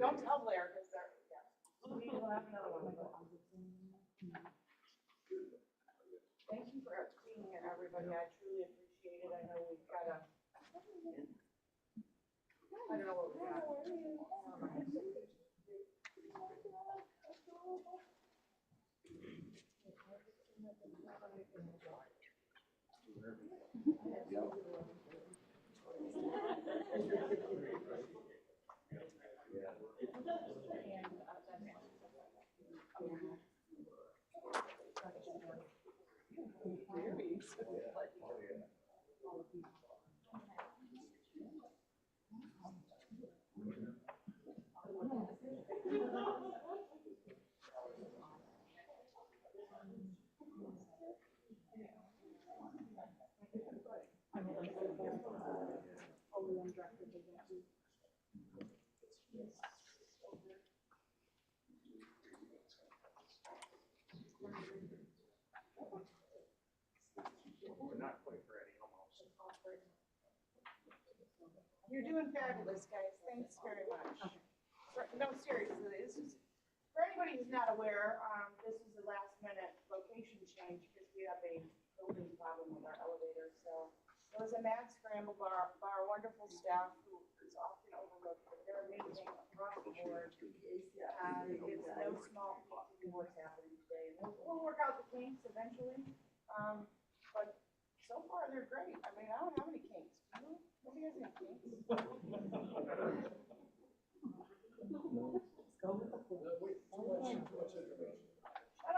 Don't tell Blair, because they're, yeah. We will have another one. Thank you for being here, everybody. I truly appreciate it. I know we've got a, I don't know what we got. We're not quite ready, almost. You're doing fabulous, guys. Thanks very much. No, seriously, this is, for anybody who's not aware, this is a last minute location change because we have a building problem with our elevator. So it was a mad scramble by our wonderful staff who is often overlooked, but they're amazing across the board. And it's no small feat to do what's happening today. And we'll work out the kinks eventually. But so far they're great. I mean, I don't have any kinks. Do you? Nobody has any kinks. Shut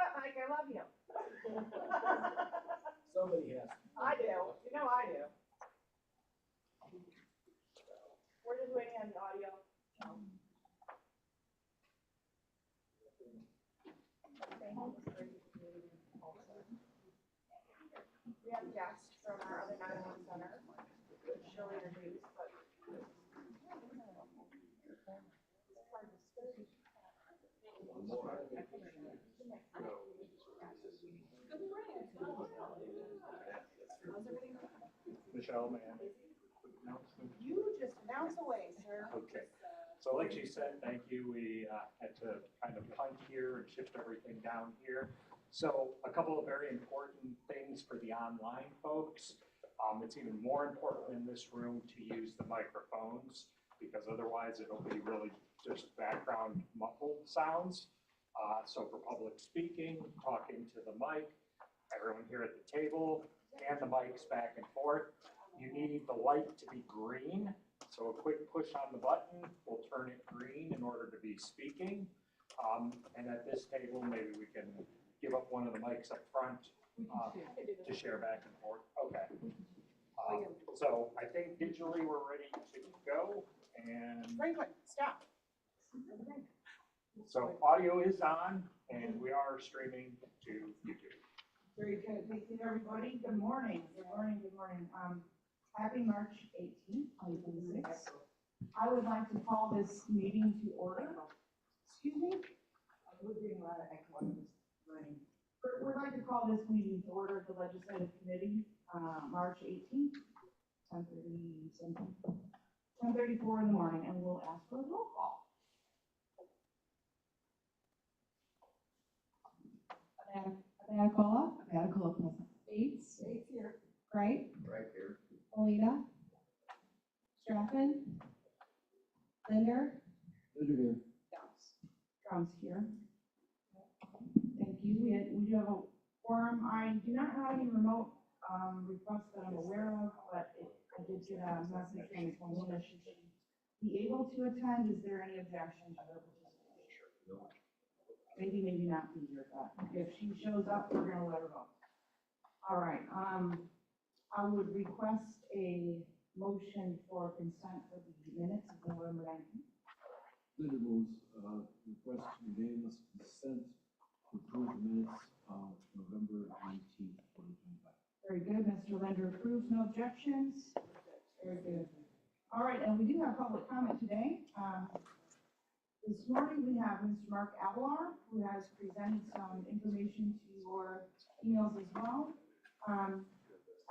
up, Mike. I love you. Somebody has. I do. You know I do. We're just waiting on the audio. We have guests from our other 911 center, which she'll introduce, but. Michelle, may I make a quick announcement? You just announce away, sir. Okay. So like she said, thank you. We had to kind of punt here and shift everything down here. So a couple of very important things for the online folks. It's even more important in this room to use the microphones because otherwise it'll be really just background muffled sounds. So for public speaking, talking to the mic, everyone here at the table, and the mics back and forth, you need the light to be green. So a quick push on the button will turn it green in order to be speaking. And at this table, maybe we can give up one of the mics up front to share back and forth. Okay. So I think digitally we're ready to go. And Franklin, stop. so audio is on, and we are streaming to YouTube. Very good. Thank you, everybody. Good morning. Good morning. Good morning. Happy March 18th, 2026. I would like to call this meeting to order. Excuse me? We're doing a lot of echo on this morning. We'd like to call this meeting to order of the Legislative Committee, March 18th, 10:34 in the morning, and we'll ask for a roll call. Abatacola present. Bates here. Wright. Right here. Alita. Straffen. Linder. Linder here. Drums here. Thank you. We do have a quorum. I do not have any remote requests that I'm aware of, but I did get a message from Paulina. Should she be able to attend? Is there any objection to her participation? Maybe not be here, but if she shows up, we're gonna let her go. All right, I would request a motion for consent for the minutes of November 19th. Linder moves, request unanimous consent to approve the minutes of November 19th, 2025. Very good, Mr. Linder approves, no objections. Very good. All right, and we do have public comment today. This morning we have Mr. Mark Avalar, who has presented some information to your emails as well.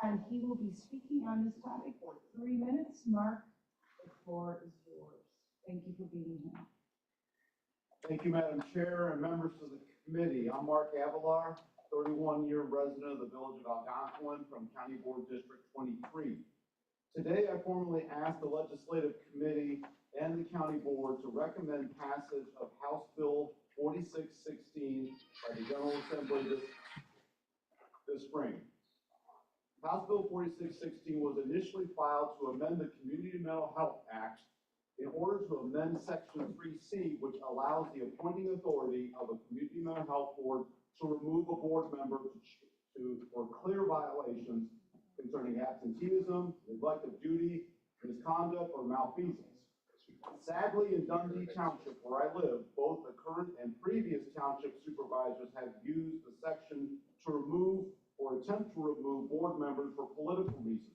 And he will be speaking on this topic for 3 minutes. Mark, the floor is yours. Thank you for being here. Thank you, Madam Chair and members of the committee. I'm Mark Avalar, 31-year resident of the village of Algonquin from County Board District 23. Today, I formally ask the Legislative Committee and the County Board to recommend passage of House Bill 4616 by the General Assembly this spring. House Bill 4616 was initially filed to amend the Community Mental Health Act in order to amend Section 3C, which allows the appointing authority of a community mental health board to remove a board member for clear violations concerning absenteeism, neglect of duty, misconduct, or malfeasance. Sadly, in Dundee Township, where I live, both the current and previous township supervisors have used the section to remove or attempt to remove board members for political reasons.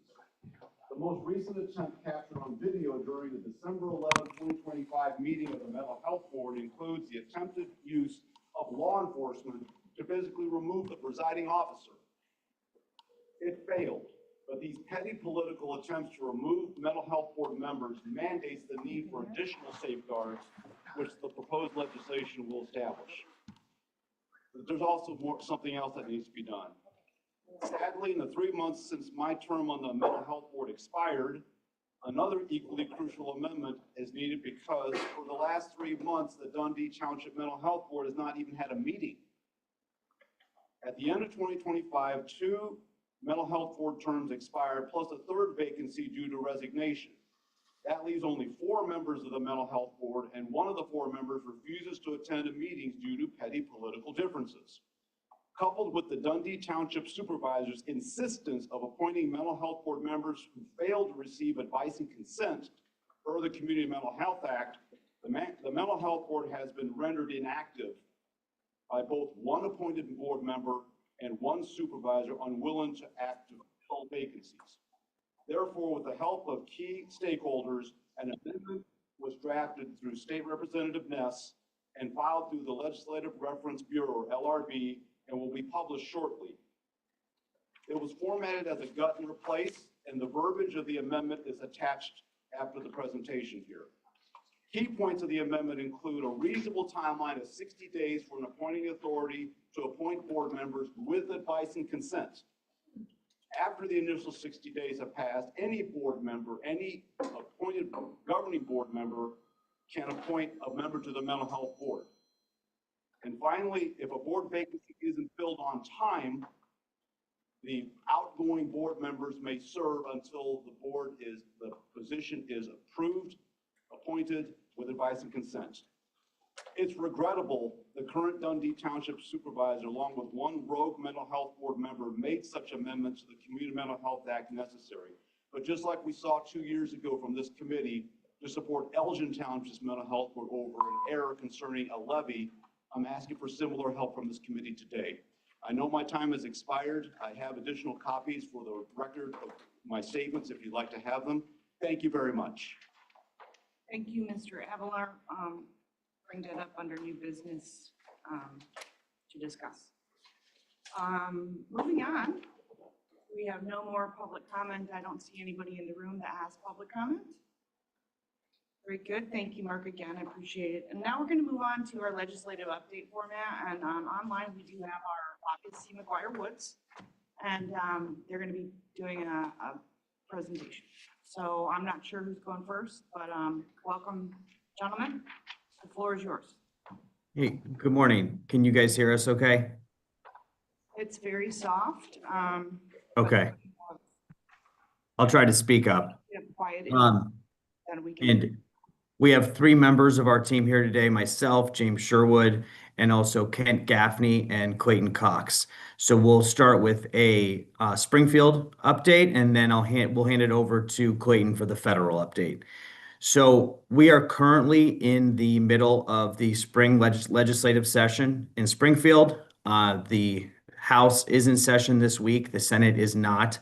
The most recent attempt captured on video during the December 11, 2025 meeting of the Mental Health Board includes the attempted use of law enforcement to physically remove the presiding officer. It failed, but these petty political attempts to remove mental health board members mandates the need for additional safeguards, which the proposed legislation will establish. But there's also something else that needs to be done. Sadly, in the 3 months since my term on the Mental Health Board expired, another equally crucial amendment is needed because for the last 3 months, the Dundee Township Mental Health Board has not even had a meeting. At the end of 2025, 2 mental health board terms expired, plus a third vacancy due to resignation. That leaves only 4 members of the Mental Health Board, and one of the 4 members refuses to attend meetings due to petty political differences. Coupled with the Dundee Township Supervisor's insistence of appointing mental health board members who fail to receive advice and consent per the Community Mental Health Act, the Mental Health Board has been rendered inactive by both one appointed board member and one supervisor unwilling to act to fill vacancies. Therefore, with the help of key stakeholders, an amendment was drafted through State Representative Ness and filed through the Legislative Reference Bureau, LRB, and will be published shortly. It was formatted as a gut and replace, and the verbiage of the amendment is attached after the presentation here. Key points of the amendment include a reasonable timeline of 60 days for an appointing authority to appoint board members with advice and consent. After the initial 60 days have passed, any board member, any appointed governing board member can appoint a member to the Mental Health Board. And finally, if a board vacancy isn't filled on time, the outgoing board members may serve until the position is approved, appointed with advice and consent. It's regrettable the current Dundee Township Supervisor, along with one rogue mental health board member, made such amendments to the Community Mental Health Act necessary. But just like we saw 2 years ago from this committee to support Elgin Township's mental health board over an error concerning a levy, I'm asking for similar help from this committee today. I know my time has expired. I have additional copies for the record of my statements if you'd like to have them. Thank you very much. Thank you, Mr. Avalar. Bring that up under new business to discuss. Moving on, we have no more public comment. I don't see anybody in the room that has public comment. Very good. Thank you, Mark, again. I appreciate it. And now we're going to move on to our legislative update format. And online, we do have our lobbyist, C. McGuire Woods, and they're going to be doing a presentation. So I'm not sure who's going first, but welcome, gentlemen. The floor is yours. Hey, good morning. Can you guys hear us okay? It's very soft. Okay. I'll try to speak up. Quiet. Then we can. And we have 3 members of our team here today, myself, James Sherwood, and also Kent Gaffney and Clayton Cox. So we'll start with a Springfield update, and then we'll hand it over to Clayton for the federal update. So we are currently in the middle of the spring legislative session in Springfield. The House is in session this week. The Senate is not.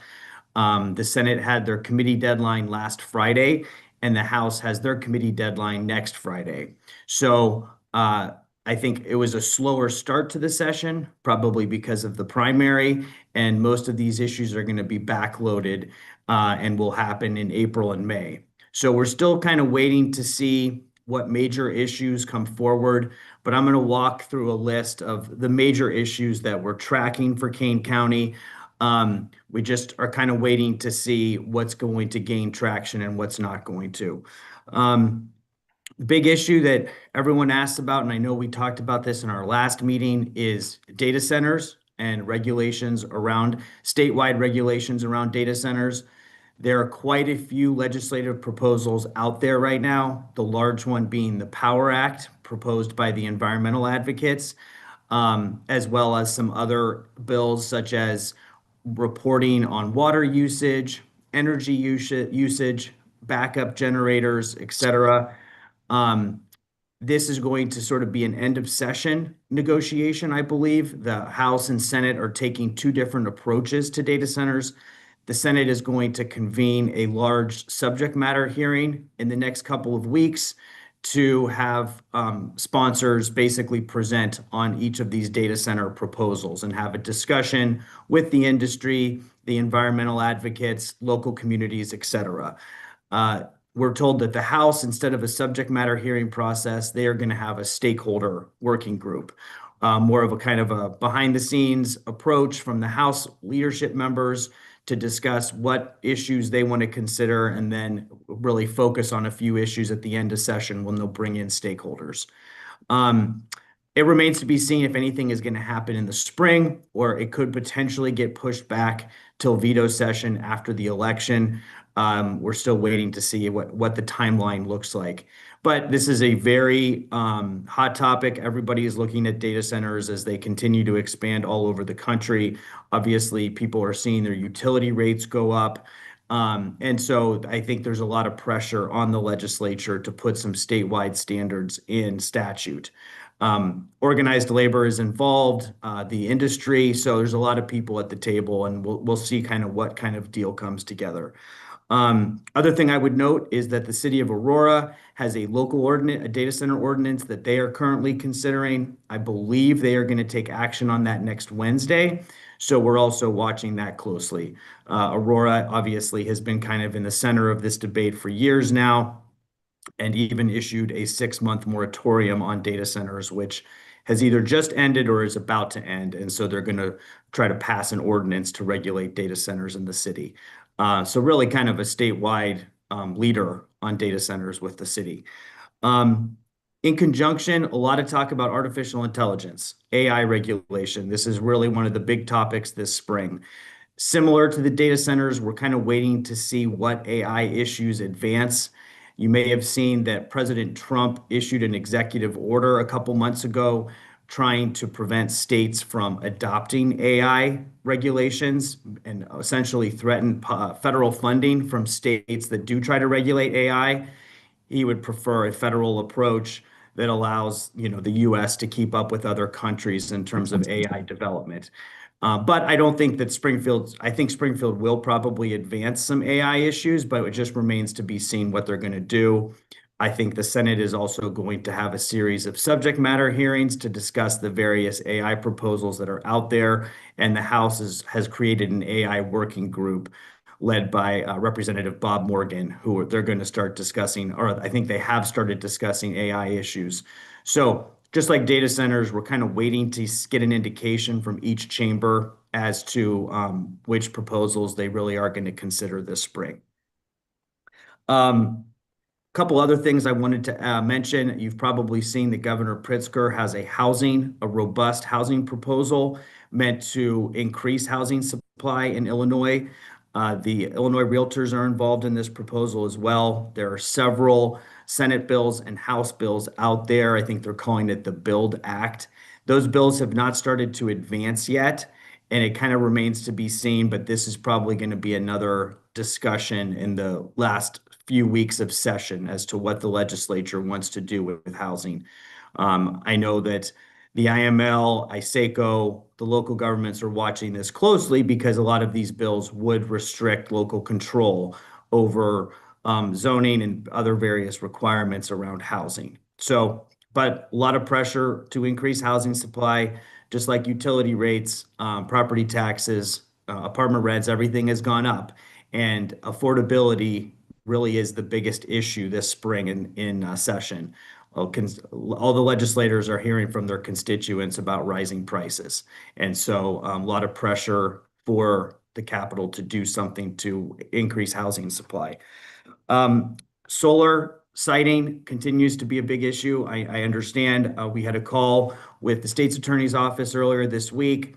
The Senate had their committee deadline last Friday, and the House has their committee deadline next Friday. So I think it was a slower start to the session, probably because of the primary, and most of these issues are going to be backloaded and will happen in April and May. So we're still kind of waiting to see what major issues come forward, but I'm going to walk through a list of the major issues that we're tracking for Kane County. We just are kind of waiting to see what's going to gain traction and what's not going to. Big issue that everyone asks about, and I know we talked about this in our last meeting, is data centers and regulations around statewide regulations around data centers. There are quite a few legislative proposals out there right now, the large one being the Power Act proposed by the environmental advocates, as well as some other bills such as reporting on water usage, energy usage, backup generators, etc. This is going to sort of be an end of session negotiation, I believe. The House and Senate are taking two different approaches to data centers. The Senate is going to convene a large subject matter hearing in the next couple of weeks to have sponsors basically present on each of these data center proposals and have a discussion with the industry, the environmental advocates, local communities, etc. We're told that the House, instead of a subject matter hearing process, they are going to have a stakeholder working group, more of a kind of a behind the scenes approach from the House leadership members to discuss what issues they want to consider and then really focus on a few issues at the end of session when they'll bring in stakeholders. It remains to be seen if anything is going to happen in the spring, or it could potentially get pushed back till veto session after the election. We're still waiting to see what the timeline looks like. But this is a very hot topic. Everybody is looking at data centers as they continue to expand all over the country. Obviously, people are seeing their utility rates go up. And so I think there's a lot of pressure on the legislature to put some statewide standards in statute. Organized labor is involved, the industry. So there's a lot of people at the table, and we'll see kind of what kind of deal comes together. Other thing I would note is that the city of Aurora has a local ordinance, a data center ordinance that they are currently considering. I believe they are going to take action on that next Wednesday. So we're also watching that closely. Aurora obviously has been kind of in the center of this debate for years now, and even issued a 6-month moratorium on data centers, which has either just ended or is about to end. And so they're going to try to pass an ordinance to regulate data centers in the city. So really kind of a statewide leader on data centers with the city. In conjunction, a lot of talk about artificial intelligence, AI regulation. This is really one of the big topics this spring. Similar to the data centers, we're kind of waiting to see what AI issues advance. You may have seen that President Trump issued an executive order a couple months ago trying to prevent states from adopting AI regulations and essentially threaten federal funding from states that do try to regulate AI. He would prefer a federal approach that allows, the U.S. to keep up with other countries in terms of AI development. But I don't think that I think Springfield will probably advance some AI issues, but it just remains to be seen what they're going to do. I think the Senate is also going to have a series of subject matter hearings to discuss the various AI proposals that are out there. And the House has created an AI working group led by Representative Bob Morgan, who they're going to start discussing, or I think they have started discussing AI issues. So just like data centers, we're kind of waiting to get an indication from each chamber as to which proposals they really are going to consider this spring. Couple other things I wanted to mention. You've probably seen that Governor Pritzker has a robust housing proposal meant to increase housing supply in Illinois. The Illinois Realtors are involved in this proposal as well. There are several Senate bills and House bills out there. I think they're calling it the BUILD Act. Those bills have not started to advance yet, and it kind of remains to be seen, but this is probably going to be another discussion in the last few weeks of session as to what the legislature wants to do with housing. I know that the IML, ISACO, the local governments are watching this closely because a lot of these bills would restrict local control over zoning and other various requirements around housing. So, but a lot of pressure to increase housing supply, just like utility rates, property taxes, apartment rents, everything has gone up. And affordability really is the biggest issue this spring in session. All the legislators are hearing from their constituents about rising prices. And so a lot of pressure for the Capitol to do something to increase housing supply. Solar siting continues to be a big issue. I understand. We had a call with the state's attorney's office earlier this week.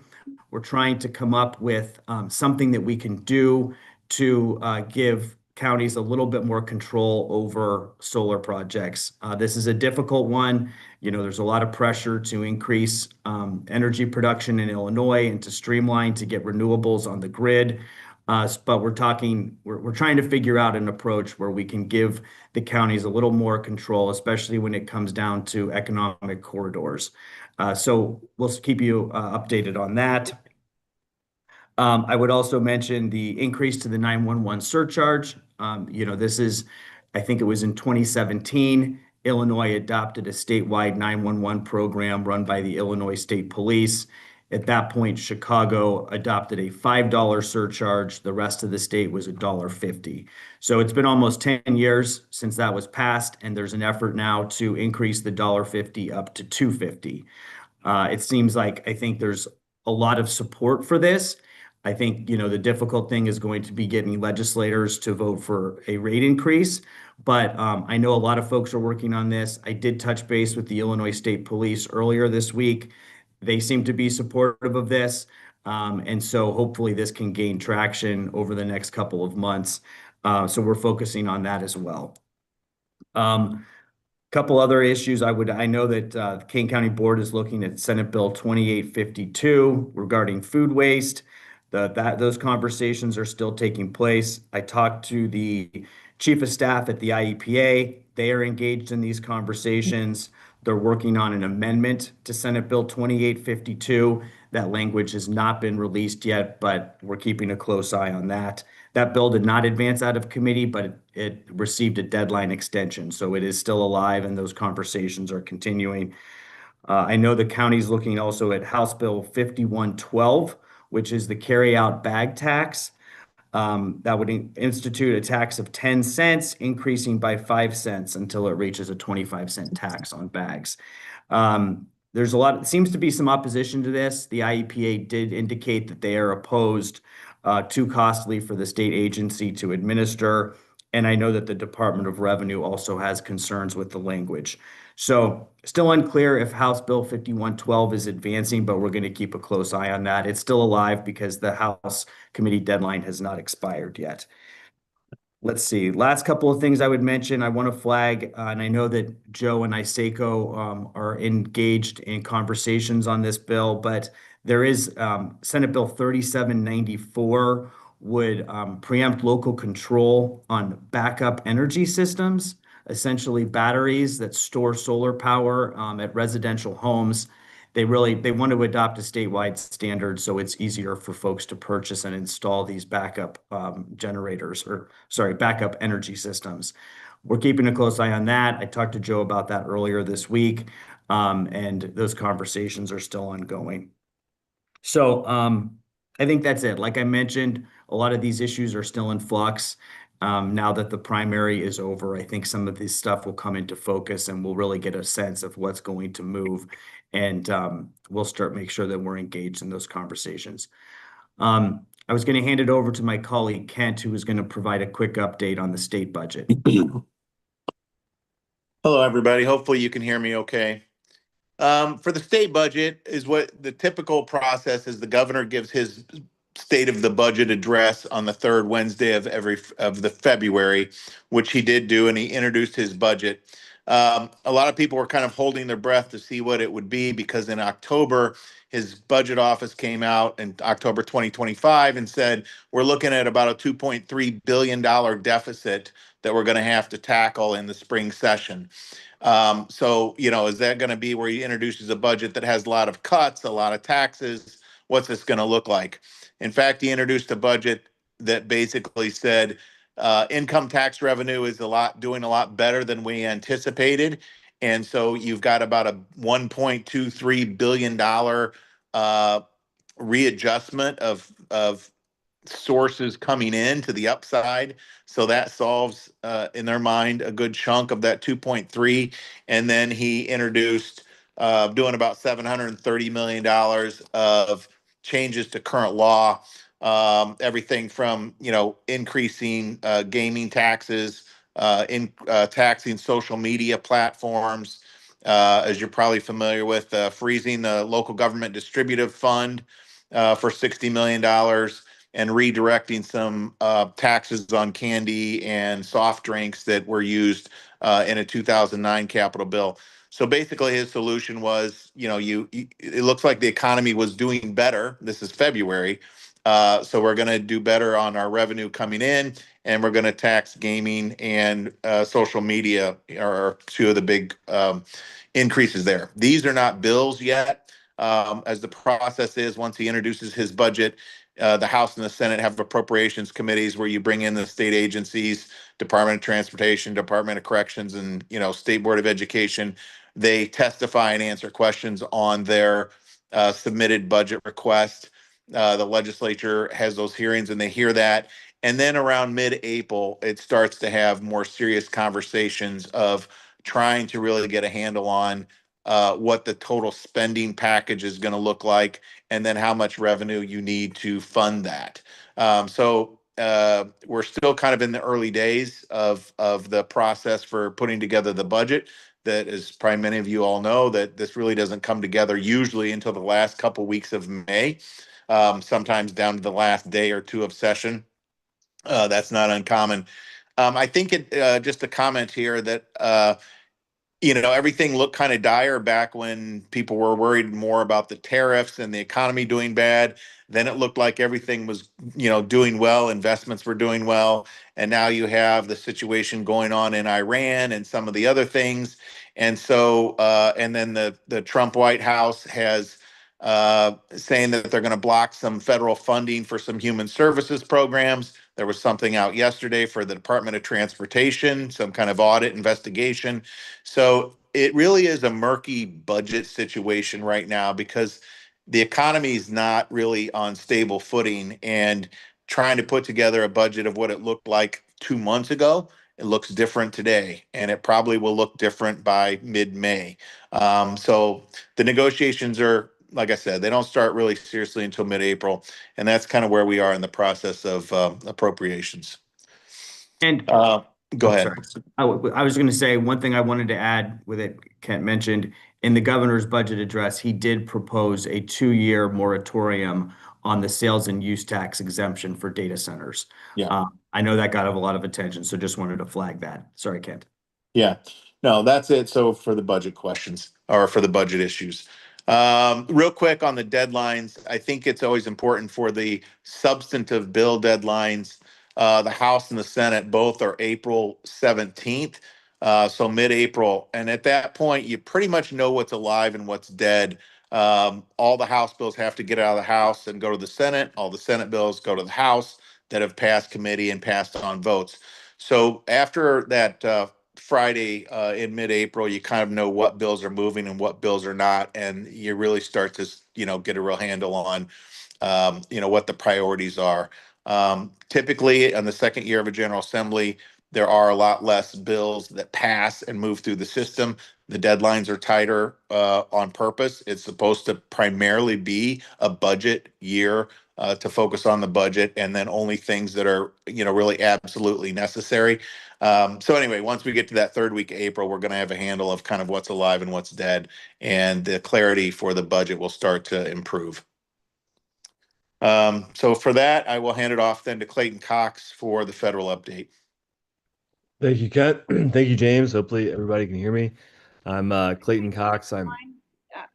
We're trying to come up with something that we can do to give counties a little bit more control over solar projects. This is a difficult one. You know, there's a lot of pressure to increase energy production in Illinois and to streamline to get renewables on the grid. But we're trying to figure out an approach where we can give the counties a little more control, especially when it comes down to economic corridors. So we'll keep you updated on that. I would also mention the increase to the 911 surcharge. You know, I think it was in 2017, Illinois adopted a statewide 911 program run by the Illinois State Police. At that point, Chicago adopted a $5 surcharge. The rest of the state was $1.50. So it's been almost 10 years since that was passed, and there's an effort now to increase the $1.50 up to $2.50. It seems like I think there's a lot of support for this. I think, you know, the difficult thing is going to be getting legislators to vote for a rate increase. But I know a lot of folks are working on this. I did touch base with the Illinois State Police earlier this week. They seem to be supportive of this. And so hopefully this can gain traction over the next couple of months. So we're focusing on that as well. Couple other issues I know that the Kane County Board is looking at Senate Bill 2852 regarding food waste. Those conversations are still taking place. I talked to the chief of staff at the IEPA. They are engaged in these conversations. They're working on an amendment to Senate Bill 2852. That language has not been released yet, but we're keeping a close eye on that. That bill did not advance out of committee, but it received a deadline extension. So it is still alive and those conversations are continuing. I know the county's looking also at House Bill 5112, which is the carryout bag tax. That would institute a tax of 10 cents, increasing by 5 cents until it reaches a 25-cent tax on bags. It seems to be some opposition to this. The IEPA did indicate that they are opposed, too costly for the state agency to administer. And I know that the Department of Revenue also has concerns with the language. So still unclear if House Bill 5112 is advancing, but we're going to keep a close eye on that. It's still alive because the House committee deadline has not expired yet. Let's see. Last couple of things I would mention. I want to flag, and I know that Joe and ISACO are engaged in conversations on this bill, but there is Senate Bill 3794 would preempt local control on backup energy systems, essentially batteries that store solar power at residential homes. They want to adopt a statewide standard so it's easier for folks to purchase and install these backup backup energy systems. We're keeping a close eye on that. I talked to Joe about that earlier this week, and those conversations are still ongoing. So I think that's it. Like I mentioned, a lot of these issues are still in flux. Now that the primary is over, I think some of this stuff will come into focus and we'll really get a sense of what's going to move. And we'll make sure that we're engaged in those conversations. I was going to hand it over to my colleague, Kent, who was going to provide a quick update on the state budget. Hello, everybody. Hopefully you can hear me okay. For the state budget is what the typical process is. The governor gives his state of the budget address on the third Wednesday of the February, which he did do, and he introduced his budget. A lot of people were kind of holding their breath to see what it would be because in October, his budget office came out in October 2025 and said, we're looking at about a $2.3 billion deficit that we're going to have to tackle in the spring session. So, you know, is that going to be where he introduces a budget that has a lot of cuts, a lot of taxes? What's this going to look like? In fact, he introduced a budget that basically said income tax revenue is doing a lot better than we anticipated. And so you've got about a $1.23 billion readjustment of sources coming in to the upside. So that solves, in their mind, a good chunk of that 2.3. And then he introduced doing about $730 million of changes to current law. Everything from, increasing gaming taxes, taxing social media platforms, as you're probably familiar with, freezing the local government distributive fund for $60 million, and redirecting some taxes on candy and soft drinks that were used in a 2009 capital bill. So basically, his solution was, it looks like the economy was doing better. This is February. So we're going to do better on our revenue coming in, and we're going to tax gaming and social media are two of the big increases there. These are not bills yet. As the process is, once he introduces his budget, the House and the Senate have appropriations committees where you bring in the state agencies, Department of Transportation, Department of Corrections, and State Board of Education. They testify and answer questions on their submitted budget request. The legislature has those hearings and they hear that. And then around mid-April, it starts to have more serious conversations of trying to really get a handle on what the total spending package is going to look like, and then how much revenue you need to fund that. So we're still kind of in the early days of the process for putting together the budget. That is probably many of you all know that this really doesn't come together usually until the last couple weeks of May, sometimes down to the last day or two of session. That's not uncommon. I think just a comment here that everything looked kind of dire back when people were worried more about the tariffs and the economy doing bad. Then it looked like everything was, doing well. Investments were doing well. And now you have the situation going on in Iran and some of the other things. And so, and then the Trump White House has saying that they're going to block some federal funding for some human services programs. There was something out yesterday for the Department of Transportation, some kind of audit investigation. So it really is a murky budget situation right now because the economy is not really on stable footing, and trying to put together a budget of what it looked like 2 months ago, it looks different today, and it probably will look different by mid-May. So the negotiations are, like I said, they don't start really seriously until mid-April, and that's kind of where we are in the process of appropriations. And Go ahead. sorry. I was going to say one thing I wanted to add with it. Kent mentioned in the governor's budget address, he did propose a 2-year moratorium on the sales and use tax exemption for data centers. Yeah. I know that got a lot of attention, so just wanted to flag that. Sorry, Kent. Yeah, no, that's it. So for the budget questions or for the budget issues. Real quick on the deadlines, I think it's always important for the substantive bill deadlines. The House and the Senate both are April 17th, so mid-April. And at that point, you pretty much know what's alive and what's dead. All the House bills have to get out of the House and go to the Senate. All the Senate bills go to the House that have passed committee and passed on votes. So after that Friday in mid-April, you kind of know what bills are moving and what bills are not, and you really start to get a real handle on what the priorities are. Typically, in the second year of a General Assembly, there are a lot less bills that pass and move through the system. The deadlines are tighter on purpose. It's supposed to primarily be a budget year to focus on the budget, and then only things that are really absolutely necessary. So anyway, once we get to that third week of April, we're going to have a handle of kind of what's alive and what's dead, and the clarity for the budget will start to improve. So for that, I will hand it off then to Clayton Cox for the federal update. Thank you, Kent. Thank you, James. Hopefully everybody can hear me. I'm Clayton Cox.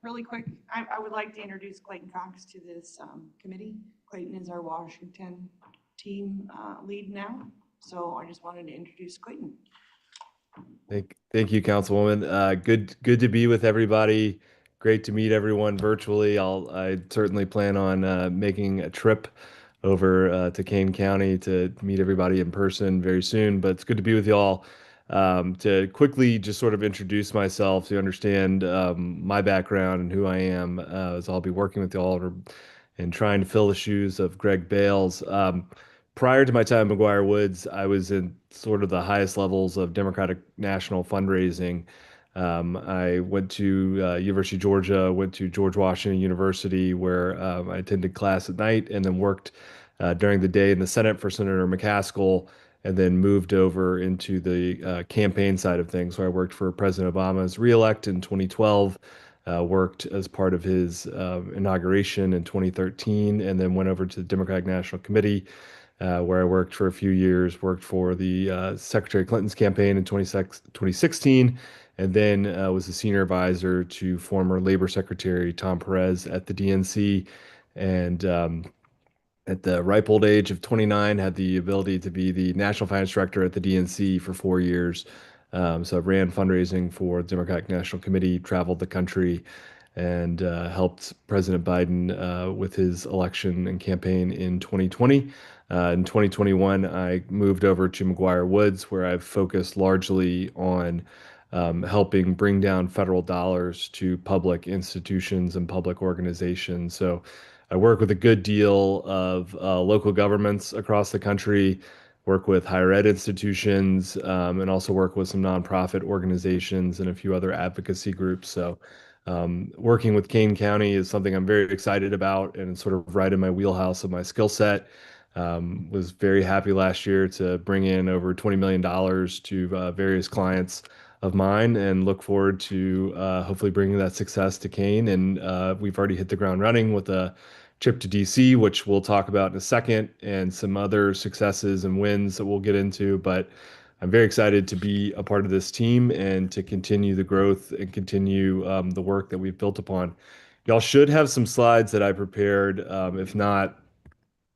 Really quick, I would like to introduce Clayton Cox to this committee. Clayton is our Washington team lead now, so I just wanted to introduce Clayton. Thank you, Councilwoman. Good to be with everybody. Great to meet everyone virtually. I certainly plan on making a trip over to Kane County to meet everybody in person very soon. But it's good to be with y'all. To quickly just sort of introduce myself, to understand my background and who I am, as I'll be working with y'all and trying to fill the shoes of Greg Bales. Prior to my time at McGuire Woods, I was in sort of the highest levels of Democratic national fundraising. I went to University of Georgia, went to George Washington University, where I attended class at night and then worked during the day in the Senate for Senator McCaskill, and then moved over into the campaign side of things, where I worked for President Obama's reelect in 2012. Worked as part of his inauguration in 2013, and then went over to the Democratic National Committee, where I worked for a few years, worked for the Secretary Clinton's campaign in 2016, and then was a senior advisor to former Labor Secretary Tom Perez at the DNC. And at the ripe old age of 29, had the ability to be the National Finance Director at the DNC for 4 years. So I ran fundraising for the Democratic National Committee, traveled the country, and helped President Biden with his election and campaign in 2020. In 2021, I moved over to McGuire Woods, where I've focused largely on helping bring down federal dollars to public institutions and public organizations. So I work with a good deal of local governments across the country, work with higher ed institutions, and also work with some nonprofit organizations and a few other advocacy groups. So working with Kane County is something I'm very excited about, and it's sort of right in my wheelhouse of my skill set. Was very happy last year to bring in over $20 million to various clients of mine, and look forward to hopefully bringing that success to Kane. And we've already hit the ground running with a trip to DC, which we'll talk about in a second, and some other successes and wins that we'll get into. But I'm very excited to be a part of this team and to continue the growth and continue the work that we've built upon. Y'all should have some slides that I prepared. If not,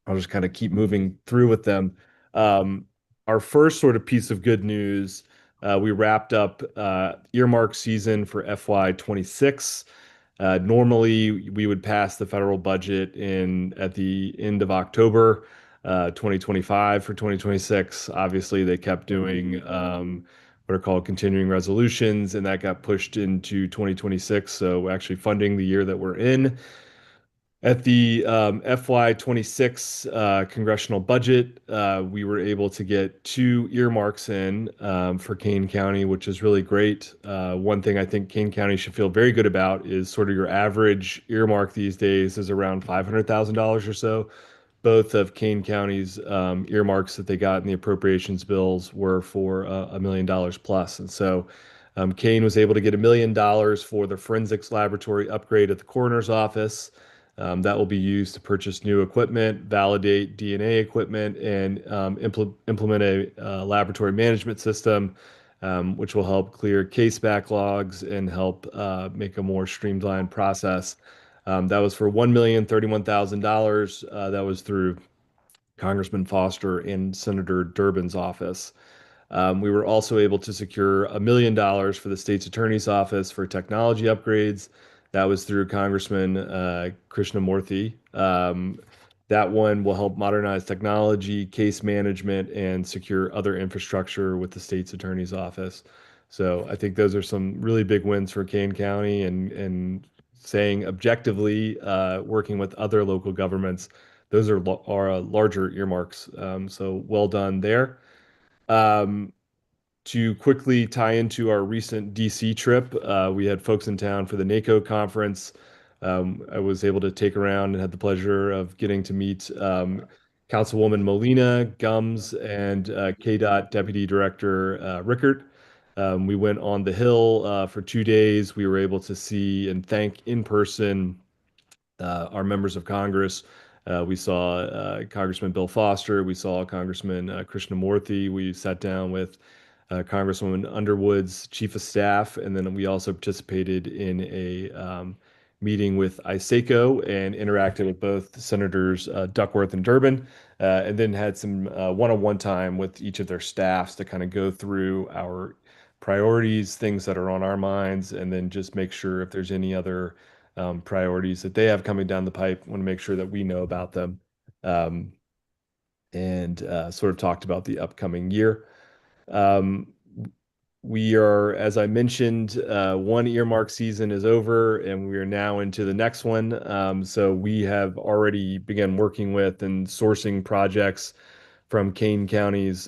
I'll just kind of keep moving through with them. Our first sort of piece of good news, we wrapped up earmark season for FY26. Normally, we would pass the federal budget at the end of October 2025 for 2026. Obviously, they kept doing what are called continuing resolutions, and that got pushed into 2026. So we're actually funding the year that we're in. At the FY26 congressional budget, we were able to get 2 earmarks in for Kane County, which is really great. One thing I think Kane County should feel very good about is sort of your average earmark these days is around $500,000 or so. Both of Kane County's earmarks that they got in the appropriations bills were for $1 million plus. And so Kane was able to get $1 million for the forensics laboratory upgrade at the coroner's office. That will be used to purchase new equipment, validate DNA equipment, and implement a laboratory management system, which will help clear case backlogs and help make a more streamlined process. That was for $1,031,000. That was through Congressman Foster and Senator Durbin's office. We were also able to secure $1 million for the state's attorney's office for technology upgrades. That was through Congressman Krishnamurthy. That one will help modernize technology, case management, and secure other infrastructure with the state's attorney's office. So I think those are some really big wins for Kane County, and saying objectively, working with other local governments, those are larger earmarks. So well done there. To quickly tie into our recent DC trip, we had folks in town for the NACO conference. I was able to take around and had the pleasure of getting to meet Councilwoman Molina, Gums, and KDOT Deputy Director Rickert. We went on the Hill for 2 days. We were able to see and thank in person our members of Congress. We saw Congressman Bill Foster. We saw Congressman Krishnamurthy. We sat down with Congresswoman Underwood's chief of staff, and then we also participated in a meeting with ISACO and interacted with both Senators Duckworth and Durbin, and then had some one-on-one time with each of their staffs to kind of go through our priorities, things that are on our minds, and then just make sure if there's any other priorities that they have coming down the pipe, want to make sure that we know about them, and sort of talked about the upcoming year. We are, as I mentioned, one earmark season is over and we are now into the next one. So we have already begun working with and sourcing projects from Kane County's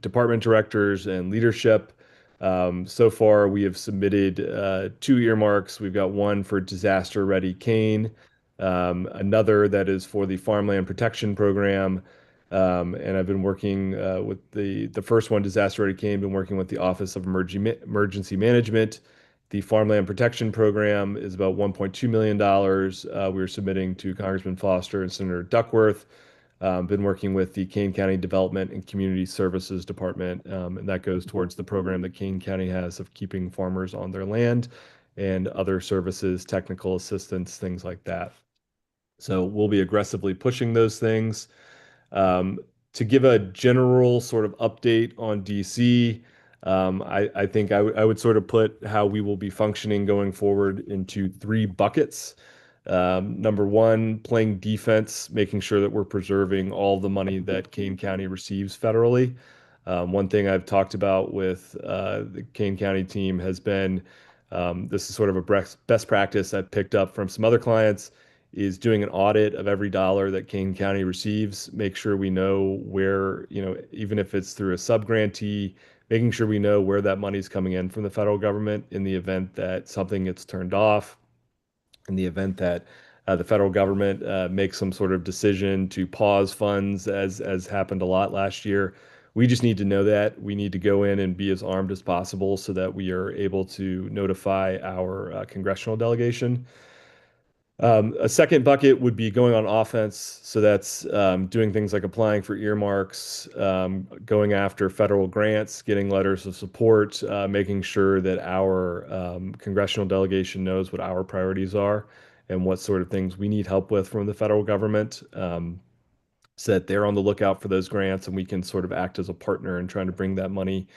department directors and leadership. So far, we have submitted two earmarks. We've got one for Disaster Ready Kane, another that is for the Farmland Protection Program. And I've been working with the first one, Disaster Ready Kane, been working with the Office of Emergency Management. The Farmland Protection Program is about $1.2 million. We're submitting to Congressman Foster and Senator Duckworth. Been working with the Kane County Development and Community Services Department, and that goes towards the program that Kane County has of keeping farmers on their land and other services, technical assistance, things like that. So we'll be aggressively pushing those things. To give a general sort of update on DC, I think I would sort of put how we will be functioning going forward into three buckets. Number one, playing defense, making sure that we're preserving all the money that Kane County receives federally. One thing I've talked about with the Kane County team has been this is sort of a best practice I've picked up from some other clients is doing an audit of every dollar that Kane County receives, make sure we know where, even if it's through a sub-grantee, making sure we know where that money's coming in from the federal government in the event that something gets turned off, in the event that the federal government makes some sort of decision to pause funds, as happened a lot last year. We just need to know that. We need to go in and be as armed as possible so that we are able to notify our congressional delegation. A second bucket would be going on offense. So that's doing things like applying for earmarks, going after federal grants, getting letters of support, making sure that our congressional delegation knows what our priorities are and what sort of things we need help with from the federal government. So that they're on the lookout for those grants and we can sort of act as a partner in trying to bring that money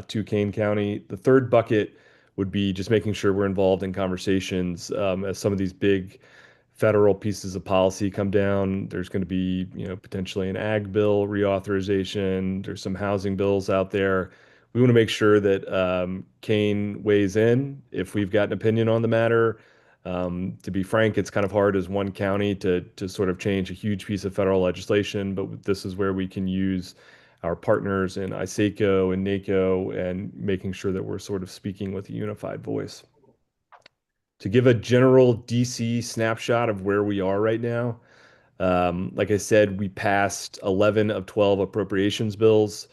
to Kane County. The third bucket would be just making sure we're involved in conversations as some of these big federal pieces of policy come down. There's going to be, potentially an ag bill reauthorization. There's some housing bills out there. We want to make sure that Kane weighs in if we've got an opinion on the matter. To be frank, it's kind of hard as one county to sort of change a huge piece of federal legislation, but this is where we can use our partners in ISACO and NACO and making sure that we're sort of speaking with a unified voice. To give a general DC snapshot of where we are right now, like I said, we passed 11 of 12 appropriations bills,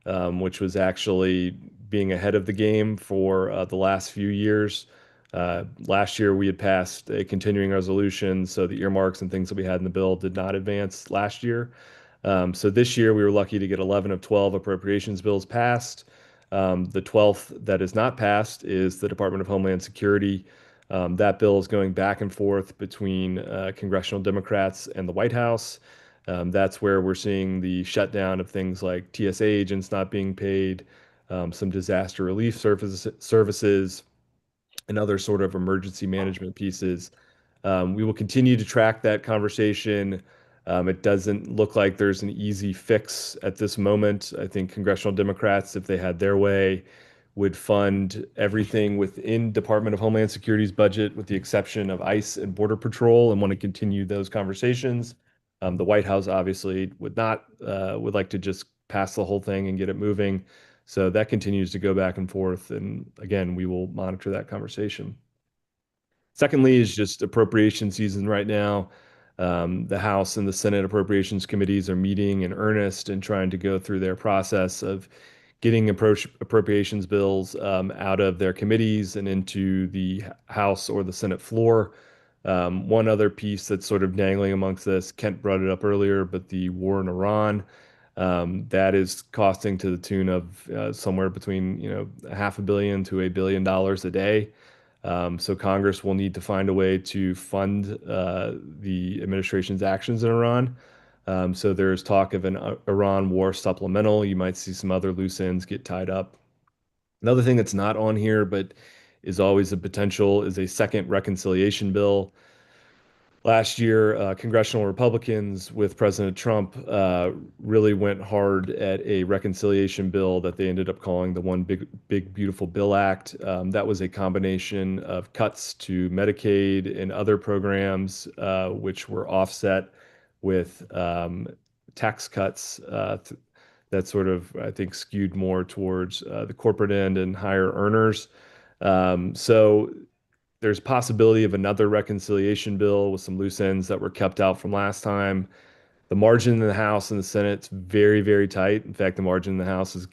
which was actually being ahead of the game for the last few years. Last year, we had passed a continuing resolution, so the earmarks and things that we had in the bill did not advance last year. So this year, we were lucky to get 11 of 12 appropriations bills passed. The 12th that is not passed is the Department of Homeland Security. That bill is going back and forth between congressional Democrats and the White House. That's where we're seeing the shutdown of things like TSA agents not being paid, some disaster relief services, and other sort of emergency management pieces. We will continue to track that conversation. It doesn't look like there's an easy fix at this moment. I think congressional Democrats, if they had their way, would fund everything within Department of Homeland Security's budget, with the exception of ICE and Border Patrol, and want to continue those conversations. The White House obviously would not, would like to just pass the whole thing and get it moving. So that continues to go back and forth. And again, we will monitor that conversation. Secondly is just appropriation season right now. The House and the Senate appropriations committees are meeting in earnest and trying to go through their process of getting appropriations bills out of their committees and into the House or the Senate floor. One other piece that's sort of dangling amongst this, Kent brought it up earlier, but the war in Iran, that is costing to the tune of somewhere between $500 million to $1 billion a day. So Congress will need to find a way to fund the administration's actions in Iran. So there's talk of an Iran war supplemental. You might see some other loose ends get tied up. Another thing that's not on here, but is always a potential, is a second reconciliation bill. last year, congressional Republicans with President Trump really went hard at a reconciliation bill that they ended up calling the One Big Beautiful Bill Act. That was a combination of cuts to Medicaid and other programs, which were offset with tax cuts that sort of, I think, skewed more towards the corporate end and higher earners. So there's possibility of another reconciliation bill with some loose ends that were kept out from last time. The margin in the House and the Senate is very, very tight. In fact, the margin in the House is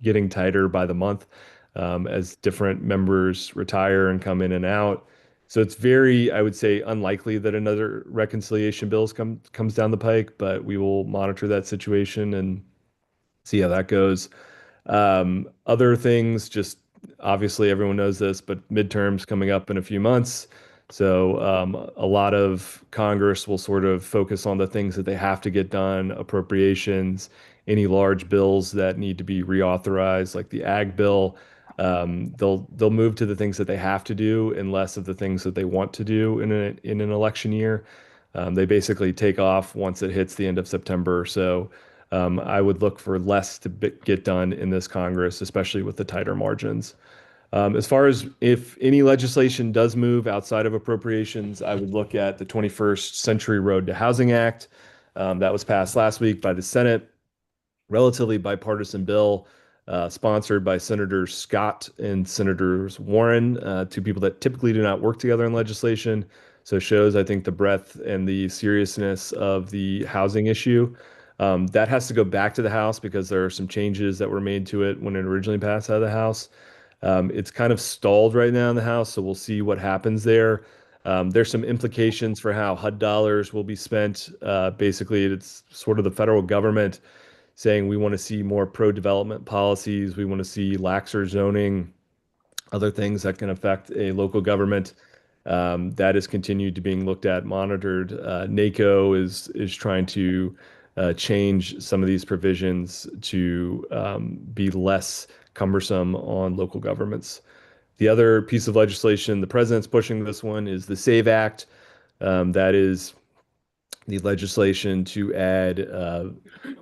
getting tighter by the month as different members retire and come in and out. So it's very, I would say, unlikely that another reconciliation comes down the pike, but we will monitor that situation and see how that goes. Other things, just obviously everyone knows this, but midterms coming up in a few months. So a lot of Congress will sort of focus on the things that they have to get done, appropriations, any large bills that need to be reauthorized, like the ag bill. They'll move to the things that they have to do and less of the things that they want to do in an election year. They basically take off once it hits the end of September. So I would look for less to get done in this Congress, especially with the tighter margins. As far as if any legislation does move outside of appropriations, I would look at the 21st Century Road to Housing Act that was passed last week by the Senate. Relatively bipartisan bill sponsored by Senators Scott and Senators Warren, two people that typically do not work together in legislation. So it shows, I think, the breadth and the seriousness of the housing issue. That has to go back to the House because there are some changes that were made to it when it originally passed out of the House. It's kind of stalled right now in the House, so we'll see what happens there. There's some implications for how HUD dollars will be spent. Basically, it's sort of the federal government saying we want to see more pro-development policies, we want to see laxer zoning, other things that can affect a local government. That is continued to being looked at, monitored. NACO is trying to change some of these provisions to be less cumbersome on local governments. The other piece of legislation, the president's pushing this one, is the SAVE Act. That is the legislation to add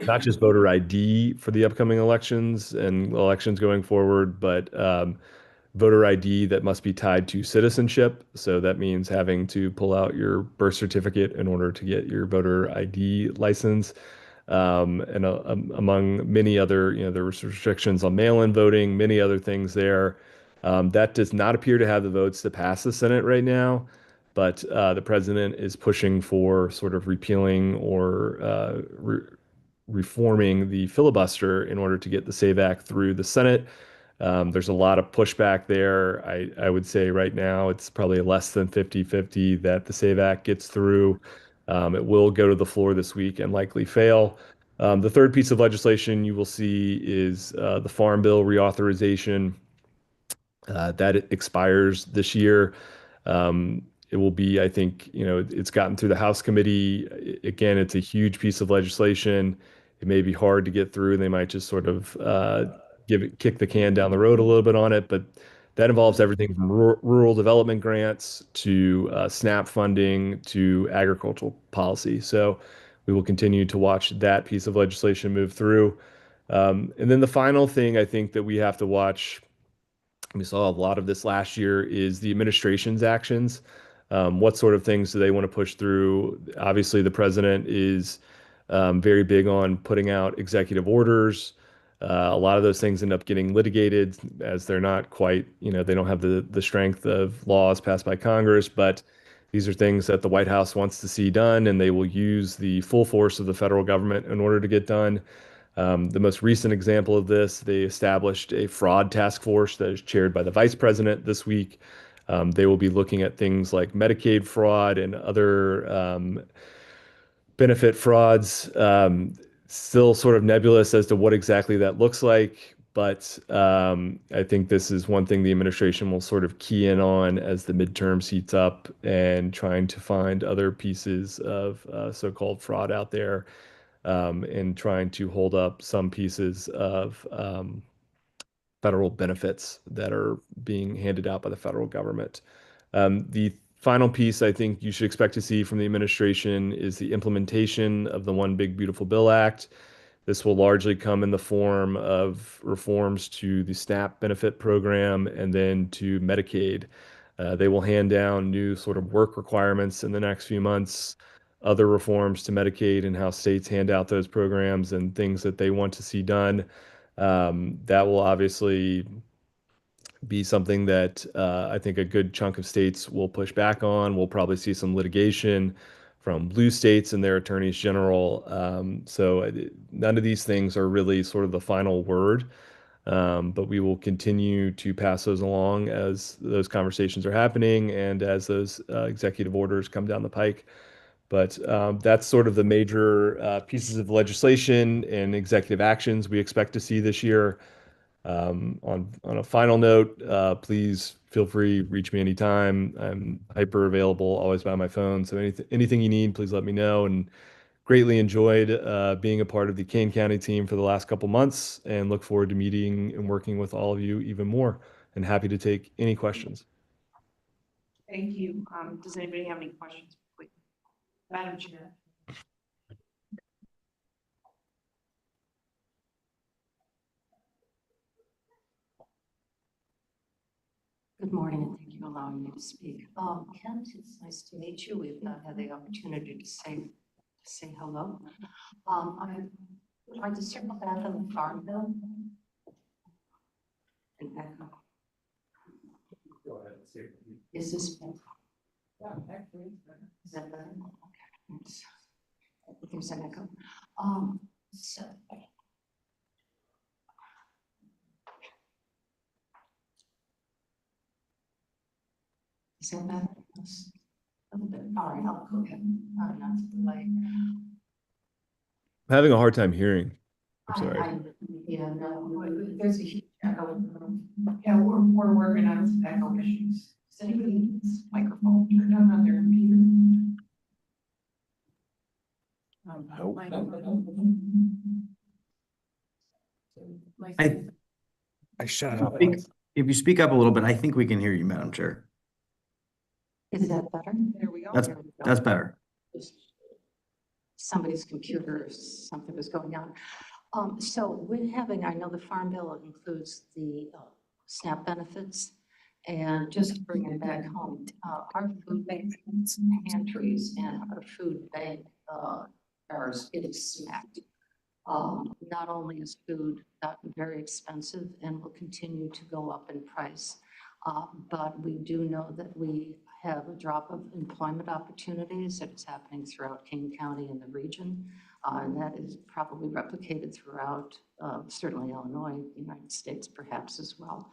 not just voter ID for the upcoming elections and elections going forward, but voter ID that must be tied to citizenship. So that means having to pull out your birth certificate in order to get your voter ID license. And among many other, there were restrictions on mail-in voting, many other things there. That does not appear to have the votes to pass the Senate right now, but the president is pushing for sort of repealing or reforming the filibuster in order to get the SAVE Act through the Senate. There's a lot of pushback there. I would say right now it's probably less than 50-50 that the SAVE Act gets through. It will go to the floor this week and likely fail. The third piece of legislation you will see is the Farm Bill reauthorization. That expires this year. It will be, I think, it's gotten through the House committee. Again, it's a huge piece of legislation. It may be hard to get through. They might just sort of kick the can down the road a little bit on it, but that involves everything from rural development grants to SNAP funding to agricultural policy. So we will continue to watch that piece of legislation move through. And then the final thing I think that we have to watch, we saw a lot of this last year, is the administration's actions. What sort of things do they want to push through? Obviously, the president is very big on putting out executive orders. A lot of those things end up getting litigated as they're not quite, they don't have the strength of laws passed by Congress, but these are things that the White House wants to see done, and they will use the full force of the federal government in order to get done. The most recent example of this, they established a fraud task force that is chaired by the vice president this week. They will be looking at things like Medicaid fraud and other benefit frauds. Still sort of nebulous as to what exactly that looks like, but I think this is one thing the administration will sort of key in on as the midterms heats up and trying to find other pieces of so-called fraud out there and trying to hold up some pieces of federal benefits that are being handed out by the federal government. The final piece I think you should expect to see from the administration is the implementation of the One Big Beautiful Bill Act. This will largely come in the form of reforms to the SNAP benefit program and then to Medicaid. They will hand down new sort of work requirements in the next few months, other reforms to Medicaid and how states hand out those programs and things that they want to see done. That will obviously be something that I think a good chunk of states will push back on. We'll probably see some litigation from blue states and their attorneys general. None of these things are really sort of the final word, but we will continue to pass those along as those conversations are happening and as those executive orders come down the pike. But that's sort of the major pieces of legislation and executive actions we expect to see this year. On a final note, please feel free, reach me anytime. I'm hyper available, always by my phone. So anything you need, please let me know. And greatly enjoyed being a part of the Kane County team for the last couple months, and look forward to meeting and working with all of you even more. And happy to take any questions. Thank you. Does anybody have any questions? Madam Chair. Good morning, and thank you for allowing me to speak. Kent, it's nice to meet you. We've not had the opportunity to say hello. I would like to circle back on the Farm Bill. And echo. Go ahead and see. Is this? Yeah, actually. Is that better? Okay. There's an echo. So. Is that better? Yes. A little bit. All right, I'll go ahead. Not to delay. I'm having a hard time hearing. I'm sorry. Yeah, no, there's a huge echo in the room. Yeah, we're working on some echo issues. Does anybody need this microphone turned on their computer? I shut it off. If you speak up a little bit, I think we can hear you, Madam Chair. Is that better? There we go. That's better. Somebody's computer or something was going on. So we're having, I know the Farm Bill includes the SNAP benefits, and just to bring it back home, our food bank pantries and our food bank are getting smacked. Not only is food gotten very expensive and will continue to go up in price, but we do know that we have a drop of employment opportunities that is happening throughout Kane County and the region. And that is probably replicated throughout certainly Illinois, the United States perhaps as well.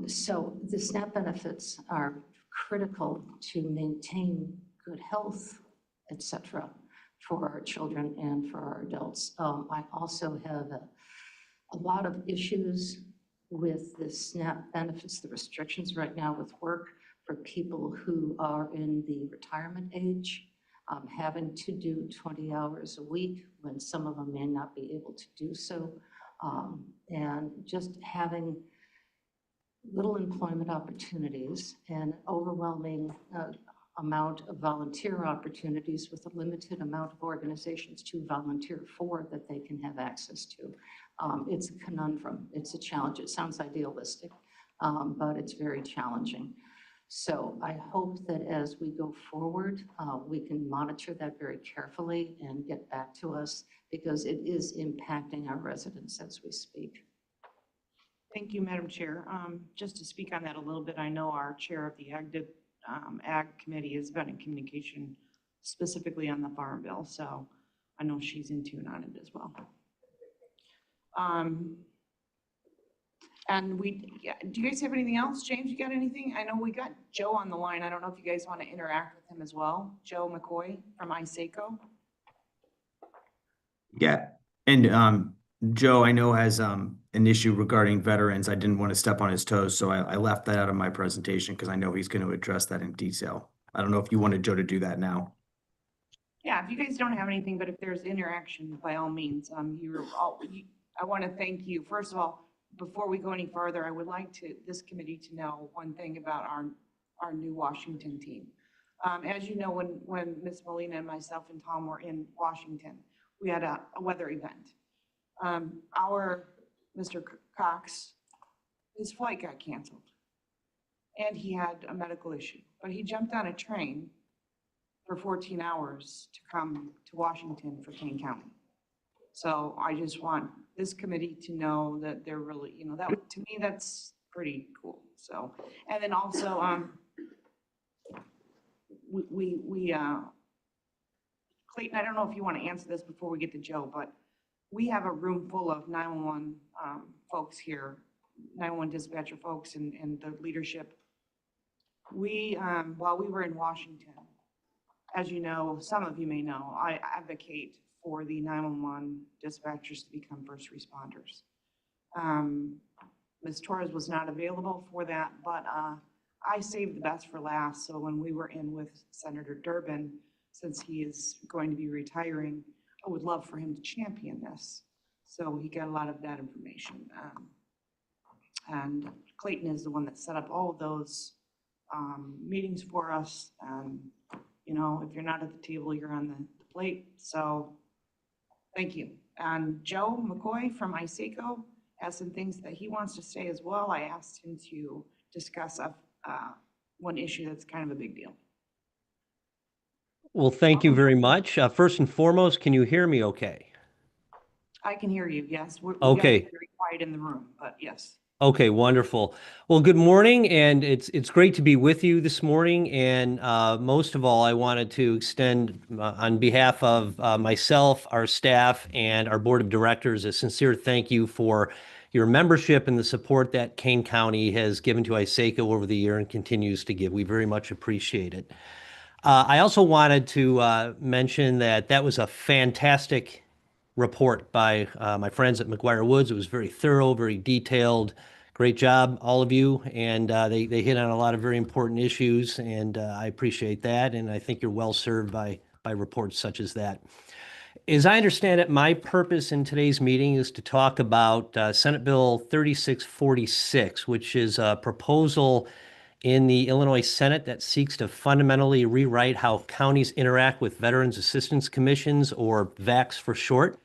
So the SNAP benefits are critical to maintain good health, et cetera, for our children and for our adults. I also have a lot of issues with the SNAP benefits, the restrictions right now with work for people who are in the retirement age, having to do 20 hours a week when some of them may not be able to do so, and just having little employment opportunities and overwhelming amount of volunteer opportunities with a limited amount of organizations to volunteer for that they can have access to. It's a conundrum, it's a challenge. It sounds idealistic, but it's very challenging. So I hope that as we go forward, we can monitor that very carefully and get back to us, because it is impacting our residents as we speak. Thank you, Madam Chair. Just to speak on that a little bit, I know our chair of the Ag Committee has been in communication specifically on the Farm Bill, so I know she's in tune on it as well. And do you guys have anything else? James, you got anything? I know we got Joe on the line. I don't know if you guys want to interact with him as well. Joe McCoy from ISACO. Yeah, and Joe, I know has an issue regarding veterans. I didn't want to step on his toes, so I left that out of my presentation because I know he's going to address that in detail. I don't know if you wanted Joe to do that now. Yeah, if you guys don't have anything, but if there's interaction, by all means, I want to thank you. First of all, before we go any further, I would like this committee to know one thing about our new Washington team. As you know, when Ms. Molina and myself and Tom were in Washington, we had a weather event. Our Mr. Cox, his flight got canceled. And he had a medical issue, but he jumped on a train for 14 hours to come to Washington for Kane County. So I just want this committee to know that they're really, you know, that, to me, that's pretty cool. So, and then also, Clayton, I don't know if you want to answer this before we get to Joe, but we have a room full of 911 folks here, 911 dispatcher folks and the leadership. We, while we were in Washington, as you know, some of you may know, I advocate for the 911 dispatchers to become first responders. Ms. Torres was not available for that, but I saved the best for last. So when we were in with Senator Durbin, since he is going to be retiring, I would love for him to champion this. So he got a lot of that information. And Clayton is the one that set up all of those meetings for us. You know, if you're not at the table, you're on the plate. So thank you. And Joe McCoy from ISACO has some things that he wants to say as well. I asked him to discuss one issue that's kind of a big deal. Well, thank you very much. First and foremost, can you hear me okay? I can hear you, yes. We Okay. got very quiet in the room, but yes. Okay, wonderful. Well, good morning, and it's great to be with you this morning. And most of all, I wanted to extend, on behalf of myself, our staff, and our board of directors, a sincere thank you for your membership and the support that Kane County has given to ISACO over the year and continues to give. We very much appreciate it. I also wanted to mention that was a fantastic report by my friends at McGuire Woods. It was very thorough, very detailed. Great job, all of you. And they hit on a lot of very important issues, and I appreciate that. And I think you're well served by reports such as that. As I understand it, my purpose in today's meeting is to talk about Senate Bill 3646, which is a proposal in the Illinois Senate that seeks to fundamentally rewrite how counties interact with Veterans Assistance Commissions, or VACs for short.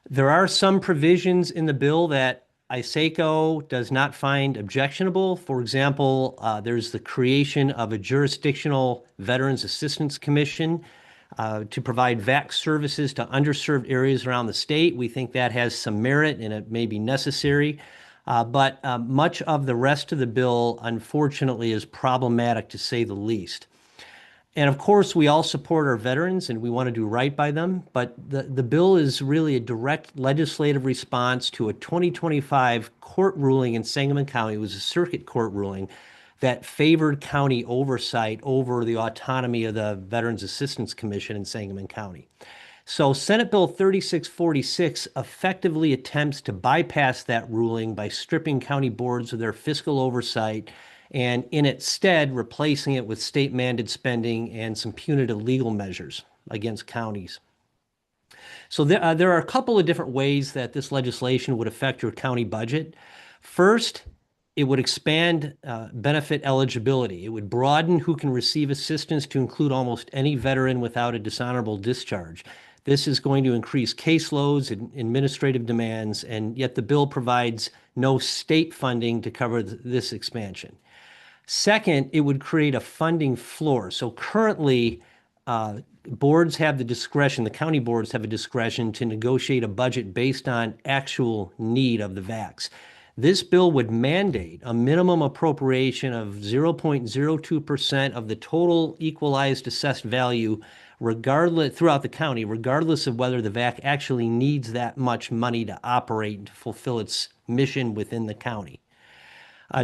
There are some provisions in the bill that ISACO does not find objectionable. For example, there's the creation of a jurisdictional Veterans Assistance Commission to provide VAC services to underserved areas around the state. We think that has some merit and it may be necessary. But much of the rest of the bill, unfortunately, is problematic to say the least. And of course, we all support our veterans and we want to do right by them, but the bill is really a direct legislative response to a 2025 court ruling in Sangamon County. It was a circuit court ruling that favored county oversight over the autonomy of the Veterans Assistance Commission in Sangamon County. So Senate Bill 3646 effectively attempts to bypass that ruling by stripping county boards of their fiscal oversight and in its stead replacing it with state-mandated spending and some punitive legal measures against counties. So there are a couple of different ways that this legislation would affect your county budget. First, it would expand benefit eligibility. It would broaden who can receive assistance to include almost any veteran without a dishonorable discharge. This is going to increase caseloads and administrative demands, and yet the bill provides no state funding to cover this expansion. Second, it would create a funding floor. So currently, boards have the discretion, the county boards have a discretion to negotiate a budget based on actual need of the VACs. This bill would mandate a minimum appropriation of 0.02% of the total equalized assessed value throughout the county, regardless of whether the VAC actually needs that much money to operate and to fulfill its mission within the county.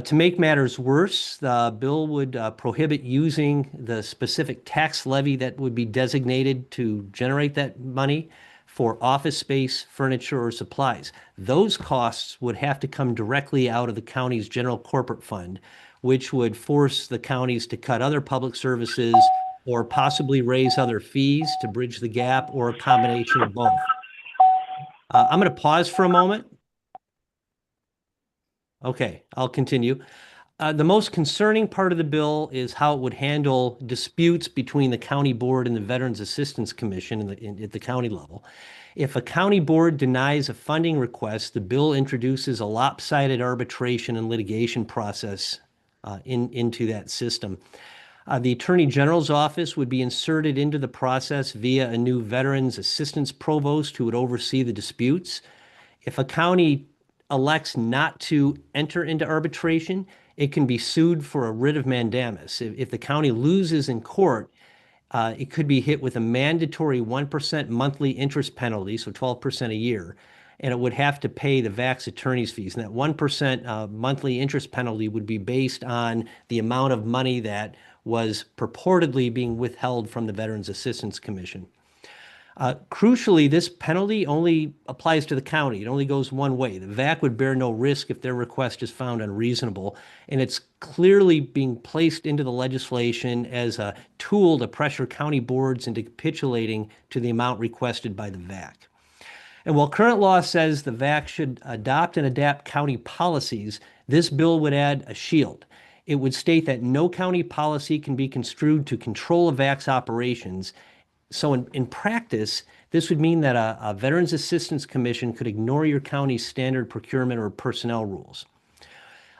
To make matters worse, the bill would prohibit using the specific tax levy that would be designated to generate that money for office space, furniture, or supplies. Those costs would have to come directly out of the county's general corporate fund, which would force the counties to cut other public services or possibly raise other fees to bridge the gap, or a combination of both. I'm going to pause for a moment. Okay, I'll continue. The most concerning part of the bill is how it would handle disputes between the county board and the Veterans Assistance Commission at the county level. If a county board denies a funding request, the bill introduces a lopsided arbitration and litigation process into that system. The Attorney General's office would be inserted into the process via a new Veterans Assistance Provost who would oversee the disputes. If a county elects not to enter into arbitration, it can be sued for a writ of mandamus. If the county loses in court, it could be hit with a mandatory 1% monthly interest penalty, so 12% a year, and it would have to pay the VAC's attorney's fees. And that 1% monthly interest penalty would be based on the amount of money that was purportedly being withheld from the Veterans Assistance Commission. Crucially, this penalty only applies to the county. It only goes one way. The VAC would bear no risk if their request is found unreasonable, and it's clearly being placed into the legislation as a tool to pressure county boards into capitulating to the amount requested by the VAC. And while current law says the VAC should adopt and adapt county policies, this bill would add a shield. It would state that no county policy can be construed to control a VAC's operations. So in practice, this would mean that a Veterans Assistance Commission could ignore your county's standard procurement or personnel rules.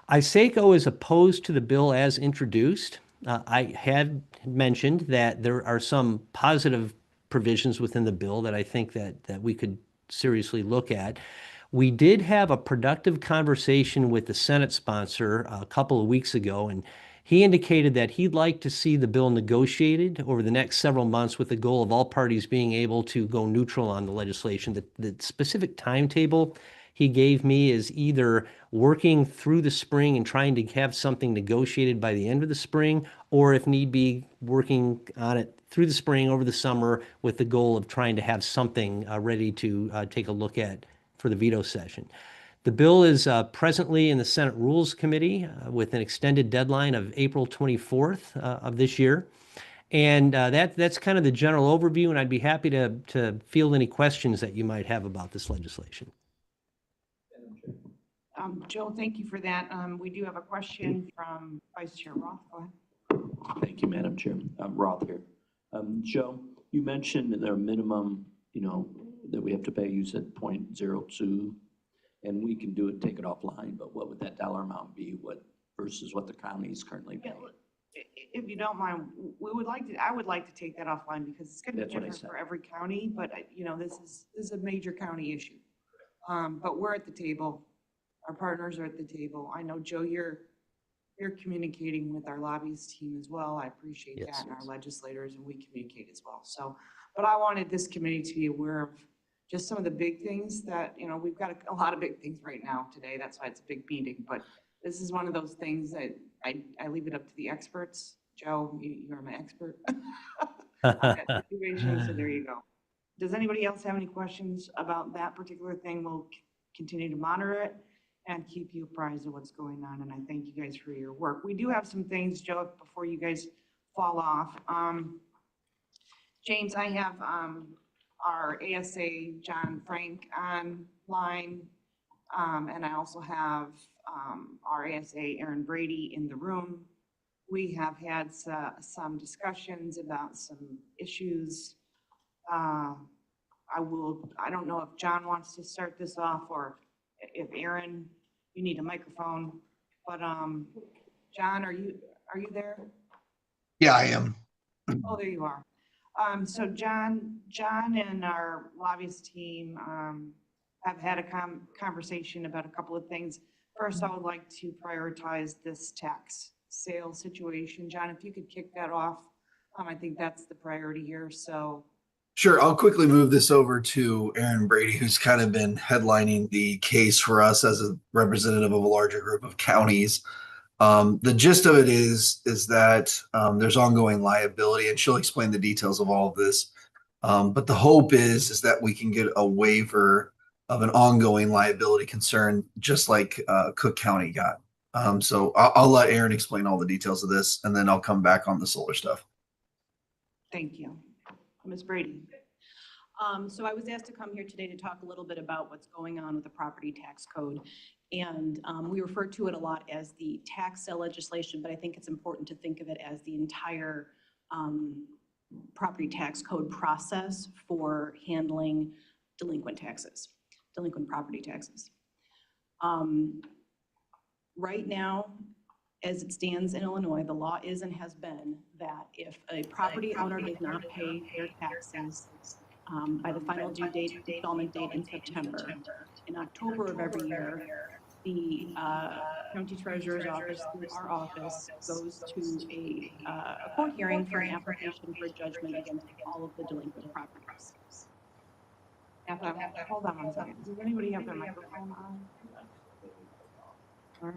ISACO is opposed to the bill as introduced. I had mentioned that there are some positive provisions within the bill that I think that we could seriously look at. We did have a productive conversation with the Senate sponsor a couple of weeks ago, and he indicated that he'd like to see the bill negotiated over the next several months with the goal of all parties being able to go neutral on the legislation. The specific timetable he gave me is either working through the spring and trying to have something negotiated by the end of the spring, or if need be, working on it through the spring, over the summer, with the goal of trying to have something ready to take a look at for the veto session. The bill is presently in the Senate Rules Committee with an extended deadline of April 24th of this year. And that's kind of the general overview, and I'd be happy to field any questions that you might have about this legislation. Joe, thank you for that. We do have a question from Vice Chair Roth. Go ahead. Thank you, Madam Chair. I'm Roth here. Joe, you mentioned their minimum, that we have to pay. You said 0.02. And we can take it offline, but what would that dollar amount be? Versus what the county is currently paying? If you don't mind, I would like to take that offline because it's going to be different for every county, but this is a major county issue. But we're at the table. Our partners are at the table. I know, Joe, you're communicating with our lobbyist team as well. I appreciate that, and our legislators, and we communicate as well. So, but I wanted this committee to be aware of just some of the big things that, we've got a lot of big things right now today. That's why it's a big meeting. But this is one of those things that I leave it up to the experts. Joe, you're my expert on that situation, so there you go. Does anybody else have any questions about that particular thing? We'll continue to monitor it and keep you apprised of what's going on. And I thank you guys for your work. We do have some things, Joe, before you guys fall off. James, I have our ASA John Frank online, and I also have our ASA Aaron Brady in the room. We have had some discussions about some issues. I don't know if John wants to start this off, or if Aaron, you need a microphone, but John, are you there? Yeah, I am. Oh, there you are. So John and our lobbyist team have had a conversation about a couple of things. First, I would like to prioritize this tax sale situation. John, if you could kick that off, I think that's the priority here. So. Sure, I'll quickly move this over to Aaron Brady, who's kind of been headlining the case for us as a representative of a larger group of counties. The gist of it is that there's ongoing liability, and she'll explain the details of all of this. But the hope is that we can get a waiver of an ongoing liability concern, just like Cook County got. So I'll let Aaron explain all the details of this, and then I'll come back on the solar stuff. Thank you. Ms. Brady. So I was asked to come here today to talk a little bit about what's going on with the property tax code. And we refer to it a lot as the tax sale legislation, but I think it's important to think of it as the entire property tax code process for handling delinquent taxes, delinquent property taxes. Right now, as it stands in Illinois, the law is and has been that if a property owner does not pay their taxes by the final due date, installment date in September, in October of every year, the county treasurer's office, through our office, goes to a court hearing for an application for judgment against all of the delinquent properties. Hold on one second. Does anybody have their microphone on? All right.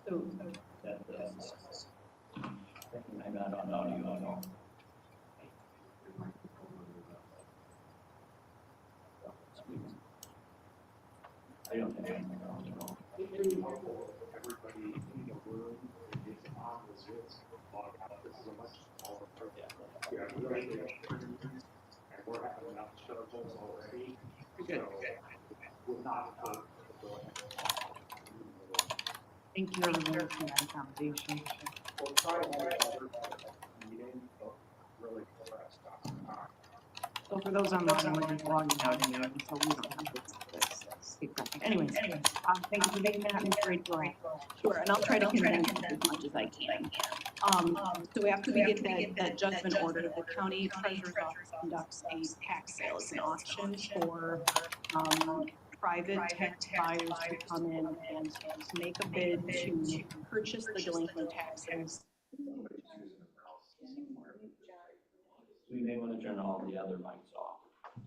So, I'm not on audio. I don't think I'm on audio. Everybody in the room is on the Zoom log out. This is a much smaller program. We have really good screens, and we're having enough struggles already. So we're not hurt. Thank you, everyone, for that accommodation. We'll try to hold other meeting, but really pressed on time. So for those on the Zoom, we're just logging out anyway, so we don't have to. Anyways, thank you for making that, Ms. Rachel. Sure, and I'll try to condense it as much as I can. So after we get that judgment order, the county treasurer's office conducts a tax sale. It's an auction for private tax buyers to come in and make a bid to purchase the delinquent taxes. We may want to turn all the other mics off.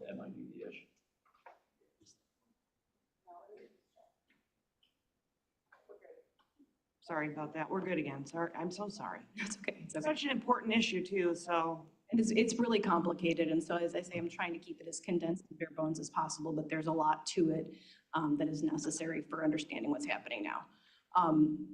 That might be the issue. Sorry about that. We're good again. Sorry, I'm so sorry. That's okay. It's such an important issue too, so. And it's really complicated, and so as I say, I'm trying to keep it as condensed and bare bones as possible, but there's a lot to it that is necessary for understanding what's happening now.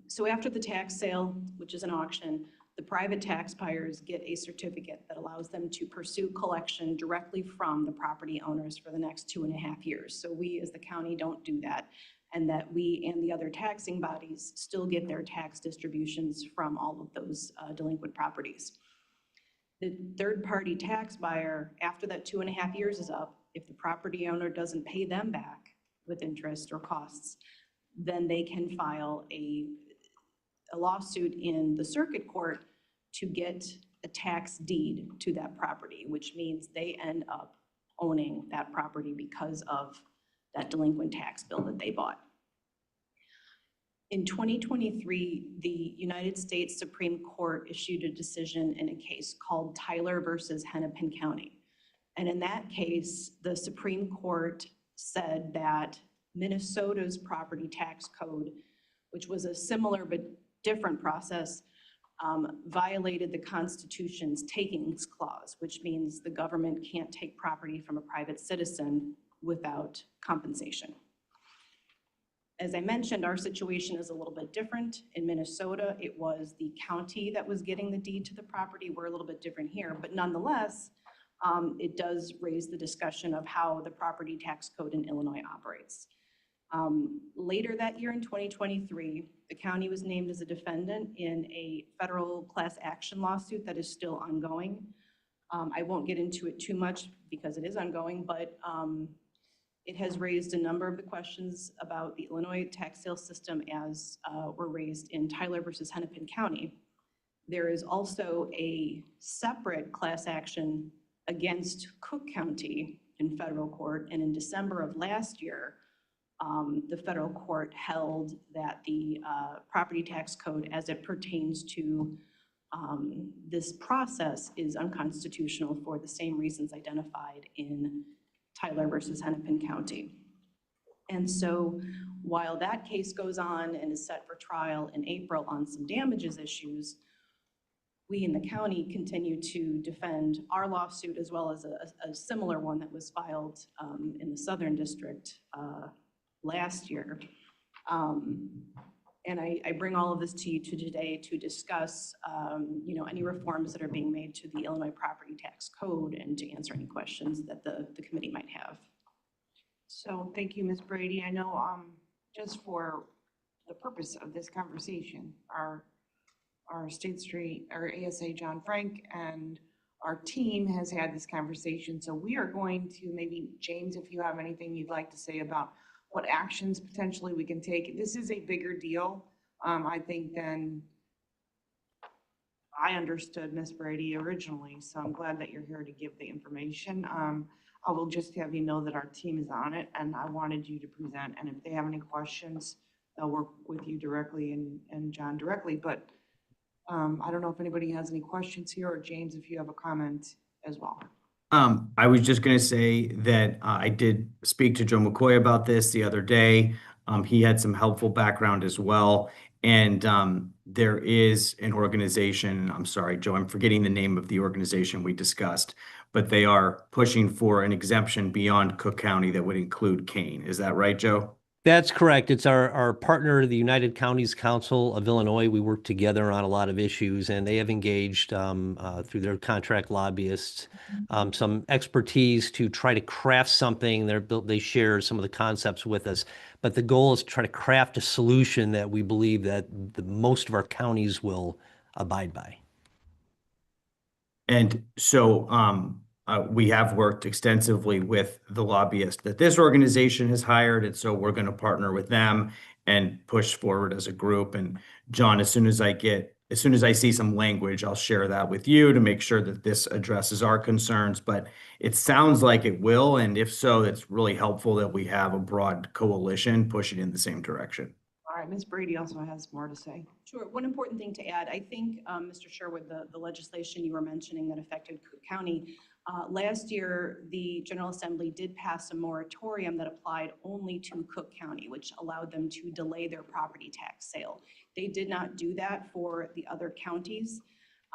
So after the tax sale, which is an auction, the private tax buyers get a certificate that allows them to pursue collection directly from the property owners for the next 2.5 years. So we, as the county, don't do that, and that we and the other taxing bodies still get their tax distributions from all of those delinquent properties. The third-party tax buyer, after that 2.5 years is up, if the property owner doesn't pay them back with interest or costs, then they can file a lawsuit in the circuit court to get a tax deed to that property, which means they end up owning that property because of that delinquent tax bill that they bought. In 2023, the United States Supreme Court issued a decision in a case called Tyler versus Hennepin County. And in that case, the Supreme Court said that Minnesota's property tax code, which was a similar but different process, violated the Constitution's takings clause, which means the government can't take property from a private citizen without compensation. As I mentioned, our situation is a little bit different. In Minnesota, it was the county that was getting the deed to the property. We're a little bit different here, but nonetheless, it does raise the discussion of how the property tax code in Illinois operates. Later that year in 2023, the county was named as a defendant in a federal class action lawsuit that is still ongoing. I won't get into it too much because it is ongoing, but it has raised a number of the questions about the Illinois tax sale system as were raised in Tyler versus Hennepin County. There is also a separate class action against Cook County in federal court, and in December of last year, the federal court held that the property tax code as it pertains to this process is unconstitutional for the same reasons identified in Tyler versus Hennepin County. And so while that case goes on and is set for trial in April on some damages issues, we in the county continue to defend our lawsuit as well as a similar one that was filed in the Southern District last year. And I bring all of this to you today to discuss, any reforms that are being made to the Illinois property tax code and to answer any questions that the committee might have. So thank you, Ms. Brady. I know, just for the purpose of this conversation, our State Street, our ASA John Frank and our team has had this conversation. So we are going to, maybe James, if you have anything you'd like to say about what actions potentially we can take. This is a bigger deal, I think, than I understood, Ms. Brady, originally. So I'm glad that you're here to give the information. I will just have you know that our team is on it, and I wanted you to present. And if they have any questions, they'll work with you directly and John directly. But I don't know if anybody has any questions here, or James, if you have a comment as well. I was just going to say that I did speak to Joe McCoy about this the other day. He had some helpful background as well. And there is an organization, I'm sorry, Joe, I'm forgetting the name of the organization we discussed, but they are pushing for an exemption beyond Cook County that would include Kane. Is that right, Joe? That's correct. It's our partner, the United Counties Council of Illinois. We work together on a lot of issues, and they have engaged through their contract lobbyists some expertise to try to craft something. They share some of the concepts with us, but the goal is to try to craft a solution that we believe that most of our counties will abide by. And so we have worked extensively with the lobbyist that this organization has hired. And so we're going to partner with them and push forward as a group. And John, as soon as I see some language, I'll share that with you to make sure that this addresses our concerns. But it sounds like it will. And if so, it's really helpful that we have a broad coalition pushing in the same direction. All right, Ms. Brady also has more to say. Sure. One important thing to add, I think, Mr. Sherwood, the legislation you were mentioning that affected Cook County, last year, the General Assembly did pass a moratorium that applied only to Cook County, which allowed them to delay their property tax sale. They did not do that for the other counties.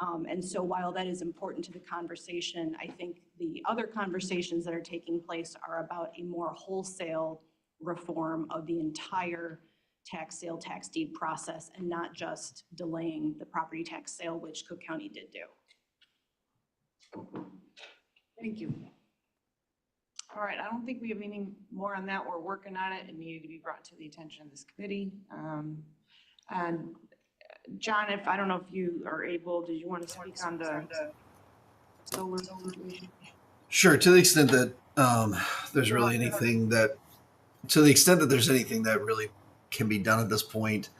And so while that is important to the conversation, I think the other conversations that are taking place are about a more wholesale reform of the entire tax sale, tax deed process, and not just delaying the property tax sale, which Cook County did do. Thank you. All right, I don't think we have any more on that. We're working on it. It needed to be brought to the attention of this committee. And John, I don't know if you are able, did you want to speak on the solar situation? Sure, to the extent that there's really anything that, there's anything that really can be done at this point.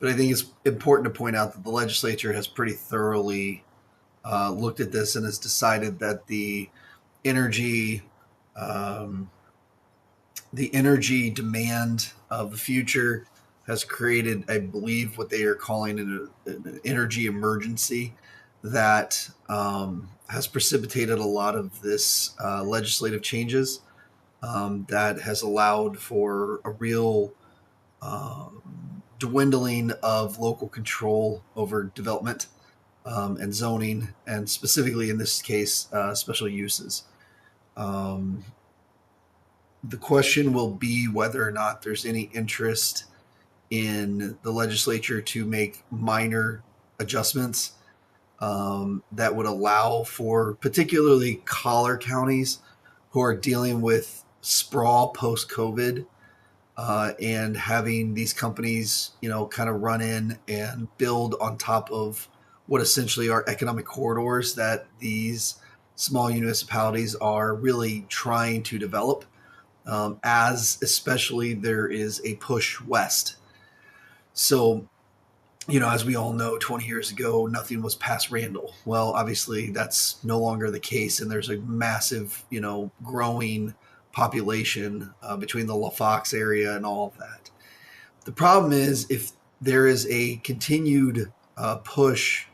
But I think it's important to point out that the legislature has pretty thoroughly looked at this and has decided that the energy demand of the future has created, I believe, what they are calling an energy emergency that has precipitated a lot of this legislative changes that has allowed for a real dwindling of local control over development and zoning, and specifically in this case, special uses. The question will be whether or not there's any interest in the legislature to make minor adjustments that would allow for particularly collar counties who are dealing with sprawl post-COVID and having these companies, kind of run in and build on top of what essentially are economic corridors that these small municipalities are really trying to develop, as especially there is a push west. So, as we all know, 20 years ago, nothing was past Randall. Well, obviously that's no longer the case. And there's a massive, growing population between the LaFox area and all of that. The problem is if there is a continued push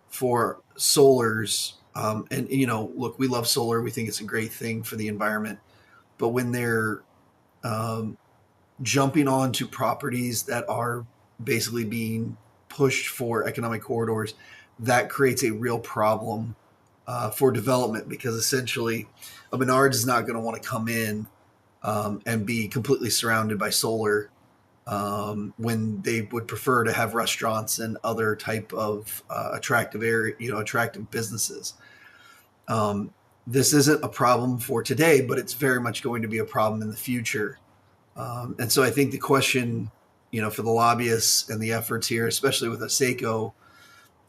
for solars, and look, we love solar. We think it's a great thing for the environment. But when they're jumping onto properties that are basically being pushed for economic corridors, that creates a real problem for development, because essentially a Menards is not going to want to come in and be completely surrounded by solar when they would prefer to have restaurants and other type of attractive area, attractive businesses. This isn't a problem for today, but it's very much going to be a problem in the future. And so I think the question, for the lobbyists and the efforts here, especially with ASECO,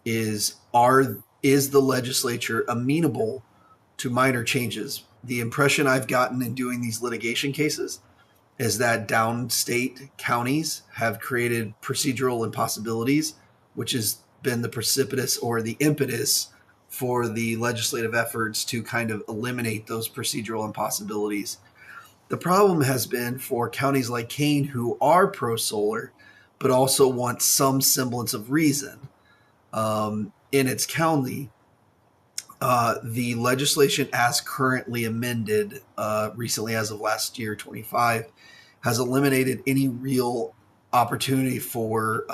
is the legislature amenable to minor changes? The impression I've gotten in doing these litigation cases is that downstate counties have created procedural impossibilities, which has been the precipitous or the impetus for the legislative efforts to kind of eliminate those procedural impossibilities. The problem has been for counties like Kane, who are pro-solar, but also want some semblance of reason in its county. The legislation as currently amended recently, as of last year, 25, has eliminated any real opportunity for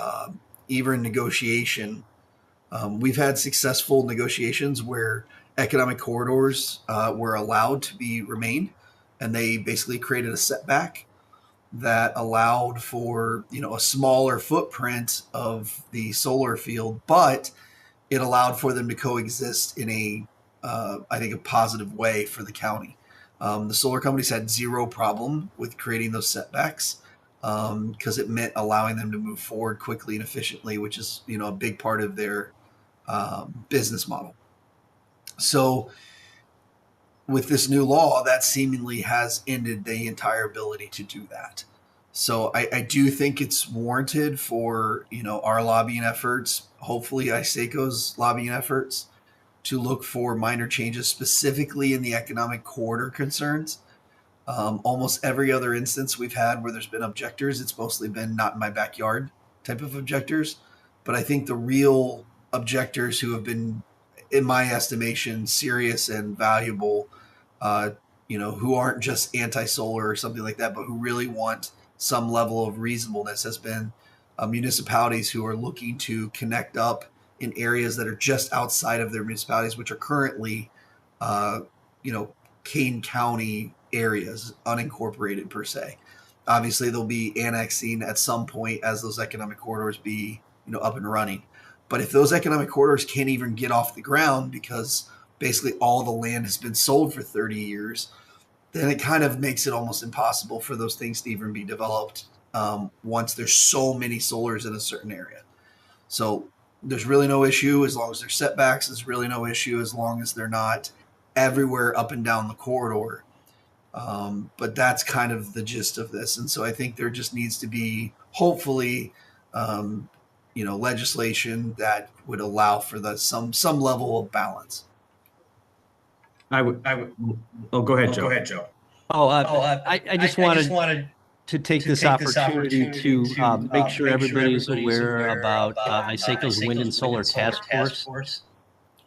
even negotiation. We've had successful negotiations where economic corridors were allowed to be remained, and they basically created a setback that allowed for a smaller footprint of the solar field, but it allowed for them to coexist in a I think a positive way for the county. The solar companies had zero problem with creating those setbacks because it meant allowing them to move forward quickly and efficiently, which is a big part of their business model. So with this new law, that seemingly has ended the entire ability to do that. So I do think it's warranted for our lobbying efforts, hopefully ASECO's lobbying efforts, to look for minor changes, specifically in the economic corridor concerns. Almost every other instance we've had where there's been objectors, it's mostly been not in my backyard type of objectors. But I think the real objectors who have been, in my estimation, serious and valuable, who aren't just anti-solar or something like that, but who really want some level of reasonableness, has been municipalities who are looking to connect up in areas that are just outside of their municipalities, which are currently, Kane County areas, unincorporated per se. Obviously, they'll be annexing at some point as those economic corridors be, up and running. But if those economic corridors can't even get off the ground because basically all the land has been sold for 30 years, then it kind of makes it almost impossible for those things to even be developed once there's so many solars in a certain area. So there's really no issue as long as there's setbacks. There's really no issue as long as they're not everywhere up and down the corridor. But that's kind of the gist of this. And so I think there just needs to be, hopefully, legislation that would allow for some level of balance. Oh, go ahead, Joe. I just wanted to take this opportunity to make sure everybody's aware about ASECO's Wind and Solar Task Force.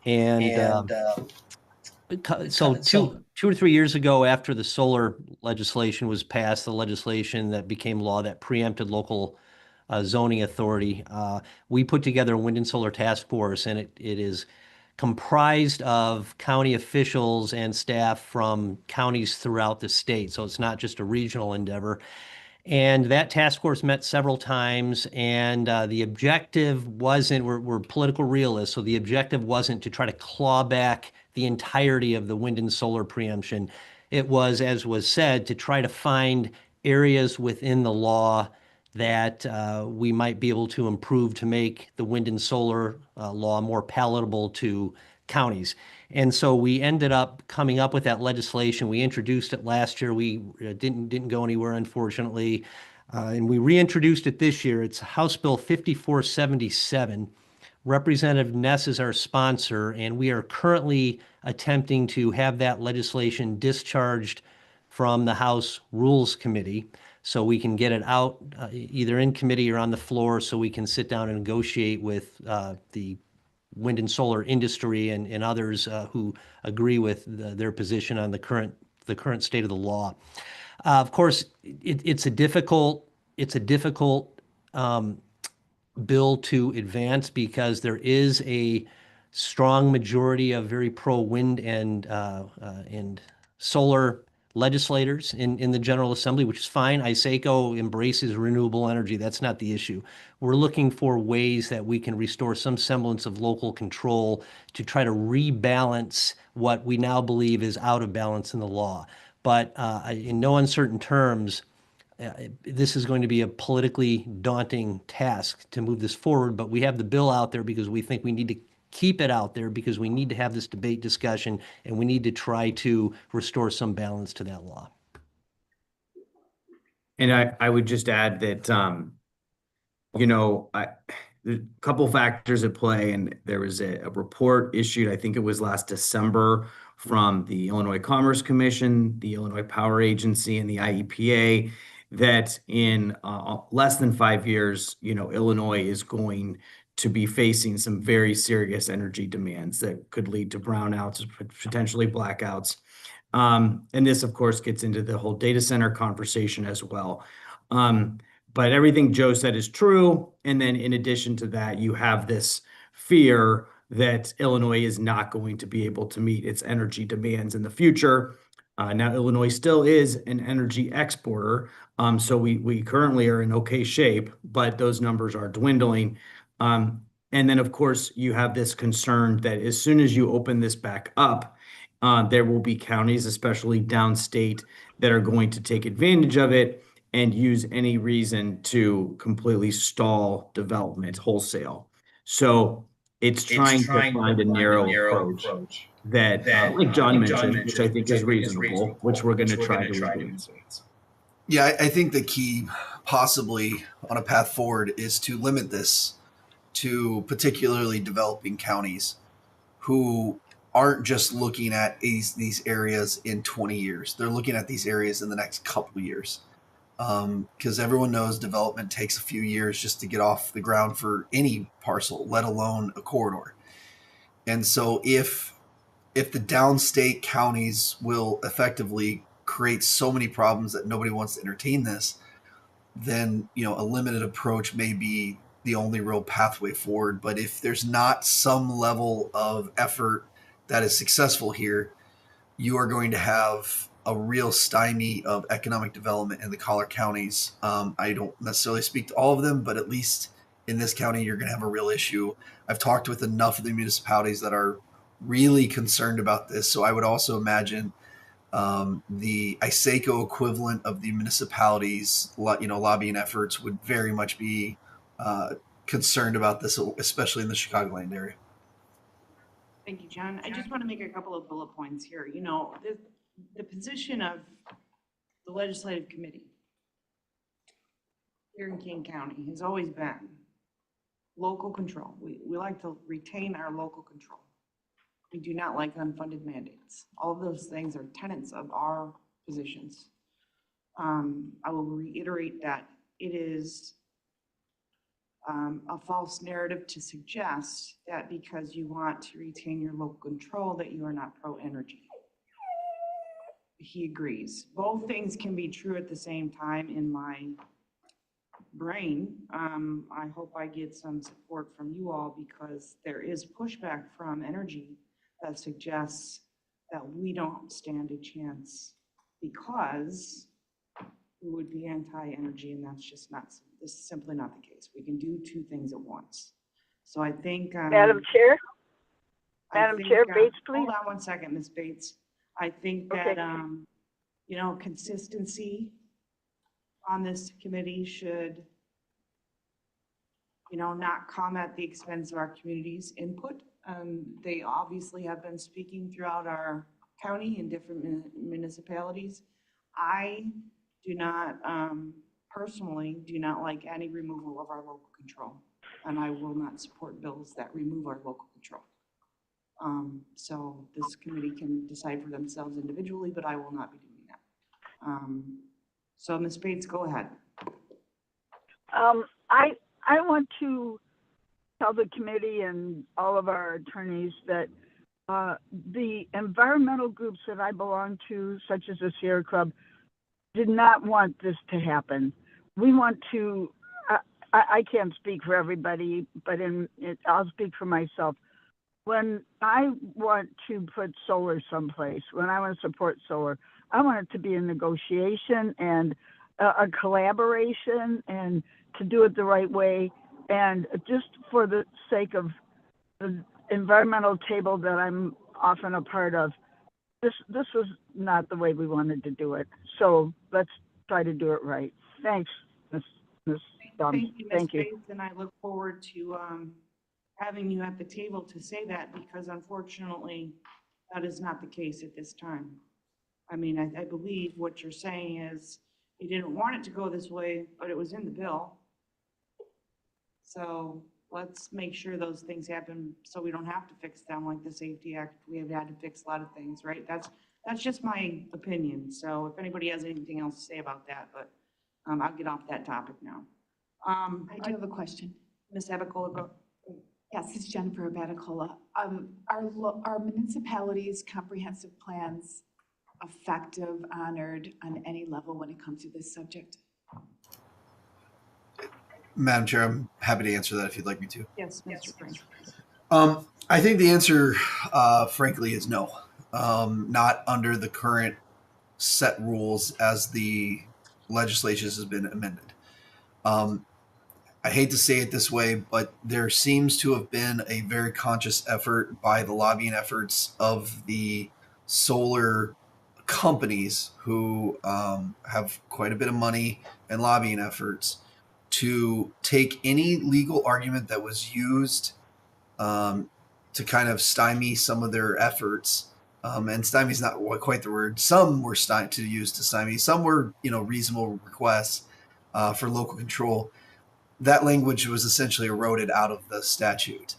And so two or 3 years ago, after the solar legislation was passed, the legislation that became law that preempted local zoning authority, we put together a Wind and Solar Task Force, and it is comprised of county officials and staff from counties throughout the state. So it's not just a regional endeavor. And that task force met several times, and the objective wasn't, we're political realists, so the objective wasn't to try to claw back the entirety of the wind and solar preemption. It was, as was said, to try to find areas within the law that we might be able to improve to make the wind and solar law more palatable to counties. And so we ended up coming up with that legislation. We introduced it last year. We didn't go anywhere, unfortunately. And we reintroduced it this year. It's House Bill 5477. Representative Ness is our sponsor, and we are currently attempting to have that legislation discharged from the House Rules Committee so we can get it out either in committee or on the floor so we can sit down and negotiate with the wind and solar industry and others who agree with their position on the current state of the law. Of course, it's a difficult bill to advance because there is a strong majority of very pro wind and solar legislators in the General Assembly, which is fine. ISACO embraces renewable energy. That's not the issue. We're looking for ways that we can restore some semblance of local control to try to rebalance what we now believe is out of balance in the law. But in no uncertain terms, this is going to be a politically daunting task to move this forward, but we have the bill out there because we think we need to keep it out there because we need to have this debate discussion and we need to try to restore some balance to that law. And I would just add that, you know, there's a couple factors at play, and there was a report issued, I think it was last December, from the Illinois Commerce Commission, the Illinois Power Agency, and the IEPA, that in less than 5 years, you know, Illinois is going to be facing some very serious energy demands that could lead to brownouts, potentially blackouts. And this, of course, gets into the whole data center conversation as well. But everything Joe said is true. And then in addition to that, you have this fear that Illinois is not going to be able to meet its energy demands in the future. Now, Illinois still is an energy exporter, so we currently are in okay shape, but those numbers are dwindling. And then, of course, you have this concern that as soon as you open this back up, there will be counties, especially downstate, that are going to take advantage of it and use any reason to completely stall development wholesale. So it's trying to find a narrow approach that, like John mentioned, which I think is reasonable, which we're going to try to advance. Yeah, I think the key possibly on a path forward is to limit this to particularly developing counties who aren't just looking at these areas in 20 years. They're looking at these areas in the next couple of years. Because everyone knows development takes a few years just to get off the ground for any parcel, let alone a corridor. And so if the downstate counties will effectively create so many problems that nobody wants to entertain this, then, you know, a limited approach may be the only real pathway forward. But if there's not some level of effort that is successful here, you are going to have a real stymie of economic development in the collar counties. I don't necessarily speak to all of them, but at least in this county, you're going to have a real issue. I've talked with enough of the municipalities that are really concerned about this. So I would also imagine the ISACO equivalent of the municipalities, you know, lobbying efforts would very much be concerned about this, especially in the Chicagoland area. Thank you, John. I just want to make a couple of bullet points here. You know, the position of the legislative committee here in King County has always been local control. We like to retain our local control. We do not like unfunded mandates. All of those things are tenets of our positions. I will reiterate that it is a false narrative to suggest that because you want to retain your local control that you are not pro-energy. He agrees. Both things can be true at the same time in my brain. I hope I get some support from you all because there is pushback from energy that suggests that we don't stand a chance because we would be anti-energy, and that's just not, this is simply not the case. We can do two things at once. So I think Madam Chair? Madam Chair, Bates, please. Hold on one second, Ms. Bates. I think that, you know, consistency on this committee should, you know, not come at the expense of our community's input. They obviously have been speaking throughout our county in different municipalities. I do not, personally, do not like any removal of our local control, and I will not support bills that remove our local control. So this committee can decide for themselves individually, but I will not be doing that. So Ms. Bates, go ahead. I want to tell the committee and all of our attorneys that the environmental groups that I belong to, such as the Sierra Club, did not want this to happen. We want to, I can't speak for everybody, but I'll speak for myself. When I want to put solar someplace, when I want to support solar, I want it to be a negotiation and a collaboration, and to do it the right way. And just for the sake of the environmental table that I'm often a part of, this was not the way we wanted to do it. So let's try to do it right. Thanks, Ms. Dunn. Thank you, Ms. Thank you. Faith, and I look forward to having you at the table to say that, because unfortunately, that is not the case at this time. I mean, I believe what you're saying is you didn't want it to go this way, but it was in the bill. So let's make sure those things happen so we don't have to fix them, like the Safety Act. We have had to fix a lot of things, right? That's just my opinion. So if anybody has anything else to say about that, but I'll get off that topic now. I do have a question. Ms. Abacola, go. Yes, it's Jennifer Abacola. Are municipalities' comprehensive plans effective, honored on any level when it comes to this subject? Madam Chair, I'm happy to answer that if you'd like me to. Yes, Mr. Frank. I think the answer, frankly, is no. Not under the current set rules as the legislation has been amended. I hate to say it this way, but there seems to have been a very conscious effort by the lobbying efforts of the solar companies who have quite a bit of money and lobbying efforts to take any legal argument that was used to kind of stymie some of their efforts. And stymie is not quite the word. Some were used to stymie. Some were, reasonable requests for local control. That language was essentially eroded out of the statute.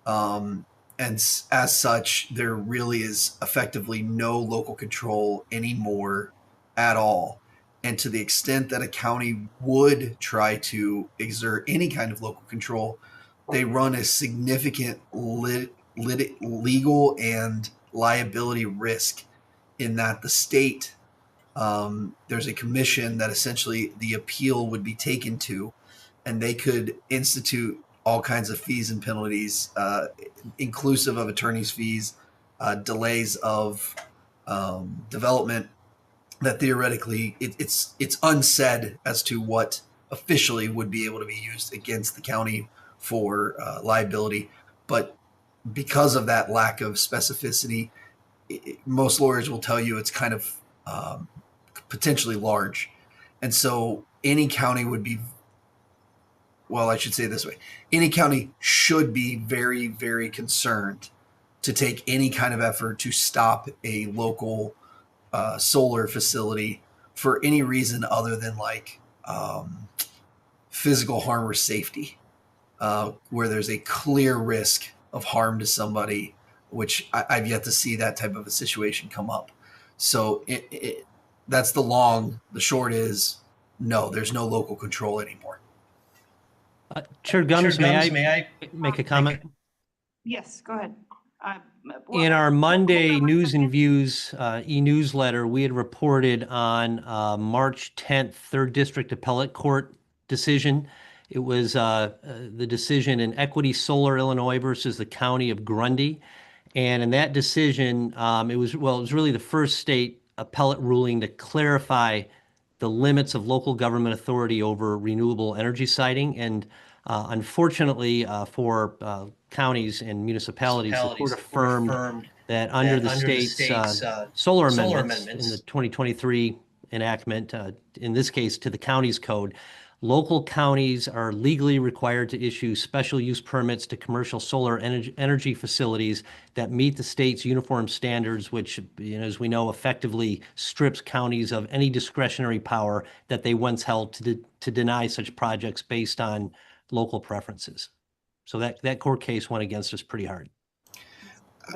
And as such, there really is effectively no local control anymore at all. And to the extent that a county would try to exert any kind of local control, they run a significant legal and liability risk in that the state, there's a commission that essentially the appeal would be taken to, and they could institute all kinds of fees and penalties, inclusive of attorney's fees, delays of development, that theoretically it's unsaid as to what officially would be able to be used against the county for liability. But because of that lack of specificity, most lawyers will tell you it's kind of potentially large. And so any county would be, well, I should say it this way, any county should be very, very concerned to take any kind of effort to stop a local solar facility for any reason other than physical harm or safety, where there's a clear risk of harm to somebody, which I've yet to see that type of a situation come up. So that's the long. The short is no, there's no local control anymore. Chair Gumbs, may I make a comment? Yes, go ahead. In our Monday News and Views e-newsletter, we had reported on March 10th, 3rd District Appellate Court decision. It was the decision in Equity Solar Illinois versus the County of Grundy. And in that decision, it was really the first state appellate ruling to clarify the limits of local government authority over renewable energy siting. And unfortunately for counties and municipalities, the court affirmed that under the state's solar amendments in the 2023 enactment, in this case to the county's code, local counties are legally required to issue special use permits to commercial solar energy facilities that meet the state's uniform standards, which, as we know, effectively strips counties of any discretionary power that they once held to deny such projects based on local preferences. So that court case went against us pretty hard.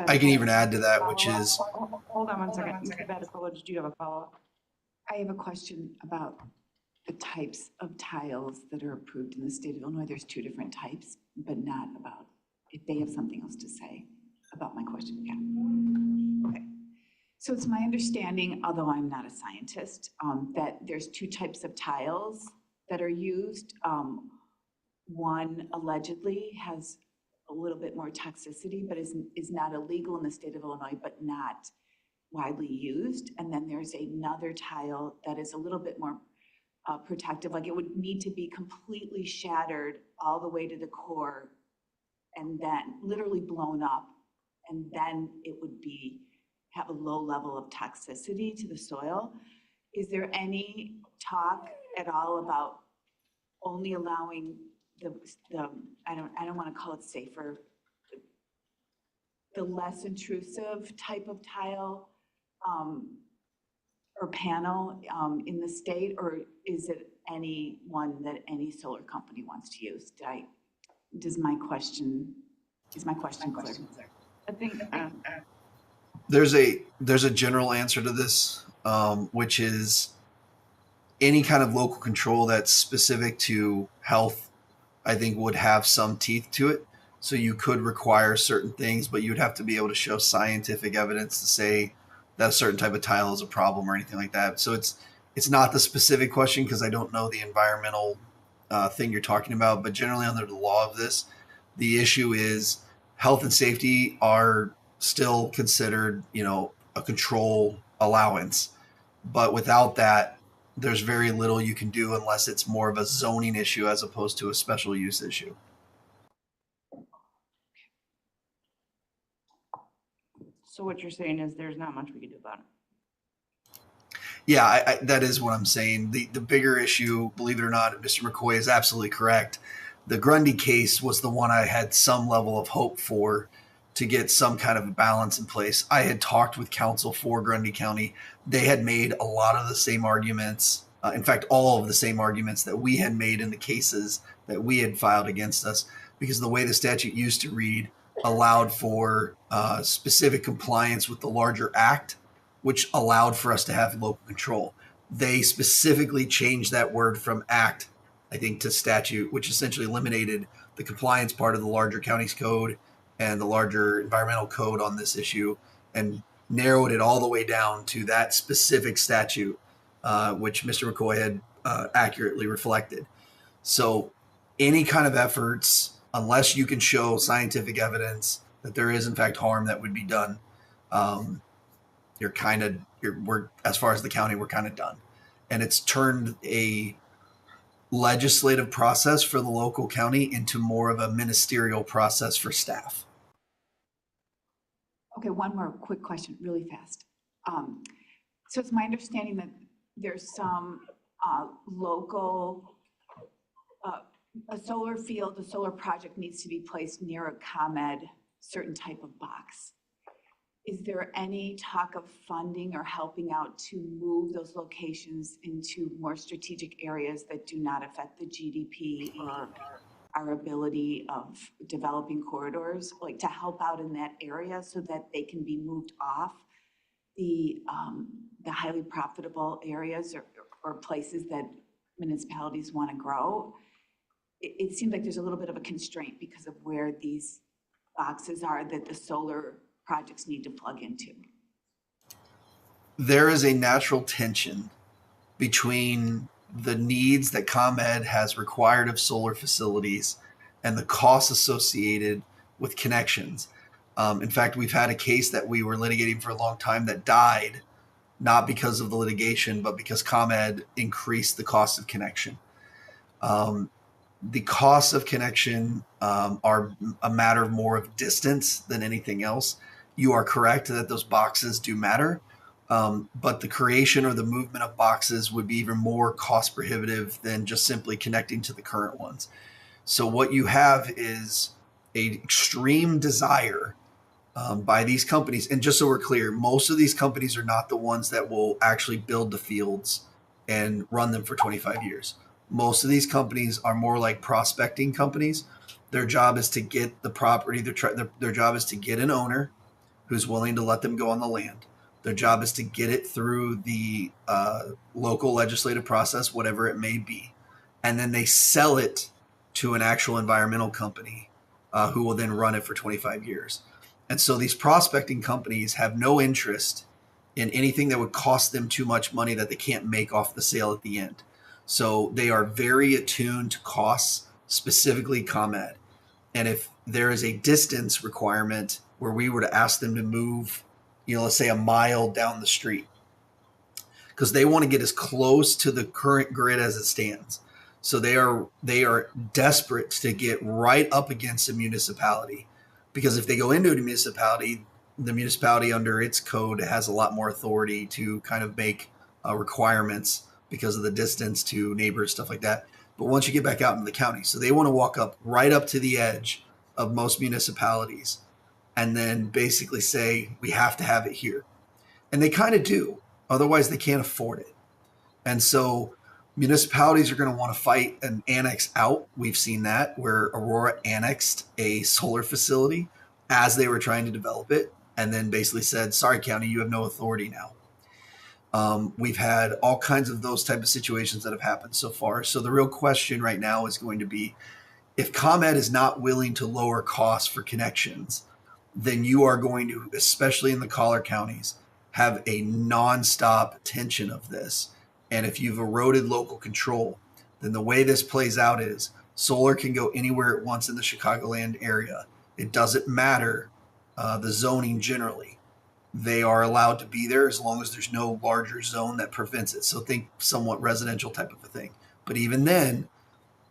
I can even add to that, which is... Hold on one second. Mr. Baticola, did you have a follow-up? I have a question about the types of tiles that are approved in the state of Illinois. There's 2 different types, but not about, if they have something else to say about my question. Yeah. Okay. So it's my understanding, although I'm not a scientist, that there's 2 types of tiles that are used. One allegedly has a little bit more toxicity, but is not illegal in the state of Illinois, but not widely used, and then there's another tile that is a little bit more protective, like it would need to be completely shattered all the way to the core and then literally blown up, and then it would have a low level of toxicity to the soil. Is there any talk at all about only allowing the I don't want to call it safer, the less intrusive type of tile or panel in the state, or is it any one that any solar company wants to use? Is my question clear? I think, There's a general answer to this, which is any kind of local control that's specific to health, I think would have some teeth to it. So you could require certain things, but you'd have to be able to show scientific evidence to say that a certain type of tile is a problem or anything like that. So it's not the specific question because I don't know the environmental thing you're talking about, but generally under the law of this, the issue is health and safety are still considered, a control allowance. But without that, there's very little you can do unless it's more of a zoning issue as opposed to a special use issue. So what you're saying is there's not much we can do about it. Yeah, that is what I'm saying. The bigger issue, believe it or not, Mr. McCoy is absolutely correct. The Grundy case was the one I had some level of hope for to get some kind of a balance in place. I had talked with counsel for Grundy County. They had made a lot of the same arguments. In fact, all of the same arguments that we had made in the cases that we had filed against us, because the way the statute used to read allowed for specific compliance with the larger act, which allowed for us to have local control. They specifically changed that word from act, I think, to statute, which essentially eliminated the compliance part of the larger county's code and the larger environmental code on this issue and narrowed it all the way down to that specific statute, which Mr. McCoy had accurately reflected. So any kind of efforts, unless you can show scientific evidence that there is in fact harm that would be done, we're as far as the county, we're kind of done. And it's turned a legislative process for the local county into more of a ministerial process for staff. Okay, one more quick question, really fast. So it's my understanding that there's some local, a solar field, a solar project needs to be placed near a ComEd certain type of box. Is there any talk of funding or helping out to move those locations into more strategic areas that do not affect the GDP or our ability of developing corridors, like to help out in that area so that they can be moved off the highly profitable areas or places that municipalities want to grow? It seems like there's a little bit of a constraint because of where these boxes are that the solar projects need to plug into. There is a natural tension between the needs that ComEd has required of solar facilities and the costs associated with connections. In fact, we've had a case that we were litigating for a long time that died, not because of the litigation, but because ComEd increased the cost of connection. The costs of connection are a matter more of distance than anything else. You are correct that those boxes do matter, but the creation or the movement of boxes would be even more cost prohibitive than just simply connecting to the current ones. So what you have is an extreme desire by these companies. And just so we're clear, most of these companies are not the ones that will actually build the fields and run them for 25 years. Most of these companies are more like prospecting companies. Their job is to get the property. Their job is to get an owner who's willing to let them go on the land. Their job is to get it through the local legislative process, whatever it may be. And then they sell it to an actual environmental company who will then run it for 25 years. And so these prospecting companies have no interest in anything that would cost them too much money that they can't make off the sale at the end. So they are very attuned to costs, specifically ComEd. And if there is a distance requirement where we were to ask them to move, let's say a mile down the street, because they want to get as close to the current grid as it stands. So they are desperate to get right up against a municipality, because if they go into a municipality, the municipality under its code has a lot more authority to kind of make requirements because of the distance to neighbors, stuff like that. But once you get back out into the county, so they want to walk up right up to the edge of most municipalities and then basically say, we have to have it here. And they kind of do. Otherwise, they can't afford it. And so municipalities are going to want to fight and annex out. We've seen that where Aurora annexed a solar facility as they were trying to develop it, and then basically said, sorry, county, you have no authority now. We've had all kinds of those type of situations that have happened so far. So the real question right now is going to be, if ComEd is not willing to lower costs for connections, then you are going to, especially in the collar counties, have a nonstop tension of this. And if you've eroded local control, then the way this plays out is solar can go anywhere it wants in the Chicagoland area. It doesn't matter the zoning generally. They are allowed to be there as long as there's no larger zone that prevents it. So think somewhat residential type of a thing. But even then,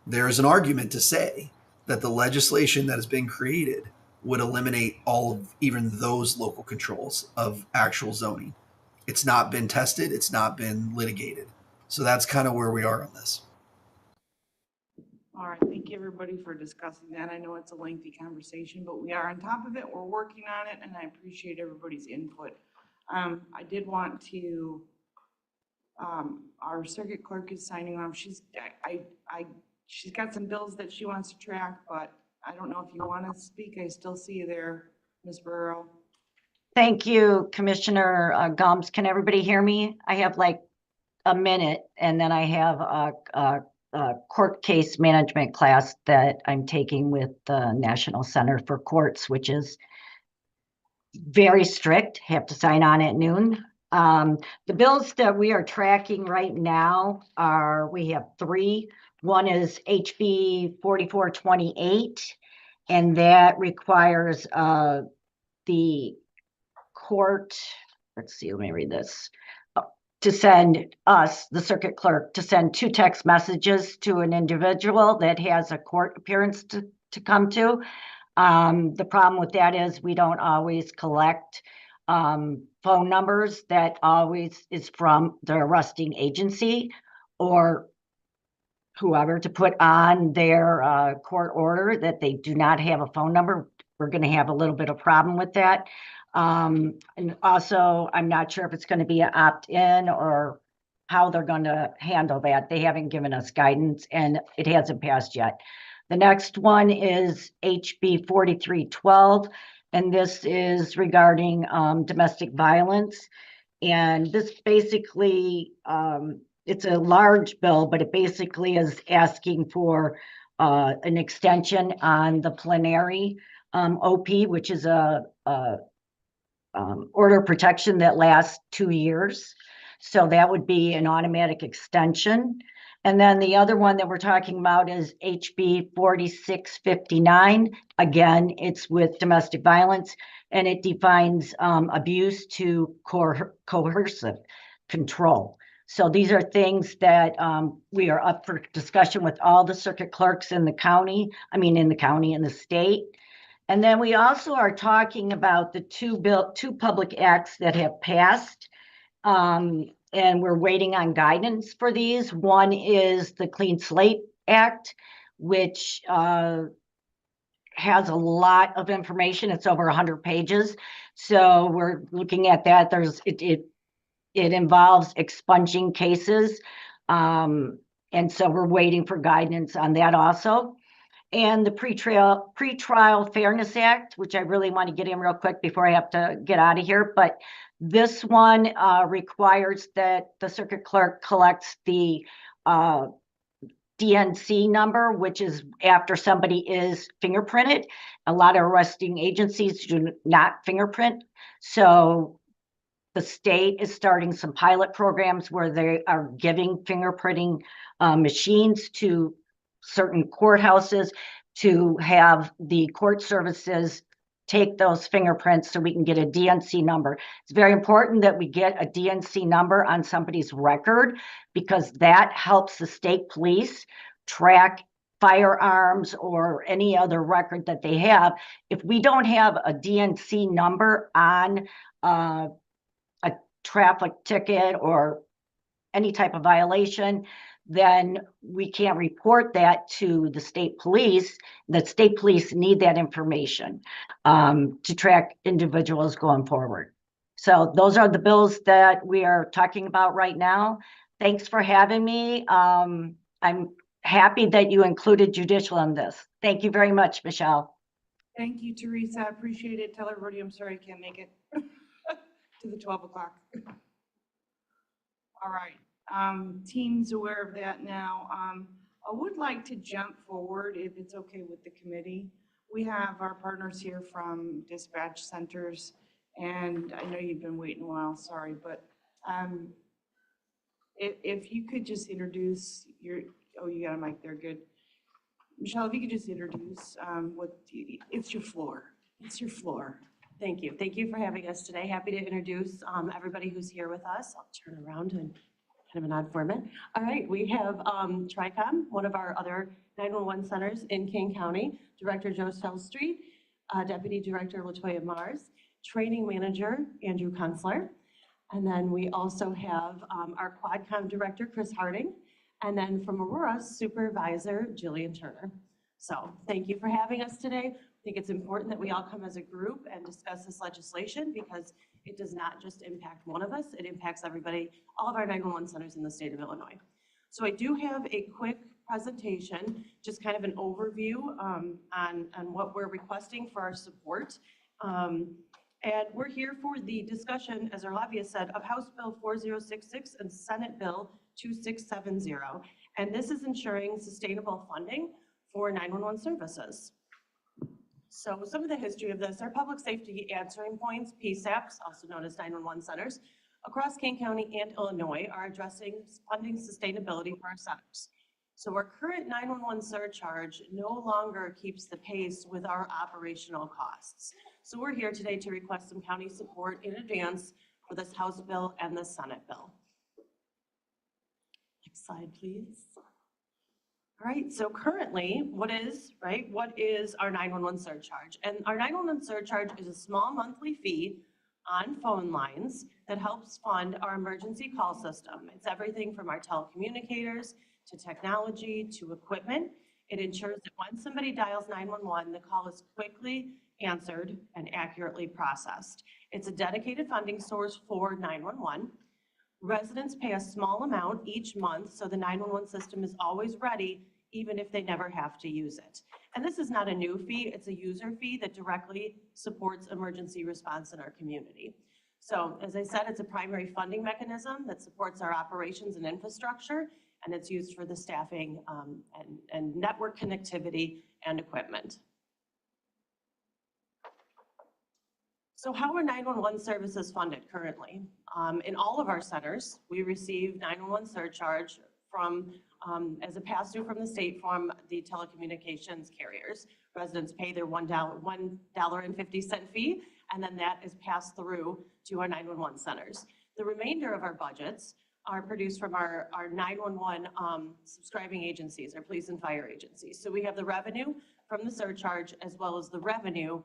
there is an argument to say that the legislation that has been created would eliminate all of even those local controls of actual zoning. It's not been tested. It's not been litigated. So that's kind of where we are on this. All right, thank you everybody for discussing that. I know it's a lengthy conversation, but we are on top of it. We're working on it, and I appreciate everybody's input. I did want to, our circuit clerk is signing off. She's got some bills that she wants to track, but I don't know if you want to speak. I still see you there, Ms. Burrow. Thank you, Commissioner Gomes. Can everybody hear me? I have like a minute, and then I have a court case management class that I'm taking with the National Center for Courts, which is very strict, have to sign on at noon. The bills that we are tracking right now we have three. One is HB 4428, and that requires the court, let's see, let me read this, to send us, the circuit clerk, to send 2 text messages to an individual that has a court appearance to come to. The problem with that is we don't always collect phone numbers that always is from the arresting agency or whoever to put on their court order that they do not have a phone number. We're going to have a little bit of problem with that. And also, I'm not sure if it's going to be an opt-in or how they're going to handle that. They haven't given us guidance, and it hasn't passed yet. The next one is HB 4312, and this is regarding domestic violence. And this basically, it's a large bill, but it basically is asking for an extension on the plenary OP, which is a order of protection that lasts 2 years. So that would be an automatic extension. And then the other one that we're talking about is HB 4659. Again, it's with domestic violence, and it defines abuse to coercive control. So these are things that we are up for discussion with all the circuit clerks in the county, in the state. And then we also are talking about the two public acts that have passed, and we're waiting on guidance for these. One is the Clean Slate Act, which has a lot of information. It's over 100 pages. So we're looking at that. It involves expunging cases. And so we're waiting for guidance on that also. And the Pretrial Fairness Act, which I really want to get in real quick before I have to get out of here. But this one requires that the circuit clerk collects the DNC number, which is after somebody is fingerprinted. A lot of arresting agencies do not fingerprint. So the state is starting some pilot programs where they are giving fingerprinting machines to certain courthouses to have the court services take those fingerprints so we can get a DNC number. It's very important that we get a DNC number on somebody's record because that helps the state police track firearms or any other record that they have. If we don't have a DNC number on a traffic ticket or any type of violation, then we can't report that to the state police. The state police need that information to track individuals going forward. So those are the bills that we are talking about right now. Thanks for having me. I'm happy that you included judicial in this. Thank you very much, Michelle. Thank you, Teresa. I appreciate it. Tell everybody I'm sorry I can't make it to the 12 o'clock. All right. Team's aware of that now. I would like to jump forward if it's okay with the committee. We have our partners here from dispatch centers, and I know you've been waiting a while, sorry, but if you could just introduce your, oh, you got a mic there, good. Michelle, if you could just introduce it's your floor. It's your floor. Thank you. Thank you for having us today. Happy to introduce everybody who's here with us. I'll turn around and kind of an odd format. All right, we have TRICOM, one of our other 911 centers in King County, Director Joe Street, Deputy Director Latoya Mars, Training Manager Andrew Kunstler, and then we also have our Quadcom Director Chris Harding, and then from Aurora, Supervisor Jillian Turner. So thank you for having us today. I think it's important that we all come as a group and discuss this legislation because it does not just impact one of us, it impacts everybody, all of our 911 centers in the state of Illinois. So I do have a quick presentation, just kind of an overview on what we're requesting for our support. And we're here for the discussion, as our lobbyist said, of House Bill 4066 and Senate Bill 2670. And this is ensuring sustainable funding for 911 services. So some of the history of this, our public safety answering points, PSAPs, also known as 911 centers, across King County and Illinois are addressing funding sustainability for our centers. So our current 911 surcharge no longer keeps the pace with our operational costs. So we're here today to request some county support in advance for this House bill and the Senate bill. Next slide, please. All right, so currently, what is our 911 surcharge? And our 911 surcharge is a small monthly fee on phone lines that helps fund our emergency call system. It's everything from our telecommunicators to technology to equipment. It ensures that when somebody dials 911, the call is quickly answered and accurately processed. It's a dedicated funding source for 911. Residents pay a small amount each month, so the 911 system is always ready, even if they never have to use it. And this is not a new fee, it's a user fee that directly supports emergency response in our community. So as I said, it's a primary funding mechanism that supports our operations and infrastructure, and it's used for the staffing and network connectivity and equipment. So how are 911 services funded currently? In all of our centers, we receive 911 surcharge from, as a pass-through from the state from the telecommunications carriers. Residents pay their $1.50 fee, and then that is passed through to our 911 centers. The remainder of our budgets are produced from our 911 subscribing agencies, our police and fire agencies. So we have the revenue from the surcharge as well as the revenue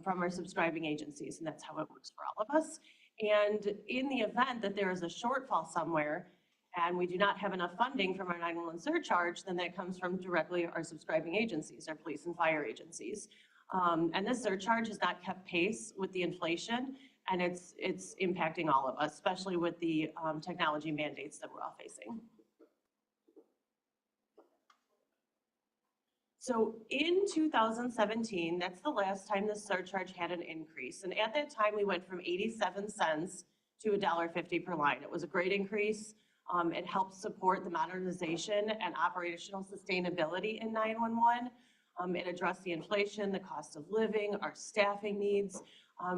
from our subscribing agencies, and that's how it works for all of us. And in the event that there is a shortfall somewhere and we do not have enough funding from our 911 surcharge, then that comes from directly our subscribing agencies, our police and fire agencies. And this surcharge has not kept pace with the inflation, and it's impacting all of us, especially with the technology mandates that we're all facing. So in 2017, that's the last time the surcharge had an increase. And at that time, we went from 87 cents to $1.50 per line. It was a great increase. It helped support the modernization and operational sustainability in 911. It addressed the inflation, the cost of living, our staffing needs.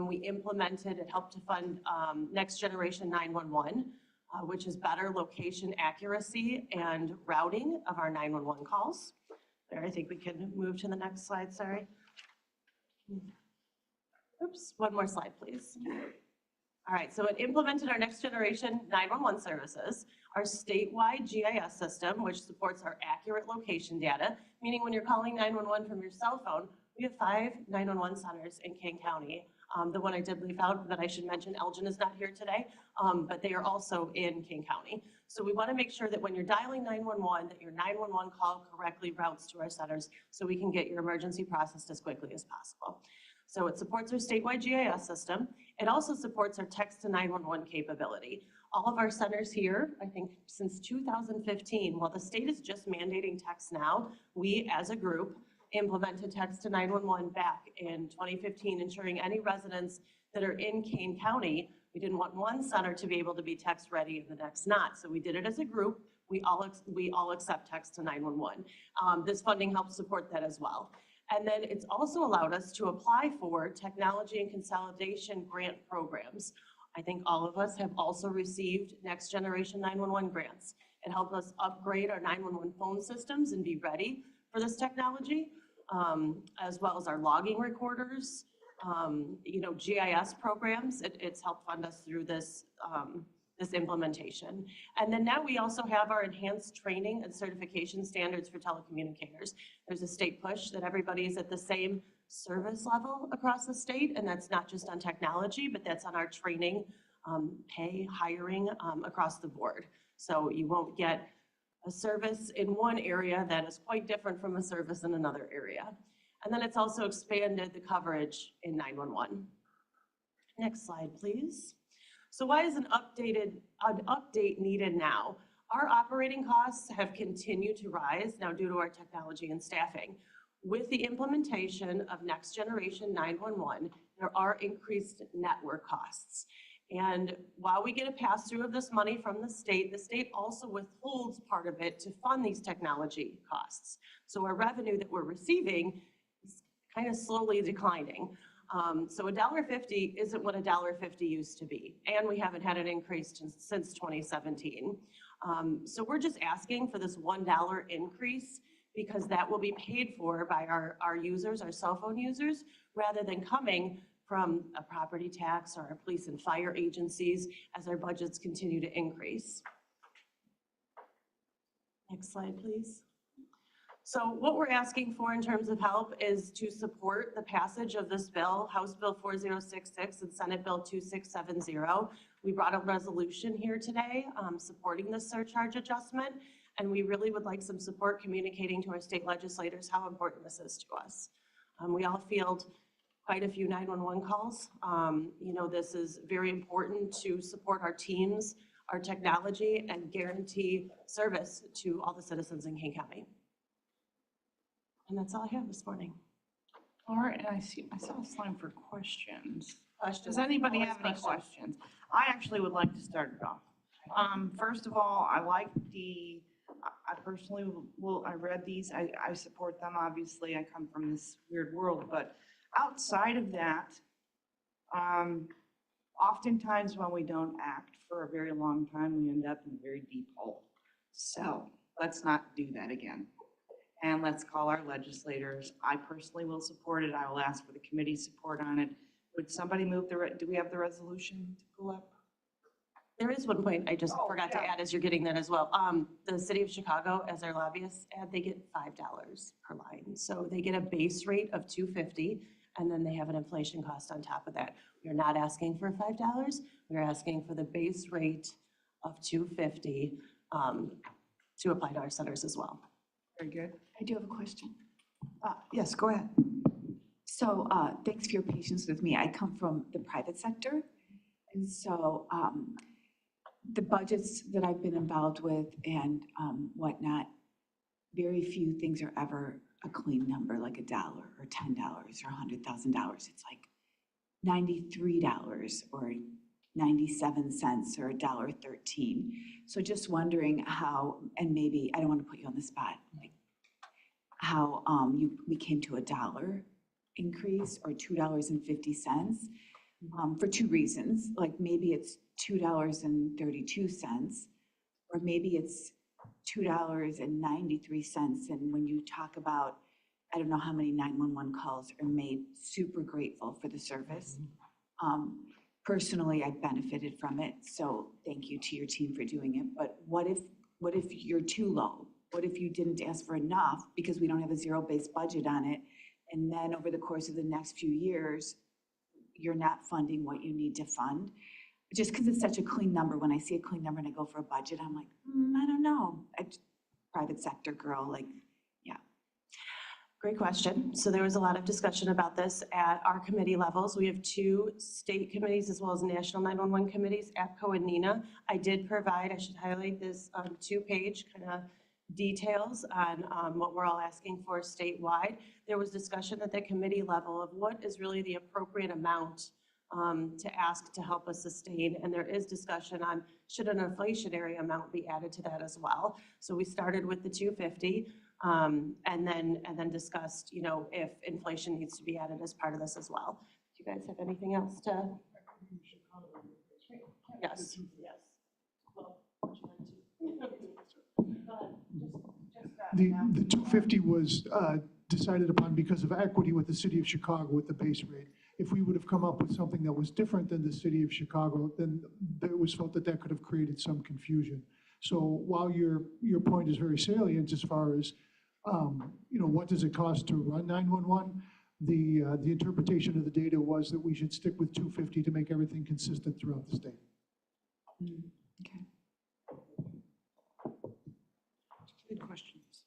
We implemented, it helped to fund Next Generation 911, which is better location accuracy and routing of our 911 calls. There, I think we can move to the next slide, sorry. Oops, one more slide, please. All right, so it implemented our next generation 911 services, our statewide GIS system, which supports our accurate location data, meaning when you're calling 911 from your cell phone, we have 5 911 centers in King County. The one I did leave out that I should mention, Elgin is not here today, but they are also in King County. So we want to make sure that when you're dialing 911, that your 911 call correctly routes to our centers so we can get your emergency processed as quickly as possible. So it supports our statewide GIS system. It also supports our text to 911 capability. All of our centers here, I think since 2015, while the state is just mandating text now, we as a group implemented text to 911 back in 2015, ensuring any residents that are in Kane County, we didn't want one center to be able to be text ready and the next not. So we did it as a group. We all accept text to 911. This funding helps support that as well. And then it's also allowed us to apply for technology and consolidation grant programs. I think all of us have also received Next Generation 911 grants. It helped us upgrade our 911 phone systems and be ready for this technology, as well as our logging recorders, GIS programs. It's helped fund us through this, this implementation. And then now we also have our enhanced training and certification standards for telecommunicators. There's a state push that everybody is at the same service level across the state, and that's not just on technology, but that's on our training, pay, hiring across the board. So you won't get a service in one area that is quite different from a service in another area. And then it's also expanded the coverage in 911. Next slide, please. So why is an update needed now? Our operating costs have continued to rise now due to our technology and staffing. With the implementation of Next Generation 911, there are increased network costs. And while we get a pass-through of this money from the state also withholds part of it to fund these technology costs. So our revenue that we're receiving is kind of slowly declining. So $1.50 isn't what $1.50 used to be. And we haven't had an increase since 2017. So we're just asking for this $1 increase because that will be paid for by our users, our cell phone users, rather than coming from a property tax or our police and fire agencies as our budgets continue to increase. Next slide, please. So what we're asking for in terms of help is to support the passage of this bill, House Bill 4066 and Senate Bill 2670. We brought a resolution here today supporting this surcharge adjustment, and we really would like some support communicating to our state legislators how important this is to us. We all field quite a few 911 calls. This is very important to support our teams, our technology, and guarantee service to all the citizens in King County. And that's all I have this morning. All right, and I saw a slide for questions. Does anybody have any questions? I actually would like to start it off. First of all, I personally I read these, I support them, obviously, I come from this weird world, but outside of that, oftentimes when we don't act for a very long time, we end up in a very deep hole. So let's not do that again. And let's call our legislators. I personally will support it. I will ask for the committee support on it. Would somebody move do we have the resolution to pull up? There is one point I just forgot to add as you're getting that as well. The city of Chicago, as our lobbyists add, they get $5 per line. So they get a base rate of $2.50, and then they have an inflation cost on top of that. We're not asking for $5. We're asking for the base rate of $2.50 to apply to our centers as well. Very good. I do have a question. Yes, go ahead. So thanks for your patience with me. I come from the private sector. And so the budgets that I've been involved with and whatnot, very few things are ever a clean number, like $1 or $10 or $100,000. It's like $93 or 97 cents or $1.13. So just wondering how, and maybe, I don't want to put you on the spot, like how we came to $1 increase or $2.50 for two reasons. Like maybe it's $2.32 or maybe it's $2.93. And when you talk about I don't know how many 911 calls are made, super grateful for the service. Personally, I benefited from it, so thank you to your team for doing it. But what if you're too low? What if you didn't ask for enough because we don't have a zero-based budget on it? And then over the course of the next few years, you're not funding what you need to fund? Just because it's such a clean number, when I see a clean number and I go for a budget, I'm like, I don't know. Private sector girl, like, yeah. Great question. So there was a lot of discussion about this at our committee levels. We have 2 state committees as well as national 911 committees, APCO and NENA. I did provide, I should highlight this 2-page kind of details on what we're all asking for statewide. There was discussion at the committee level of what is really the appropriate amount to ask to help us sustain. And there is discussion on should an inflationary amount be added to that as well. So we started with the 250 and then discussed, you know, if inflation needs to be added as part of this as well. Do you guys have anything else to? Yes. Yes. Well, would you like to? Go ahead. The 250 was decided upon because of equity with the city of Chicago with the base rate. If we would have come up with something that was different than the city of Chicago, then it was felt that could have created some confusion. So while your point is very salient as far as you know, what does it cost to run 911, the interpretation of the data was that we should stick with 250 to make everything consistent throughout the state. Okay. Good questions.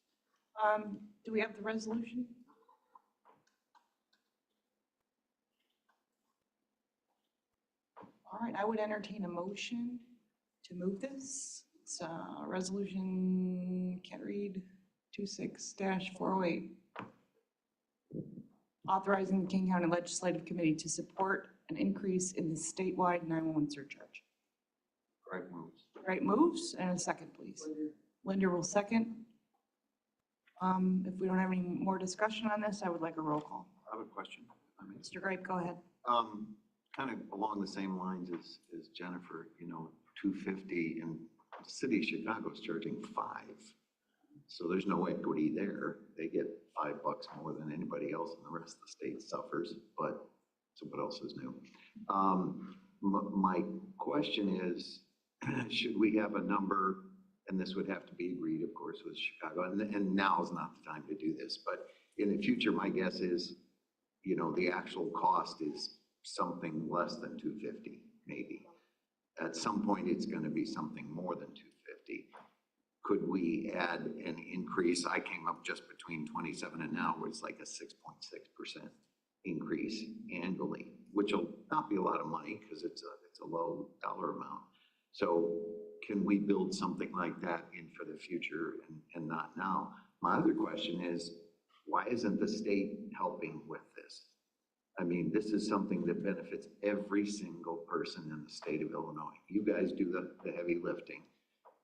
Do we have the resolution? All right, I would entertain a motion to move this. It's resolution, can't read, 26-408. Authorizing the King County Legislative Committee to support an increase in the statewide 911 surcharge. Right moves. Right moves, and a second, please. Linda will second. If we don't have any more discussion on this, I would like a roll call. I have a question. Mr. Grape, go ahead. Kind of along the same lines as Jennifer, you know, 250 and the city of Chicago is charging $5. So there's no equity there. They get $5 more than anybody else and the rest of the state suffers, but so what else is new? My question is, should we have a number, and this would have to be agreed, of course, with Chicago, and now is not the time to do this, but in the future, my guess is, you know, the actual cost is something less than 250, maybe. At some point, it's going to be something more than 250. Could we add an increase? I came up just between 27 and now, where it's like a 6.6% increase annually, which will not be a lot of money because it's a low dollar amount. So can we build something like that in for the future and not now? My other question is, why isn't the state helping with this? I mean, this is something that benefits every single person in the state of Illinois. You guys do the heavy lifting,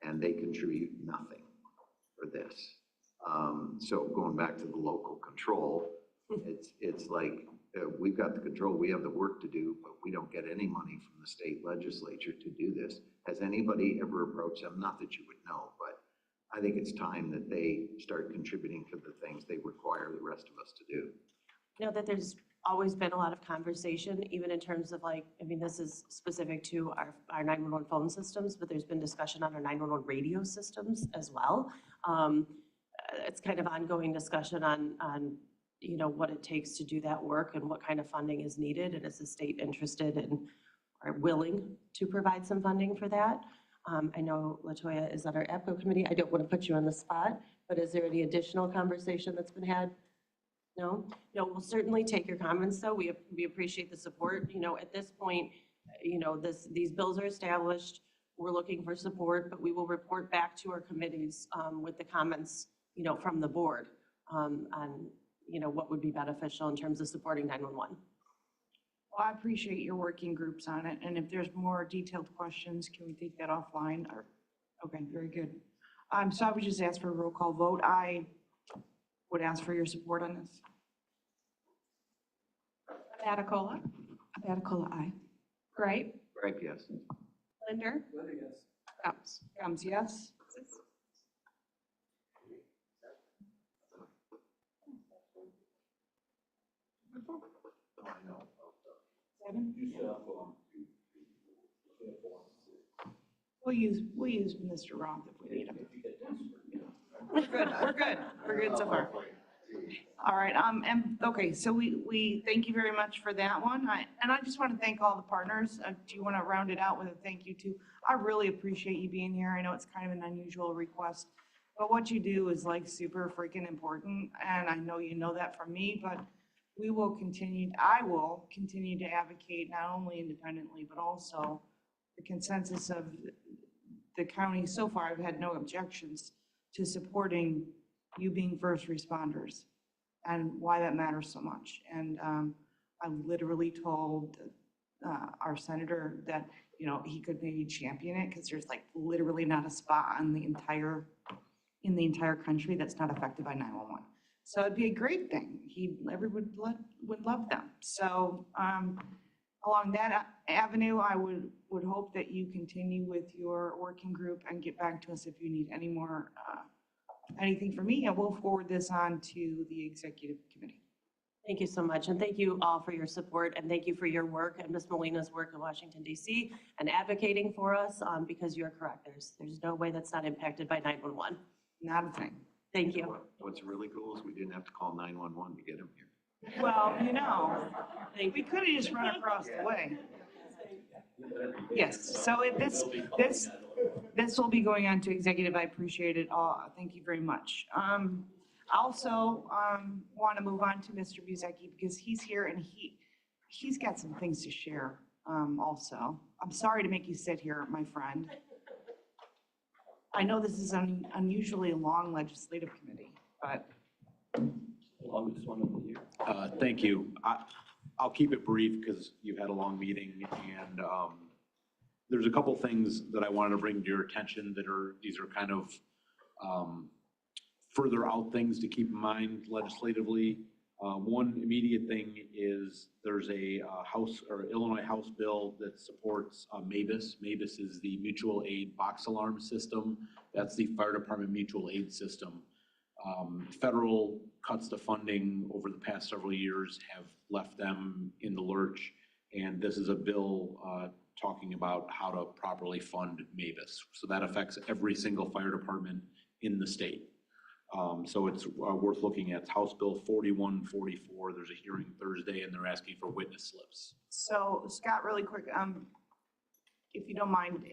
and they contribute nothing for this. So going back to the local control, it's like we've got the control, we have the work to do, but we don't get any money from the state legislature to do this. Has anybody ever approached them? Not that you would know, but I think it's time that they start contributing for the things they require the rest of us to do. You know that there's always been a lot of conversation, even in terms of like, I mean, this is specific to our 911 phone systems, but there's been discussion on our 911 radio systems as well. It's kind of ongoing discussion on, you know, what it takes to do that work and what kind of funding is needed. And is the state interested in or willing to provide some funding for that? I know LaToya is on our APCO committee. I don't want to put you on the spot, but is there any additional conversation that's been had? No, we'll certainly take your comments though. We appreciate the support. You know, at this point, you know, these bills are established. We're looking for support, but we will report back to our committees with the comments, you know, from the board on, you know, what would be beneficial in terms of supporting 911. Well, I appreciate your working groups on it, and if there's more detailed questions, can we take that offline? Or okay, very good. So I would just ask for a roll call vote. I would ask for your support on this. Abaticola? Abaticola, aye. Gripe? Right, yes. Linder? Linder, yes. Gums? Gums, yes. Kevin? We'll use Mr. Roth if we need him. We're good so far. All right, and, okay, so we thank you very much for that one. And I just want to thank all the partners. Do you want to round it out with a thank you too? I really appreciate you being here. I know it's kind of an unusual request, but what you do is like super freaking important. And I know you know that from me, but I will continue to advocate not only independently, but also the consensus of the county. So far, I've had no objections to supporting you being first responders and why that matters so much. And I literally told our senator that, you know, he could maybe champion it because there's like literally not a spot in the entire country that's not affected by 911. So it'd be a great thing. Everyone would love them. So along that avenue, I would hope that you continue with your working group and get back to us if you need any more anything from me, and we'll forward this on to the executive committee. Thank you so much, and thank you all for your support, and thank you for your work and Ms. Molina's work in Washington, D.C. and advocating for us, because you're correct. There's no way that's not impacted by 911. Not a thing. Thank you. What's really cool is we didn't have to call 911 to get him here. Well, you know, we could have just run across the way. Yes, so this will be going on to executive. I appreciate it all. Thank you very much. Also, want to move on to Mr. Buzecki because he's here and he's got some things to share also. I'm sorry to make you sit here, my friend. I know this is unusually a long legislative committee, but. Longest one of the year. Thank you. I'll keep it brief because you've had a long meeting, and there's a couple things that I wanted to bring to your attention these are kind of further out things to keep in mind legislatively. One immediate thing is there's a Illinois House bill that supports MABUS. MABUS is the mutual aid box alarm system. That's the fire department mutual aid system. Federal cuts to funding over the past several years have left them in the lurch, and this is a bill talking about how to properly fund MABUS. So that affects every single fire department in the state. So it's worth looking at. It's House Bill 4144. There's a hearing Thursday, and they're asking for witness slips. So Scott, really quick, if you don't mind,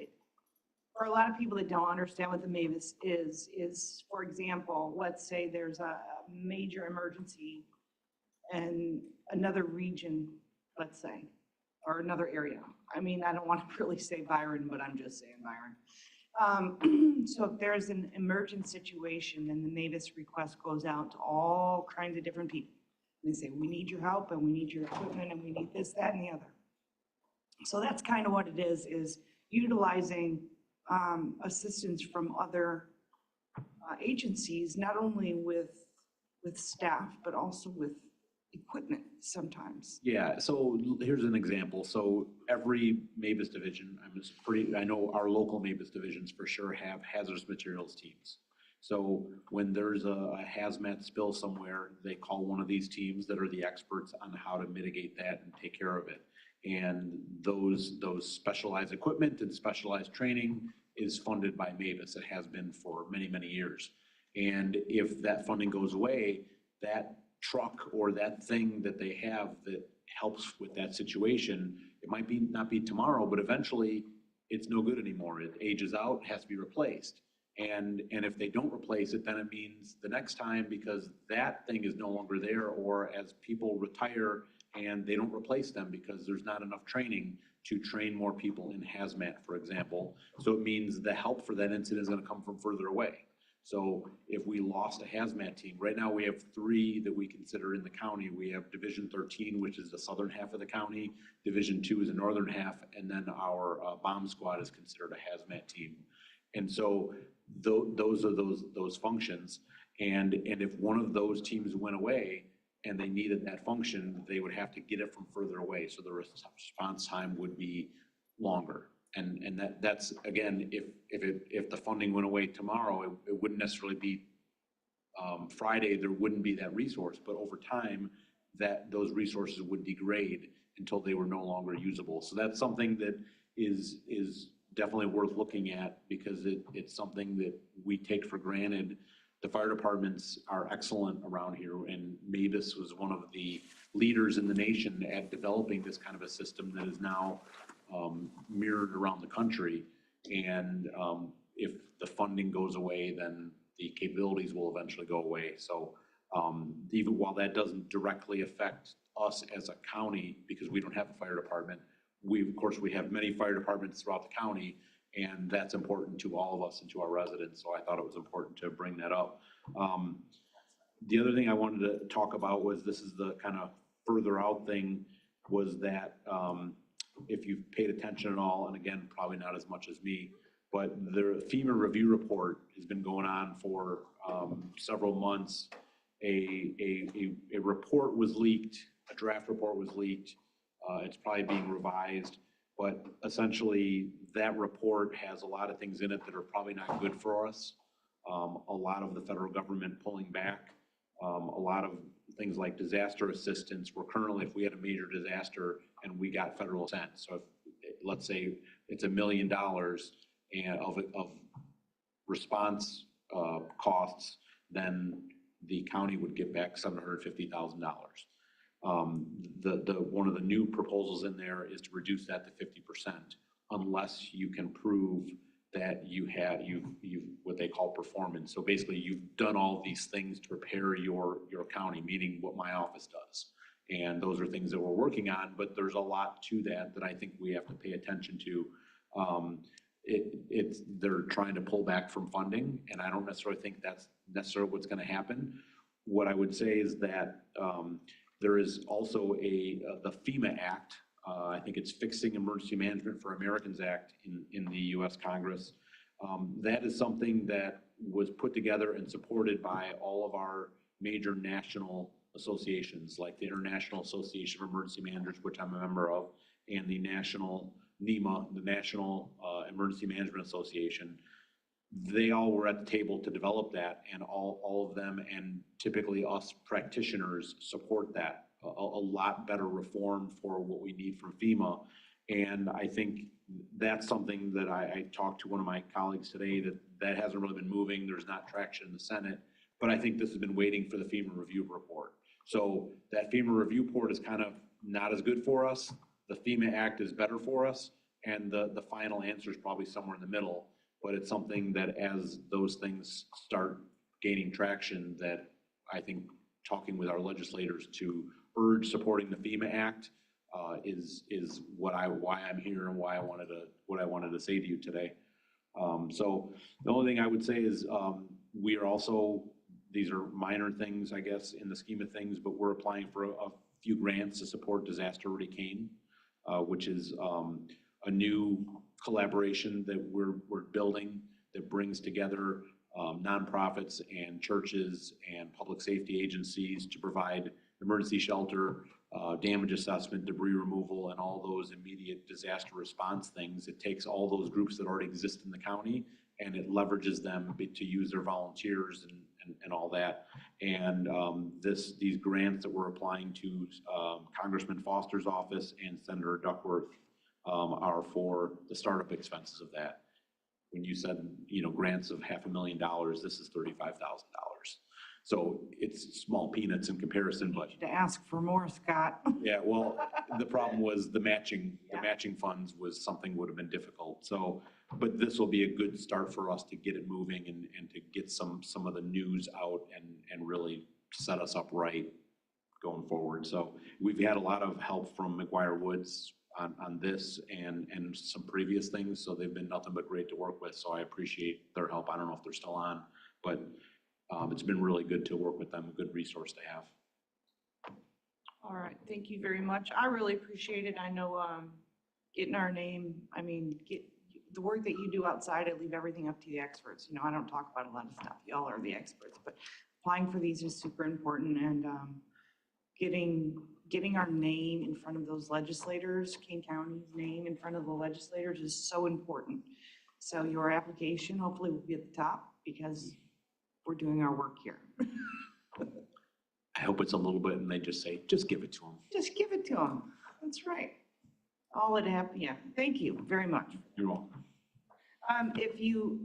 for a lot of people that don't understand what the MABUS is, for example, let's say there's a major emergency in another region, let's say, or another area. I mean, I don't want to really say Byron, but I'm just saying Byron. So if there's an emergent situation, then the MABUS request goes out to all kinds of different people. They say, we need your help, and we need your equipment, and we need this, that, and the other. So that's kind of what it is utilizing assistance from other agencies, not only with staff, but also with equipment sometimes. Yeah, so here's an example. So every MABUS division, I know our local MABUS divisions for sure have hazardous materials teams. So when there's a hazmat spill somewhere, they call one of these teams that are the experts on how to mitigate that and take care of it. And those specialized equipment and specialized training is funded by MABUS. It has been for many, many years. And if that funding goes away, that truck or that thing that they have that helps with that situation, it might not be tomorrow, but eventually it's no good anymore. It ages out, has to be replaced. And if they don't replace it, then it means the next time, because that thing is no longer there, or as people retire and they don't replace them because there's not enough training to train more people in hazmat, for example. So it means the help for that incident is going to come from further away. So if we lost a hazmat team, right now we have 3 that we consider in the county. We have Division 13, which is the southern half of the county. Division 2 is the northern half. And then our bomb squad is considered a hazmat team. And so those are those functions. And if one of those teams went away and they needed that function, they would have to get it from further away. So the response time would be longer. And that's again, if the funding went away tomorrow, it wouldn't necessarily be Friday, there wouldn't be that resource, but over time, that those resources would degrade until they were no longer usable. So that's something that is definitely worth looking at, because it's something that we take for granted. The fire departments are excellent around here, and Mavis was one of the leaders in the nation at developing this kind of a system that is now mirrored around the country. And if the funding goes away, then the capabilities will eventually go away. So even while that doesn't directly affect us as a county, because we don't have a fire department, of course, we have many fire departments throughout the county, and that's important to all of us and to our residents. So I thought it was important to bring that up. The other thing I wanted to talk about was, this is the kind of further out thing, was that if you've paid attention at all, and again, probably not as much as me, but the FEMA review report has been going on for several months. A report was leaked, a draft report was leaked. It's probably being revised, but essentially that report has a lot of things in it that are probably not good for us. A lot of the federal government pulling back, a lot of things like disaster assistance. We're currently, if we had a major disaster and we got federal assistance, so if, let's say it's $1 million and of response costs, then the county would get back $750,000. One of the new proposals in there is to reduce that to 50%, unless you can prove that you've what they call performance. So basically, you've done all these things to prepare your county, meaning what my office does. And those are things that we're working on, but there's a lot to that I think we have to pay attention to. They're trying to pull back from funding, and I don't necessarily think that's necessarily what's going to happen. What I would say is that there is also the FEMA Act. I think it's Fixing Emergency Management for Americans Act in the U.S. Congress. That is something that was put together and supported by all of our major national associations, like the International Association of Emergency Managers, which I'm a member of, and the National NEMA, the National Emergency Management Association. They all were at the table to develop that, and all of them, and typically us practitioners, support that. A lot better reform for what we need from FEMA. And I think that's something that I talked to one of my colleagues today, that hasn't really been moving. There's not traction in the Senate, but I think this has been waiting for the FEMA review report. So that FEMA review report is kind of not as good for us. The FEMA Act is better for us, and the final answer is probably somewhere in the middle. But it's something that, as those things start gaining traction, that I think talking with our legislators to urge supporting the FEMA Act is why I'm here, and what I wanted to say to you today. So the only thing I would say is we are also, these are minor things, I guess, in the scheme of things, but we're applying for a few grants to support Disaster Alert Kane, which is a new collaboration that we're building that brings together nonprofits and churches and public safety agencies to provide emergency shelter, damage assessment, debris removal, and all those immediate disaster response things. It takes all those groups that already exist in the county, and it leverages them to use their volunteers and all that. And these grants that we're applying to Congressman Foster's office and Senator Duckworth are for the startup expenses of that. When you said, grants of $500,000, this is $35,000. So it's small peanuts in comparison, but. To ask for more, Scott. Yeah, well, the problem was the matching funds was something would have been difficult. So, but this will be a good start for us to get it moving and to get some of the news out and really set us up right going forward. So we've had a lot of help from McGuire Woods on this and some previous things. So they've been nothing but great to work with. So I appreciate their help. I don't know if they're still on, but it's been really good to work with them, a good resource to have. All right, thank you very much. I really appreciate it. I know getting our name, the work that you do outside, I leave everything up to the experts. I don't talk about a lot of stuff. Y'all are the experts, but applying for these is super important, and getting our name in front of those legislators, Kane County's name in front of the legislators is so important. So your application hopefully will be at the top, because we're doing our work here. I hope it's a little bit and they just say, just give it to them. Just give it to them. That's right. All it happened, yeah. Thank you very much. You're welcome. If you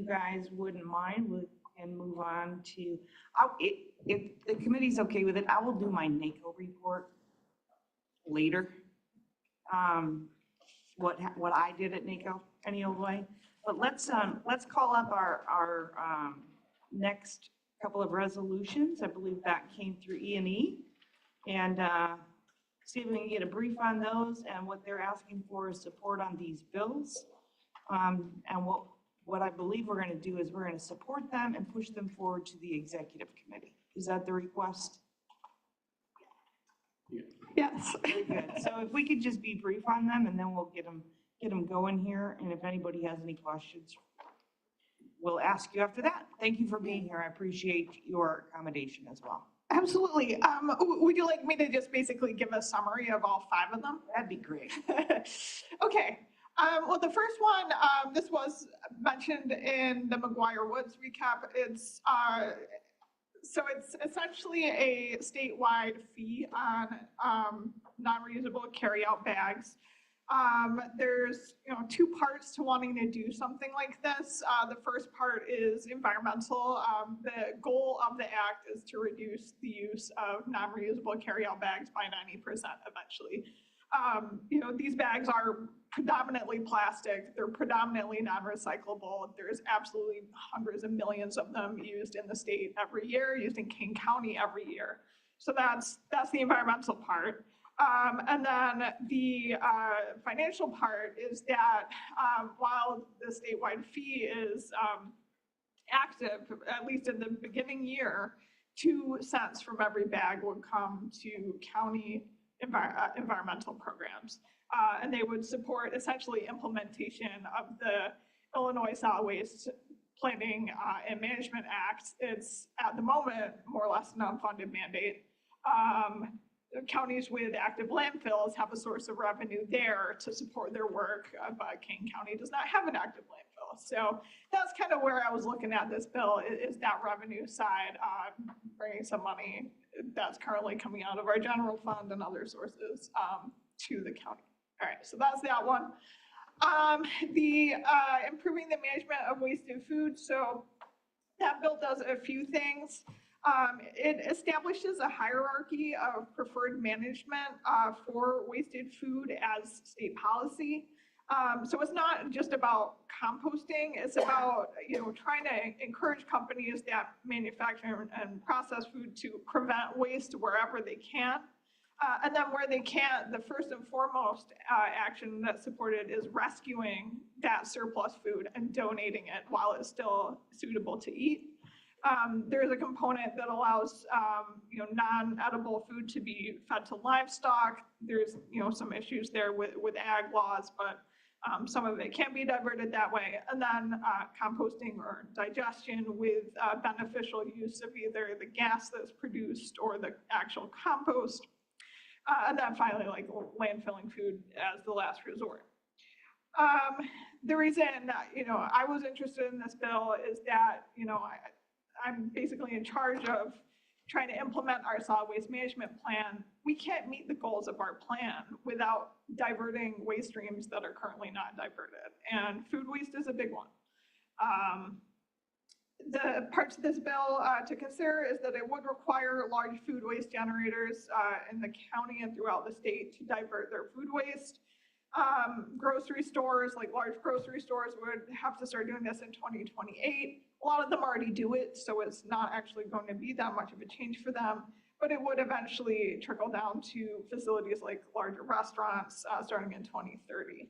guys wouldn't mind, we can move on to, if the committee's okay with it, I will do my NACO report later. What I did at NACO any old way. But let's call up our next couple of resolutions. I believe that came through E&E. And see if we can get a brief on those, and what they're asking for is support on these bills. And what I believe we're going to do is we're going to support them and push them forward to the executive committee. Is that the request? Yes. Very good. So if we could just be brief on them, and then we'll get them going here. And if anybody has any questions, we'll ask you after that. Thank you for being here. I appreciate your accommodation as well. Absolutely. Would you like me to just basically give a summary of all 5 of them? That'd be great. Okay. Well, the first one, this was mentioned in the McGuire Woods recap. It's essentially a statewide fee on non-reusable carryout bags. There's 2 parts to wanting to do something like this. The first part is environmental. The goal of the act is to reduce the use of non-reusable carryout bags by 90% eventually. These bags are predominantly plastic. They're predominantly non-recyclable. There's absolutely hundreds of millions of them used in the state every year, used in King County every year. So that's the environmental part. And then the financial part is that while the statewide fee is active, at least in the beginning year, 2 cents from every bag would come to county environmental programs. And they would support essentially implementation of the Illinois Solid Waste Planning and Management Act. It's at the moment more or less an unfunded mandate. Counties with active landfills have a source of revenue there to support their work, but King County does not have an active landfill. So that's kind of where I was looking at this bill, is that revenue side, bringing some money that's currently coming out of our general fund and other sources to the county. All right, so that's that one. The improving the management of wasted food. So that bill does a few things. It establishes a hierarchy of preferred management for wasted food as state policy. So it's not just about composting, it's about trying to encourage companies that manufacture and process food to prevent waste wherever they can. And then where they can't, the first and foremost action that's supported is rescuing that surplus food and donating it while it's still suitable to eat. There's a component that allows non-edible food to be fed to livestock. There's some issues there with ag laws, but some of it can be diverted that way. And then composting or digestion with beneficial use of either the gas that's produced or the actual compost. And then finally, like landfilling food as the last resort. The reason I was interested in this bill is that I'm basically in charge of trying to implement our solid waste management plan. We can't meet the goals of our plan without diverting waste streams that are currently not diverted. And food waste is a big one. The parts of this bill to consider is that it would require large food waste generators in the county and throughout the state to divert their food waste. Grocery stores, like large grocery stores, would have to start doing this in 2028. A lot of them already do it, so it's not actually going to be that much of a change for them, but it would eventually trickle down to facilities like larger restaurants starting in 2030.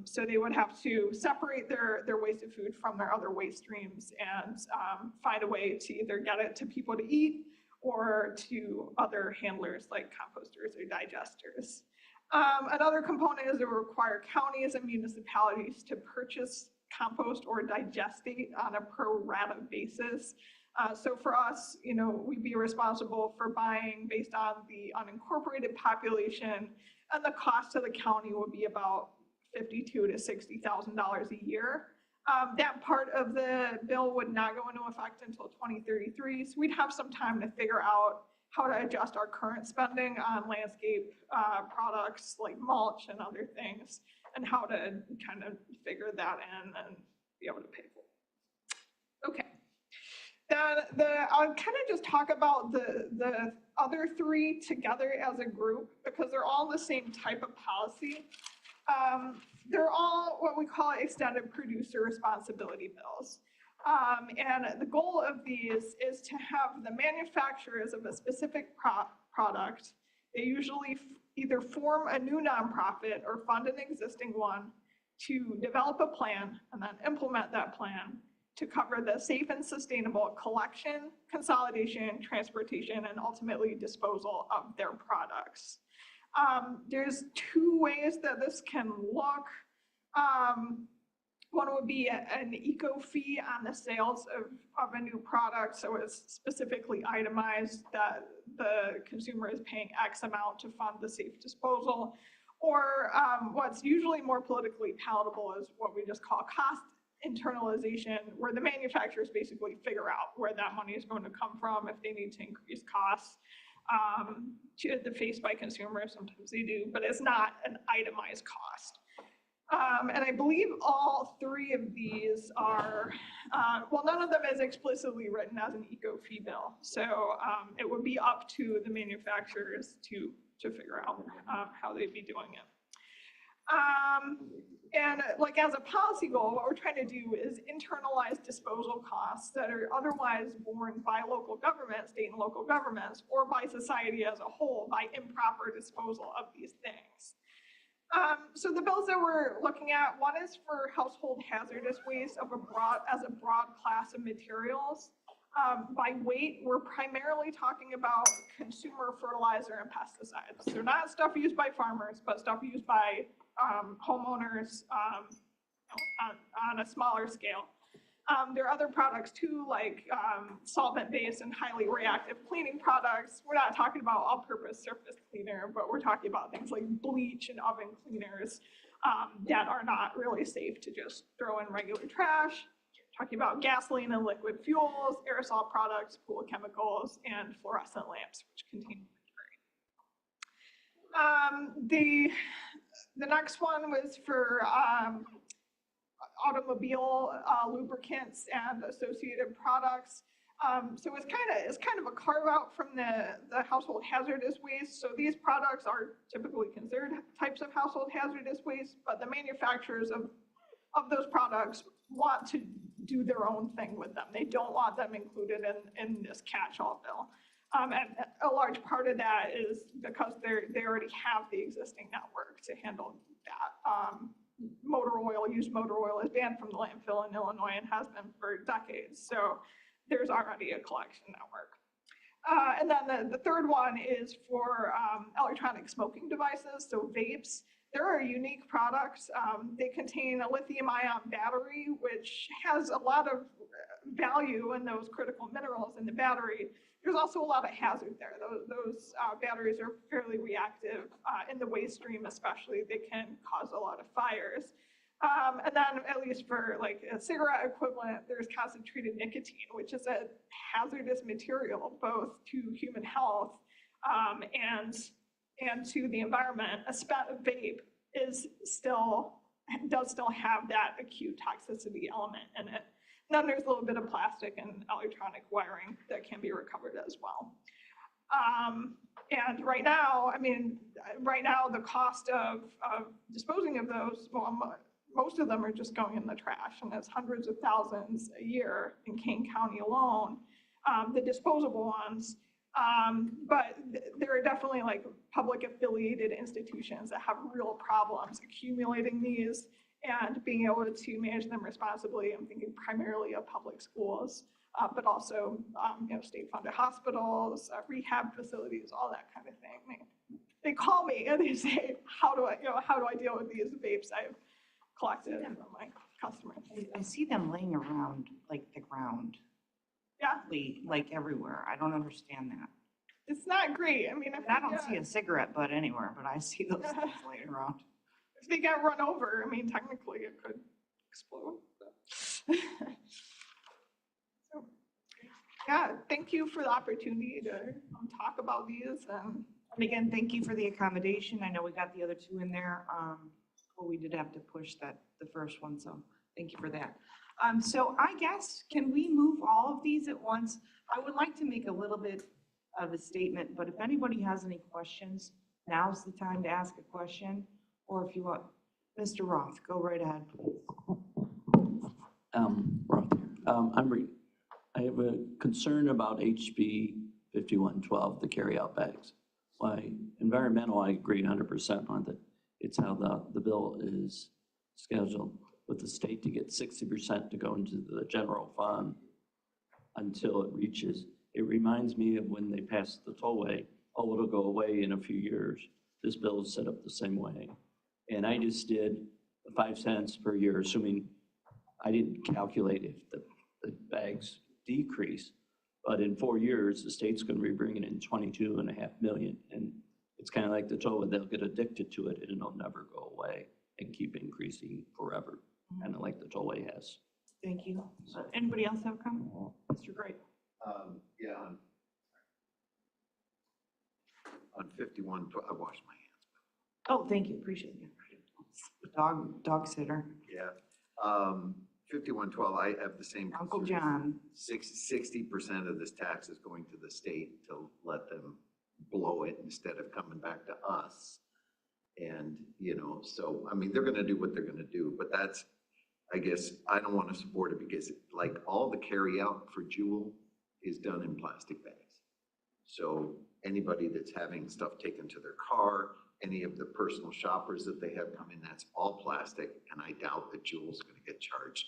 So they would have to separate their wasted food from their other waste streams and find a way to either get it to people to eat or to other handlers like composters or digesters. Another component is it will require counties and municipalities to purchase compost or digestate on a pro rata basis. So for us, we'd be responsible for buying based on the unincorporated population, and the cost to the county would be about $52,000 to $60,000 a year. That part of the bill would not go into effect until 2033, so we'd have some time to figure out how to adjust our current spending on landscape products like mulch and other things, and how to kind of figure that in and be able to pay for it. Okay. Then I'll kind of just talk about the other three together as a group because they're all the same type of policy. They're all what we call extended producer responsibility bills. And the goal of these is to have the manufacturers of a specific product, they usually either form a new nonprofit or fund an existing one to develop a plan and then implement that plan to cover the safe and sustainable collection, consolidation, transportation, and ultimately disposal of their products. There's two ways that this can look. One would be an eco fee on the sales of a new product. So it's specifically itemized that the consumer is paying X amount to fund the safe disposal. Or what's usually more politically palatable is what we just call cost internalization, where the manufacturers basically figure out where that money is going to come from if they need to increase costs to the face by consumers. Sometimes they do, but it's not an itemized cost. And I believe all three of these are, well, none of them is explicitly written as an eco fee bill. So it would be up to the manufacturers to figure out how they'd be doing it. And like as a policy goal, what we're trying to do is internalize disposal costs that are otherwise borne by local governments, state and local governments, or by society as a whole by improper disposal of these things. So the bills that we're looking at, one is for household hazardous waste as a broad class of materials. By weight, we're primarily talking about consumer fertilizer and pesticides. So not stuff used by farmers, but stuff used by homeowners on a smaller scale. There are other products too, like solvent-based and highly reactive cleaning products. We're not talking about all-purpose surface cleaner, but we're talking about things like bleach and oven cleaners that are not really safe to just throw in regular trash. Talking about gasoline and liquid fuels, aerosol products, pool chemicals, and fluorescent lamps, which contain mercury. The next one was for automobile lubricants and associated products. So it's kind of a carve out from the household hazardous waste. So these products are typically considered types of household hazardous waste, but the manufacturers of those products want to do their own thing with them. They don't want them included in this catch-all bill. And a large part of that is because they already have the existing network to handle that. Used motor oil is banned from the landfill in Illinois and has been for decades. So there's already a collection network. And then the third one is for electronic smoking devices, so vapes. They're a unique product. They contain a lithium-ion battery, which has a lot of value in those critical minerals in the battery. There's also a lot of hazard there. Those batteries are fairly reactive in the waste stream, especially. They can cause a lot of fires. And then at least for like a cigarette equivalent, there's concentrated nicotine, which is a hazardous material, both to human health and to the environment. A vape does still have that acute toxicity element in it. And then there's a little bit of plastic and electronic wiring that can be recovered as well. And right now, the cost of disposing of those, well, most of them are just going in the trash, and it's hundreds of thousands a year in Kane County alone, the disposable ones. But there are definitely like public affiliated institutions that have real problems accumulating these and being able to manage them responsibly. I'm thinking primarily of public schools, but also state funded hospitals, rehab facilities, all that kind of thing. They call me and they say, how do I deal with these vapes I've collected from my customers? I see them laying around like the ground. Yeah. Like everywhere. I don't understand that. It's not great. I don't see a cigarette butt anywhere, but I see those things laying around. If they get run over, technically it could explode. So, yeah, thank you for the opportunity to talk about these. And again, thank you for the accommodation. I know we got the other two in there, but we did have to push the first one, so thank you for that. So I guess, can we move all of these at once? I would like to make a little bit of a statement, but if anybody has any questions, now's the time to ask a question, or if you want, Mr. Roth, go right ahead, please. Roth here. I have a concern about HB 5112, the carryout bags. Why, environmental, I agree 100% on that. It's how the bill is scheduled with the state to get 60% to go into the general fund until it reaches. It reminds me of when they passed the tollway. Oh, it'll go away in a few years. This bill is set up the same way. And I just did 5 cents per year, assuming I didn't calculate if the bags decrease. But in 4 years, the state's going to be bringing in 22.5 million. And it's kind of like the tollway. They'll get addicted to it and it'll never go away and keep increasing forever, kind of like the tollway has. Thank you. Anybody else have a comment? Mr. Gray. Yeah, on 51, I washed my hands. Oh, thank you, appreciate you. Dog sitter. Yeah. 5112, I have the same. Uncle concern. John. 60% of this tax is going to the state to let them blow it instead of coming back to us. And, you know, so, I mean, they're gonna do what they're gonna do, but that's, I guess, I don't wanna support it because like all the carry out for Jewel is done in plastic bags. So anybody that's having stuff taken to their car, any of the personal shoppers that they have come in, that's all plastic. And I doubt that Jewel's gonna get charged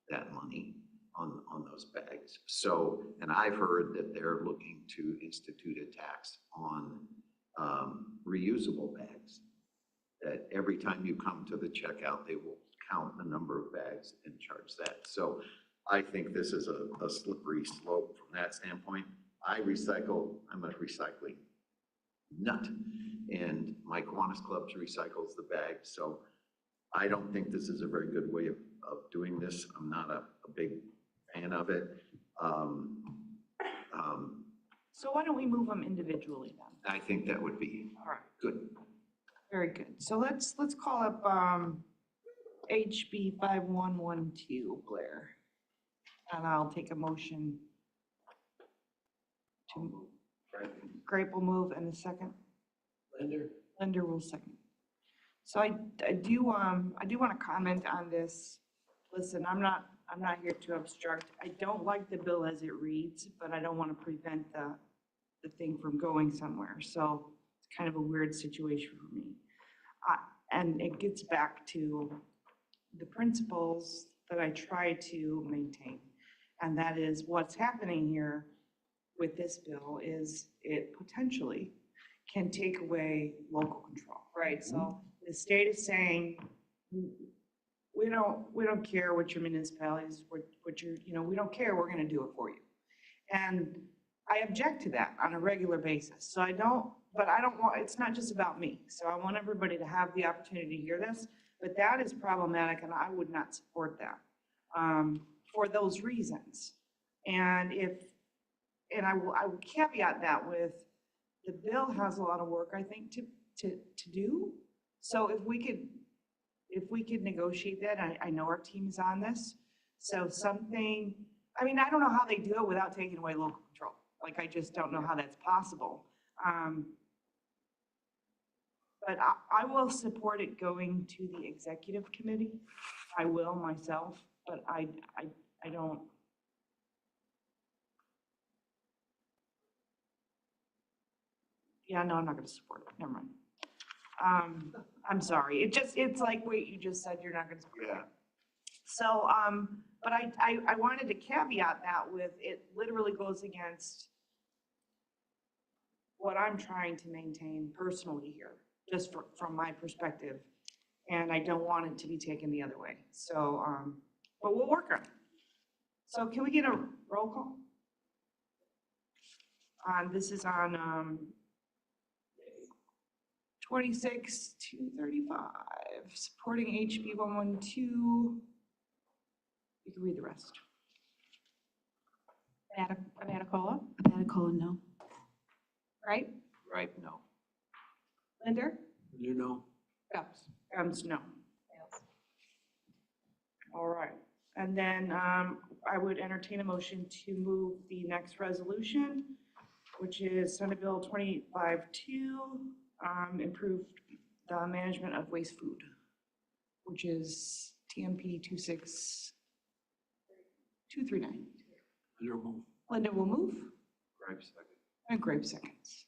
that money on those bags. So, and I've heard that they're looking to institute a tax on reusable bags. That every time you come to the checkout, they will count the number of bags and charge that. So I think this is a slippery slope from that standpoint. I recycle, I'm a recycling nut. And my Kiwanis Club recycles the bags. So I don't think this is a very good way of doing this. I'm not a big fan of it. So why don't we move them individually then? I think that would be All right. good. Very good. So let's call up HB 5112, Blair. And I'll take a motion to, Grape will move and a second. Linder will second. So I do want to comment on this. Listen, I'm not here to obstruct. I don't like the bill as it reads, but I don't want to prevent the thing from going somewhere. So it's kind of a weird situation for me. And it gets back to the principles that I try to maintain. And that is what's happening here with this bill is it potentially can take away local control, right? So the state is saying, we don't care what your municipalities, what your, you know, we don't care, we're gonna do it for you. And I object to that on a regular basis. So I don't want, it's not just about me. So I want everybody to have the opportunity to hear this, but that is problematic and I would not support that for those reasons. And I will caveat that with the bill has a lot of work, I think, to do. So if we could negotiate that, I know our team is on this. So something, I mean, I don't know how they do it without taking away local control. Like, I just don't know how that's possible. But I will support it going to the executive committee. I will myself, but I don't. Yeah, no, I'm not gonna support it. Never mind. I'm sorry. It's like, wait, you just said you're not gonna support it. So, but I wanted to caveat that with, it literally goes against what I'm trying to maintain personally here, just from my perspective. And I don't want it to be taken the other way. So, but we'll work on it. So can we get a roll call? This is on 26-235, supporting HB 112. You can read the rest. Abaticola, Abaticola, no. right? Right, no. Linder? You know. Combs, no. All right, and then I would entertain a motion to move the next resolution, which is Senate Bill 2852, improve the management of waste food, which is TMP 26239. Linda will move, Gripe second. and Grape seconds.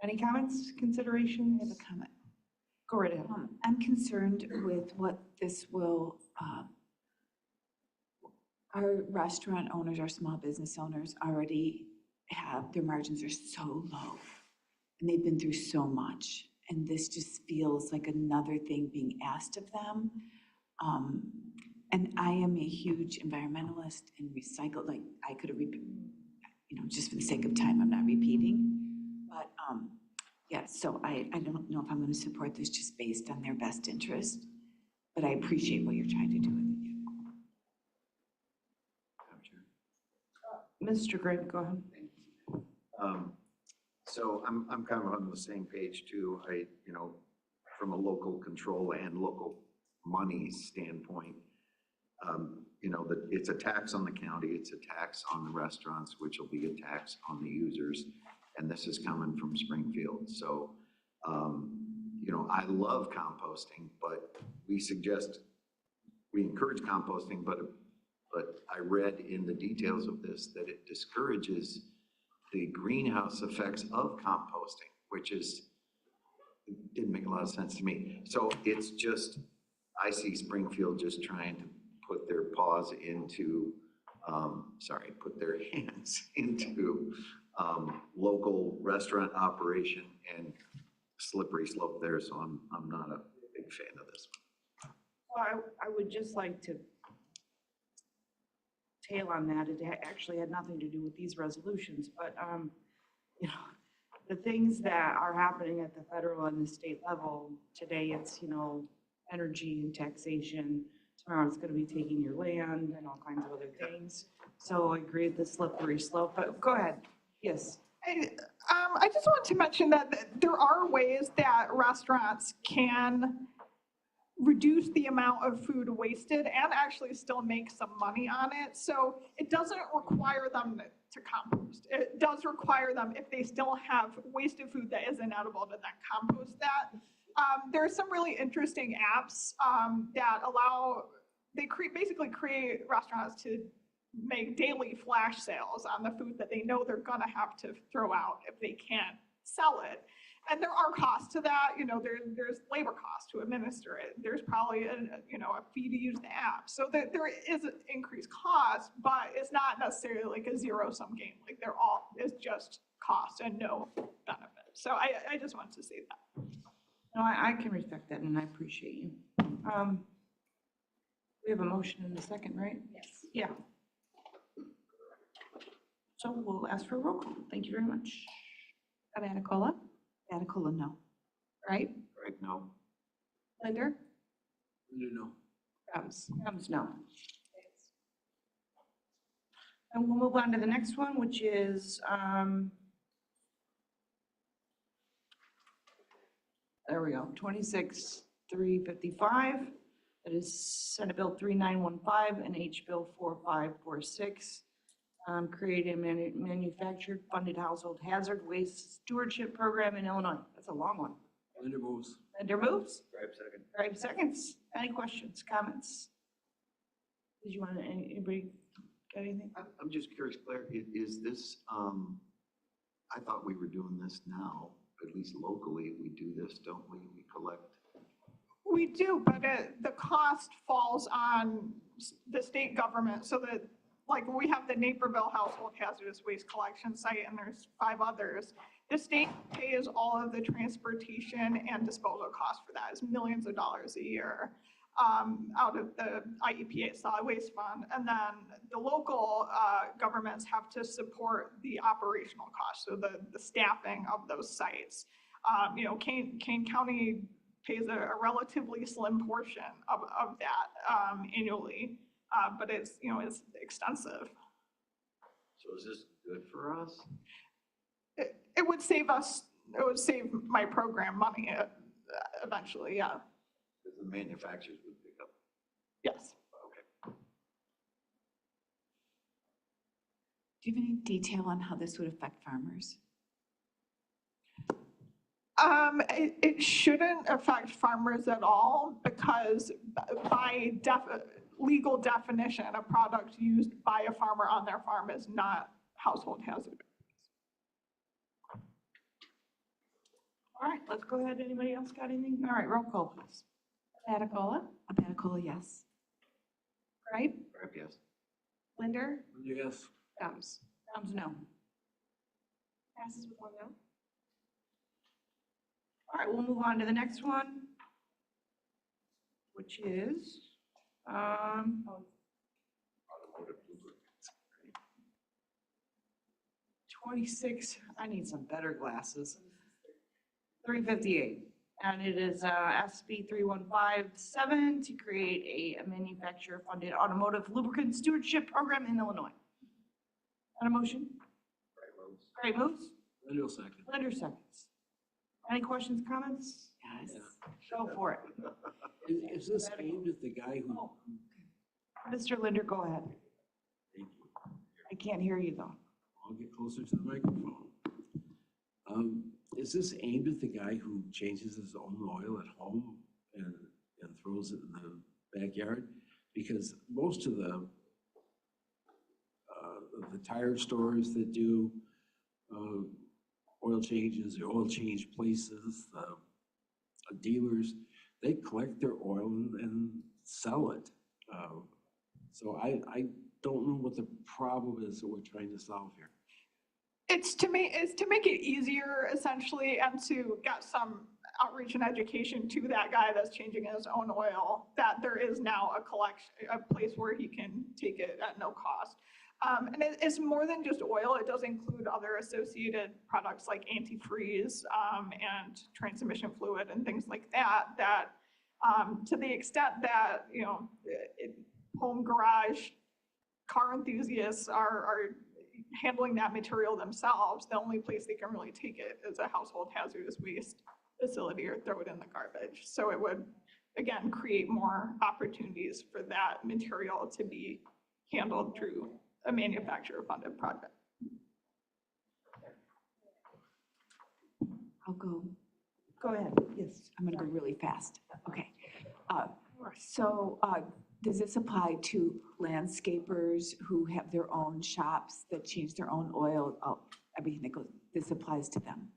Any comments, consideration? I have a comment. Go right ahead. I'm concerned with what this will, our restaurant owners, our small business owners already have, their margins are so low. And they've been through so much. And this just feels like another thing being asked of them. And I am a huge environmentalist and recycle, like I could have, just for the sake of time, I'm not repeating. But yeah, so I don't know if I'm going to support this just based on their best interest, but I appreciate what you're trying to do with it. Mr. Grape, go ahead. So I'm kind of on the same page too. From a local control and local money standpoint, that it's a tax on the county, it's a tax on the restaurants, which will be a tax on the users. And this is coming from Springfield. So, I love composting, but we encourage composting, but I read in the details of this that it discourages the greenhouse effects of composting, which didn't make a lot of sense to me. So it's just, I see Springfield just trying to put their hands into local restaurant operation, and slippery slope there, so I'm not a big fan of this one. Well, I would just like to tail on that. It actually had nothing to do with these resolutions, but, the things that are happening at the federal and the state level today, it's, energy and taxation. Tomorrow it's gonna be taking your land and all kinds of other things. So I agree with the slippery slope, but go ahead. Yes. I just want to mention that there are ways that restaurants can reduce the amount of food wasted and actually still make some money on it. So it doesn't require them to compost. It does require them, if they still have wasted food that is inedible, to then compost that. There are some really interesting apps that allow, basically create restaurants to make daily flash sales on the food that they know they're gonna have to throw out if they can't sell it. And there are costs to that, there's labor costs to administer it. There's probably a fee to use the app. So there is an increased cost, but it's not necessarily like a zero-sum game. Like it's just cost and no benefit. So I just wanted to say that. No, I can respect that and I appreciate you. We have a motion in a second, right? Yes. Yeah. So we'll ask for a roll call. Thank you very much. Abaticola, Abaticola, no. right? Right, no. Linder? No. Combs, no. And we'll move on to the next one, which is, there we go, 26-355. That is Senate Bill 3915 and H Bill 4546. Create a manufactured funded household hazard waste stewardship program in Illinois. That's a long one. Linder moves. Linder moves. Gripe second. Gripe seconds. Any questions, comments? Did you want anybody got anything? I'm just curious, Claire, is this, I thought we were doing this now, at least locally, we do this, don't we? We collect. We do, but the cost falls on the state government, so that, like, we have the Naperville Household Hazardous Waste Collection Site, and there's 5 others. The state pays all of the transportation and disposal costs for that. It's millions of dollars a year out of the IEPA Solid Waste Fund. And then the local governments have to support the operational costs, so the staffing of those sites. Kane County pays a relatively slim portion of that annually. but it's, it's extensive. So is this good for us? It would save my program money eventually, yeah. Because the manufacturers would pick up. Yes. Do you have any detail on how this would affect farmers? It shouldn't affect farmers at all because by legal definition, a product used by a farmer on their farm is not household hazard. All right, let's go ahead. Anybody else got anything? All right, roll call, please. Patacola, Patacola, yes. Gripe, Yes. Linder, Yes. Gomes. Thumbs no. Passes with 1 no. All right, we'll move on to the next one, which is, 26, I need some better glasses. 358, and it is SB 3157 to create a manufacturer-funded automotive lubricant stewardship program in Illinois. On a motion? Gray moves. Linder second. Linder seconds. Any questions, comments? Yes. Go for it. Is this aimed at the guy who? Mr. Linder, go ahead. Thank you. I can't hear you though. I'll get closer to the microphone. Is this aimed at the guy who changes his own oil at home and throws it in the backyard? Because most of the tire stores that do oil changes, the oil change places, dealers, they collect their oil and sell it. So I don't know what the problem is that we're trying to solve here. It's to make it easier essentially and to get some outreach and education to that guy that's changing his own oil, that there is now a place where he can take it at no cost. And it's more than just oil. It does include other associated products like antifreeze and transmission fluid and things like that, to the extent that, home garage car enthusiasts are handling that material themselves, the only place they can really take it is a household hazardous waste facility or throw it in the garbage. So it would, again, create more opportunities for that material to be handled through a manufacturer-funded project. I'll go. Go ahead, yes. I'm gonna go really fast. Okay. So does this apply to landscapers who have their own shops that change their own oil, everything that goes, this applies to them?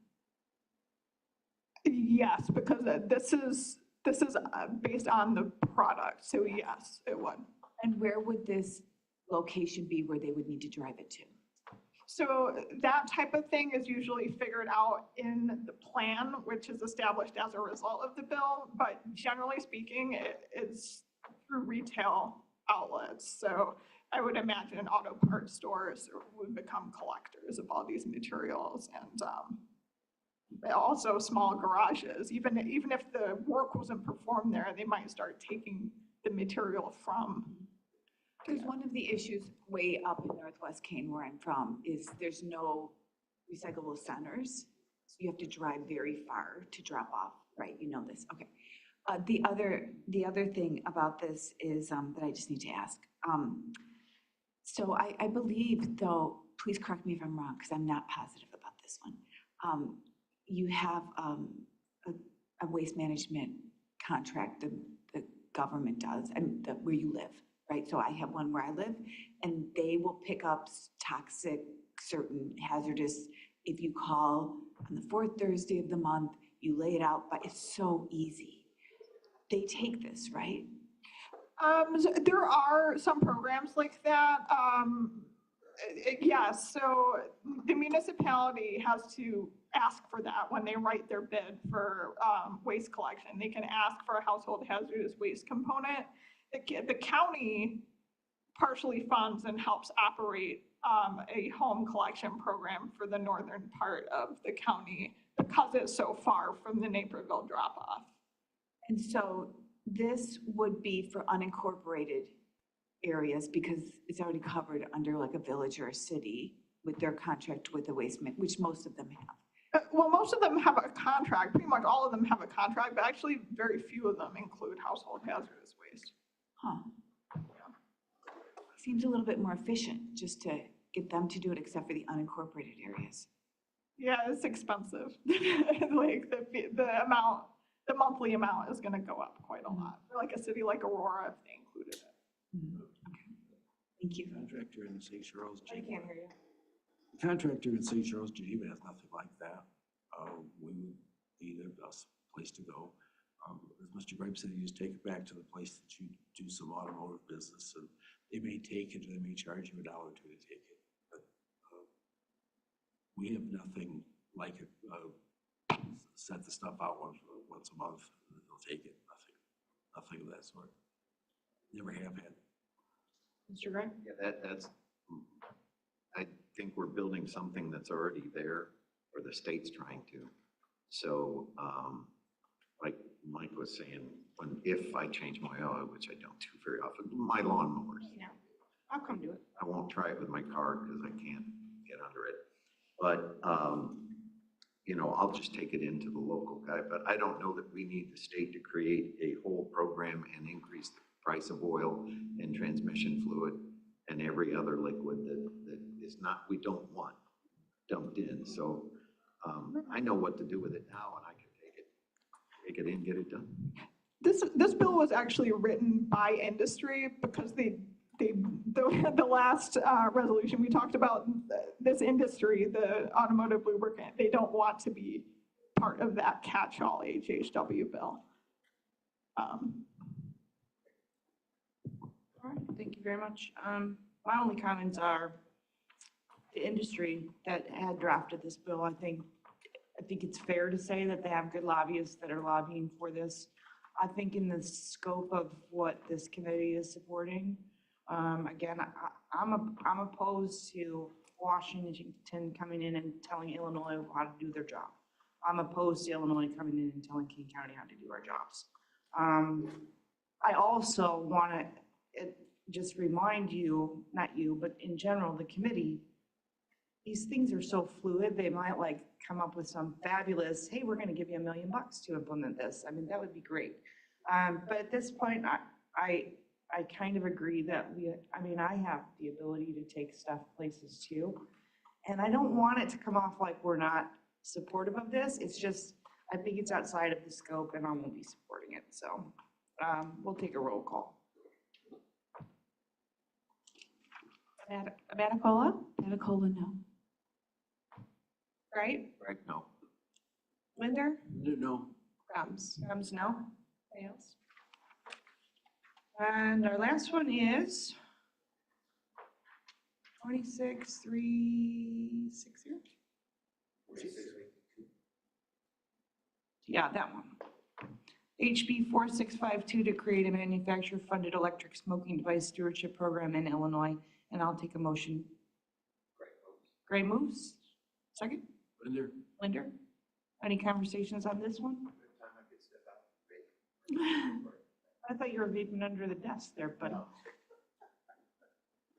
Yes, because this is based on the product, so yes, it would. And where would this location be where they would need to drive it to? So that type of thing is usually figured out in the plan, which is established as a result of the bill, but generally speaking, it's through retail outlets. So I would imagine auto parts stores would become collectors of all these materials, and also small garages. Even if the work wasn't performed there, they might start taking the material from. Because one of the issues way up in Northwest Kane, where I'm from, is there's no recyclable centers. So you have to drive very far to drop off, right? You know this, okay. The other thing about this is that I just need to ask. So I believe, though, please correct me if I'm wrong, because I'm not positive about this one. You have a waste management contract that the government does, and where you live, right? So I have one where I live, and they will pick up toxic, certain hazardous, if you call on the 4th Thursday of the month, you lay it out, but it's so easy. They take this, right? So there are some programs like that. Yes, so the municipality has to ask for that when they write their bid for waste collection. They can ask for a household hazardous waste component. The county partially funds and helps operate a home collection program for the northern part of the county because it's so far from the Naperville drop-off. And so this would be for unincorporated areas because it's already covered under like a village or a city with their contract with the waste, which most of them have. Well, most of them have a contract, pretty much all of them have a contract, but actually very few of them include household hazardous waste. Huh. Seems a little bit more efficient just to get them to do it except for the unincorporated areas. Yeah, it's expensive. Like the monthly amount is gonna go up quite a lot. For like a city like Aurora, if they included it. Thank you. Contractor in St. Charles, I can't hear you. contractor in St. Charles, Geneva has nothing like that. We would be the best place to go. As Mr. Gripe said, you just take it back to the place that you do some automotive business, and they may take it, or they may charge you $1 or $2 to take it. But we have nothing like it. Set the stuff out once a month, and they'll take it. Nothing of that sort. Never have had. Mr. Grant? Yeah, that's, I think we're building something that's already there, or the state's trying to. So, like Mike was saying, if I change my oil, which I don't do very often, my lawnmowers, Yeah, I'll come do it. I won't try it with my car because I can't get under it. But, you know, I'll just take it into the local guy, but I don't know that we need the state to create a whole program and increase the price of oil and transmission fluid and every other liquid that is not, we don't want dumped in. So, I know what to do with it now, and I can take it in, get it done. This bill was actually written by industry because the last resolution we talked about, this industry, the automotive lubricant, they don't want to be part of that catch-all HHW bill. All right, thank you very much. My only comments are the industry that had drafted this bill. I think it's fair to say that they have good lobbyists that are lobbying for this. I think in the scope of what this committee is supporting, again, I'm opposed to Washington coming in and telling Illinois how to do their job. I'm opposed to Illinois coming in and telling King County how to do our jobs. I also want to just remind you, not you, but in general, the committee, these things are so fluid. They might like come up with some fabulous, hey, we're going to give you $1 million to implement this. I mean, that would be great. But at this point, I kind of agree that I have the ability to take stuff places too. And I don't want it to come off like we're not supportive of this. It's just, I think it's outside of the scope and I won't be supporting it. So we'll take a roll call. Abatacola? Abatacola, no. Right? Right, no. Linder? No. Grams? Grams, no. Anything else? And our last one is 26360. Yeah, that one. HB 4652 to create a manufacturer-funded electric smoking device stewardship program in Illinois. And I'll take a motion. Gray moves. Second? Linder. Linder? Any conversations on this one? I thought you were vaping under the desk there, but. I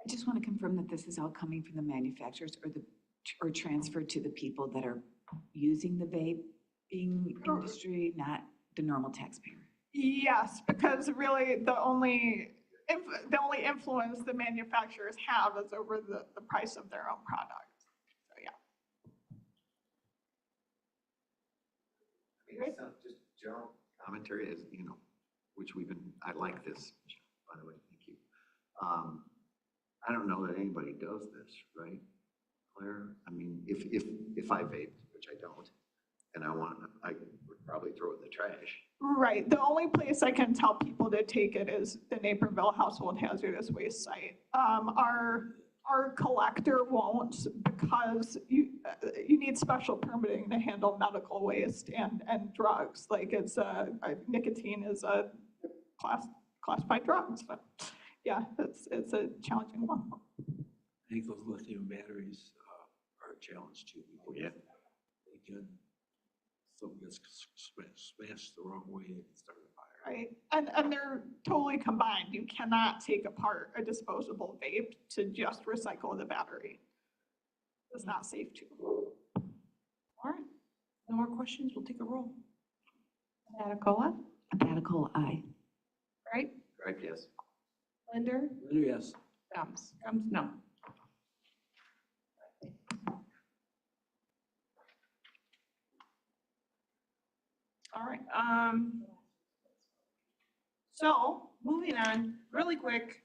just want to confirm that this is all coming from the manufacturers or transferred to the people that are using the vaping industry, not the normal taxpayer. Yes, because really the only influence the manufacturers have is over the price of their own product. So, yeah. I mean, it's not just general commentary, as you know, which I like this, by the way, thank you. I don't know that anybody does this, right, Claire? I mean, if I vape, which I don't, and I would probably throw it in the trash. Right. The only place I can tell people to take it is the Naperville Household Hazardous Waste site. Our collector won't because you need special permitting to handle medical waste and drugs. Like nicotine is a classified drug. So yeah, it's a challenging one. I think those lithium batteries are a challenge too. Yeah. They can, something gets smashed the wrong way, it can start a fire. right? And they're totally combined. You cannot take apart a disposable vape to just recycle the battery. It's not safe to. All right, no more questions, we'll take a roll. Patacola, Patacola, aye. right? Right, yes. Linder, Yes. Gums. No. All right, so moving on, really quick,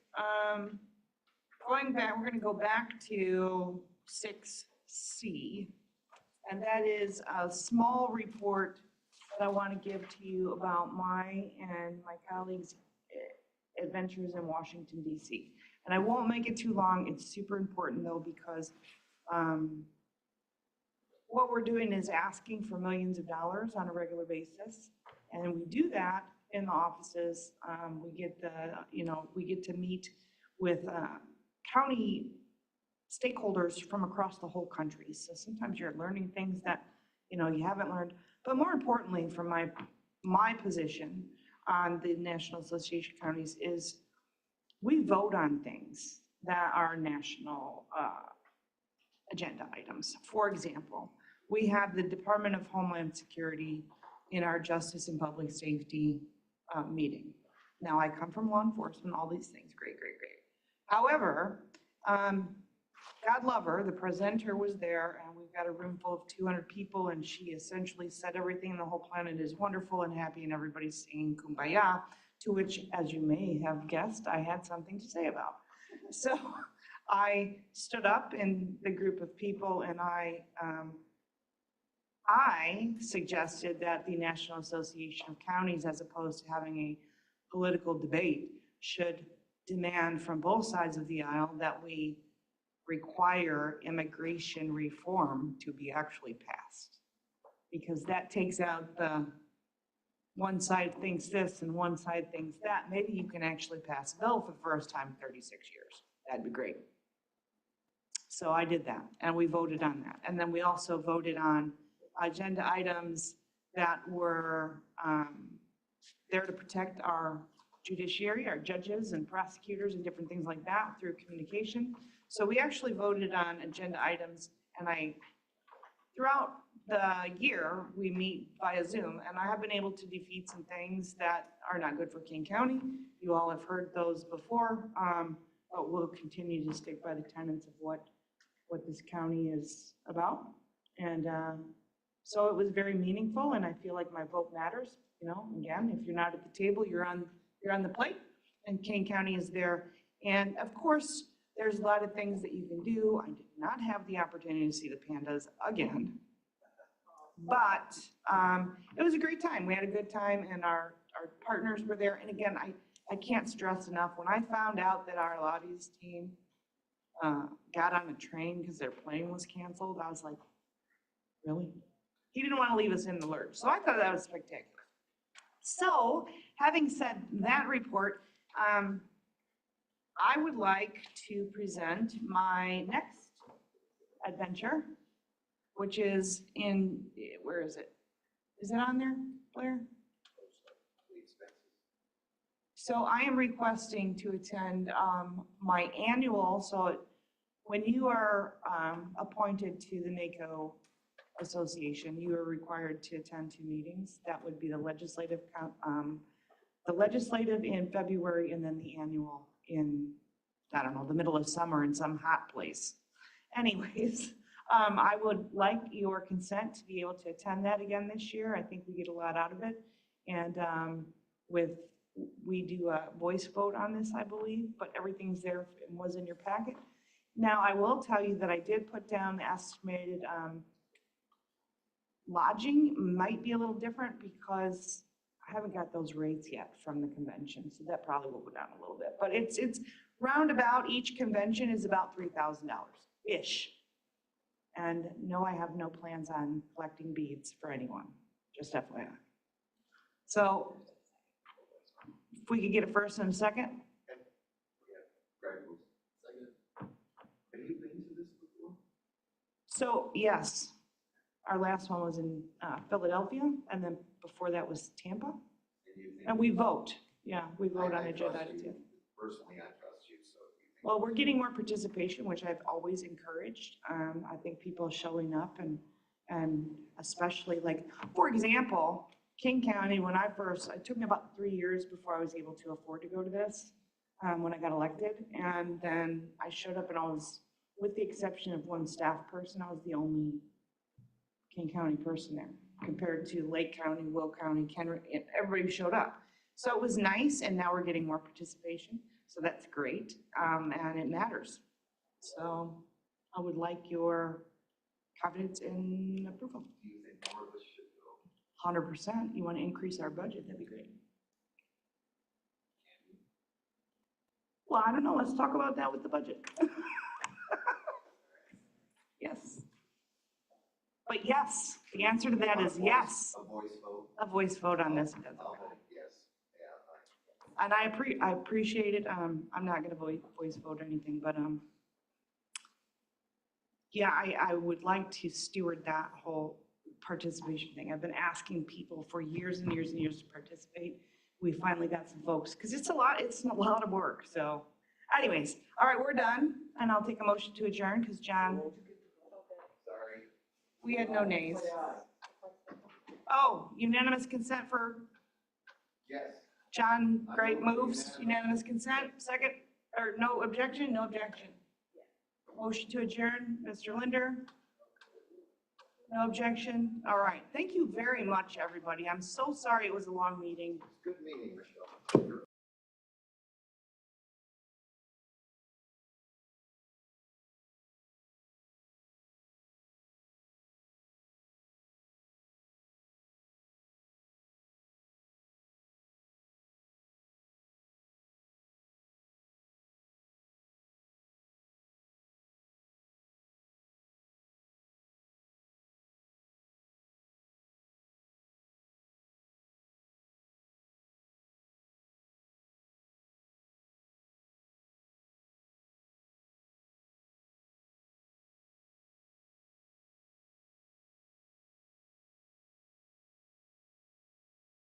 going back, we're gonna go back to 6C. And that is a small report that I want to give to you about my and my colleagues' adventures in Washington DC. And I won't make it too long. It's super important though, because what we're doing is asking for millions of dollars on a regular basis. And we do that in the offices. We get we get to meet with county stakeholders from across the whole country. So sometimes you're learning things that, you haven't learned. But more importantly, from my position on the National Association of Counties is we vote on things that are national agenda items. For example, we have the Department of Homeland Security in our Justice and Public Safety meeting. Now, I come from law enforcement, all these things, great. However, God love her, the presenter was there, and we've got a room full of 200 people, and she essentially said everything, and the whole planet is wonderful and happy, and everybody's singing Kumbaya, to which, as you may have guessed, I had something to say about. So I stood up in the group of people, and I suggested that the National Association of Counties, as opposed to having a political debate, should demand from both sides of the aisle that we require immigration reform to be actually passed. Because that takes out the one side thinks this and one side thinks that. Maybe you can actually pass a bill for the first time in 36 years. That'd be great. So I did that, and we voted on that. And then we also voted on agenda items that were there to protect our judiciary, our judges and prosecutors and different things like that through communication. So we actually voted on agenda items, and throughout the year, we meet via Zoom, and I have been able to defeat some things that are not good for King County. You all have heard those before, but we'll continue to stick by the tenets of what this county is about. And so it was very meaningful, and I feel like my vote matters. Again, if you're not at the table, you're on the plate, and King County is there. And of course, there's a lot of things that you can do. I did not have the opportunity to see the pandas again, but it was a great time. We had a good time, and our partners were there. And again, I can't stress enough, when I found out that our Lotties team got on a train because their plane was canceled, I was like, really? He didn't want to leave us in the lurch. So I thought that was spectacular. So having said that report, I would like to present my next adventure, which is where is it? Is it on there, Blair? So I am requesting to attend my annual, so when you are appointed to the NACO Association, you are required to attend 2 meetings. That would be the legislative in February, and then the annual in, I don't know, the middle of summer in some hot place. Anyways, I would like your consent to be able to attend that again this year. I think we get a lot out of it. And we do a voice vote on this, I believe, but everything's there and was in your packet. Now, I will tell you that I did put down the estimated lodging might be a little different because I haven't got those rates yet from the convention, so that probably will go down a little bit. But it's roundabout, each convention is about $3,000-ish. And no, I have no plans on collecting beads for anyone, just FYI. So if we could get a first and a second. Have you been to this before? So yes, our last one was in Philadelphia, and then before that was Tampa. Yeah. And we vote. Yeah, we vote on agenda items. Yeah. Personally, I trust you, so. Well, we're getting more participation, which I've always encouraged. I think people showing up and especially like, for example, King County, when it took me about 3 years before I was able to afford to go to this, when I got elected. And then I showed up and I was, with the exception of one staff person, I was the only King County person there compared to Lake County, Will County, Kenrick, everybody showed up. So it was nice, and now we're getting more participation. So that's great, and it matters. So I would like your confidence in approval. Do you think more of us should go? 100%. You want to increase our budget, that'd be great. Well, I don't know, let's talk about that with the budget. Yes. But yes, the answer to that is yes. A voice vote? A voice vote on this. I'll vote yes. Yeah. And I appreciate it. I'm not gonna voice vote or anything, but, yeah, I would like to steward that whole participation thing. I've been asking people for years and years and years to participate. We finally got some folks, because it's a lot of work, so. Anyways, all right, we're done, and I'll take a motion to adjourn, because John, Sorry. we had no nays. Oh, unanimous consent for Yes. John, great moves, unanimous consent, second, or no objection, no objection. Motion to adjourn, Mr. Linder. No objection, all right, thank you very much, everybody. I'm so sorry it was a long meeting. Good meeting, Michelle.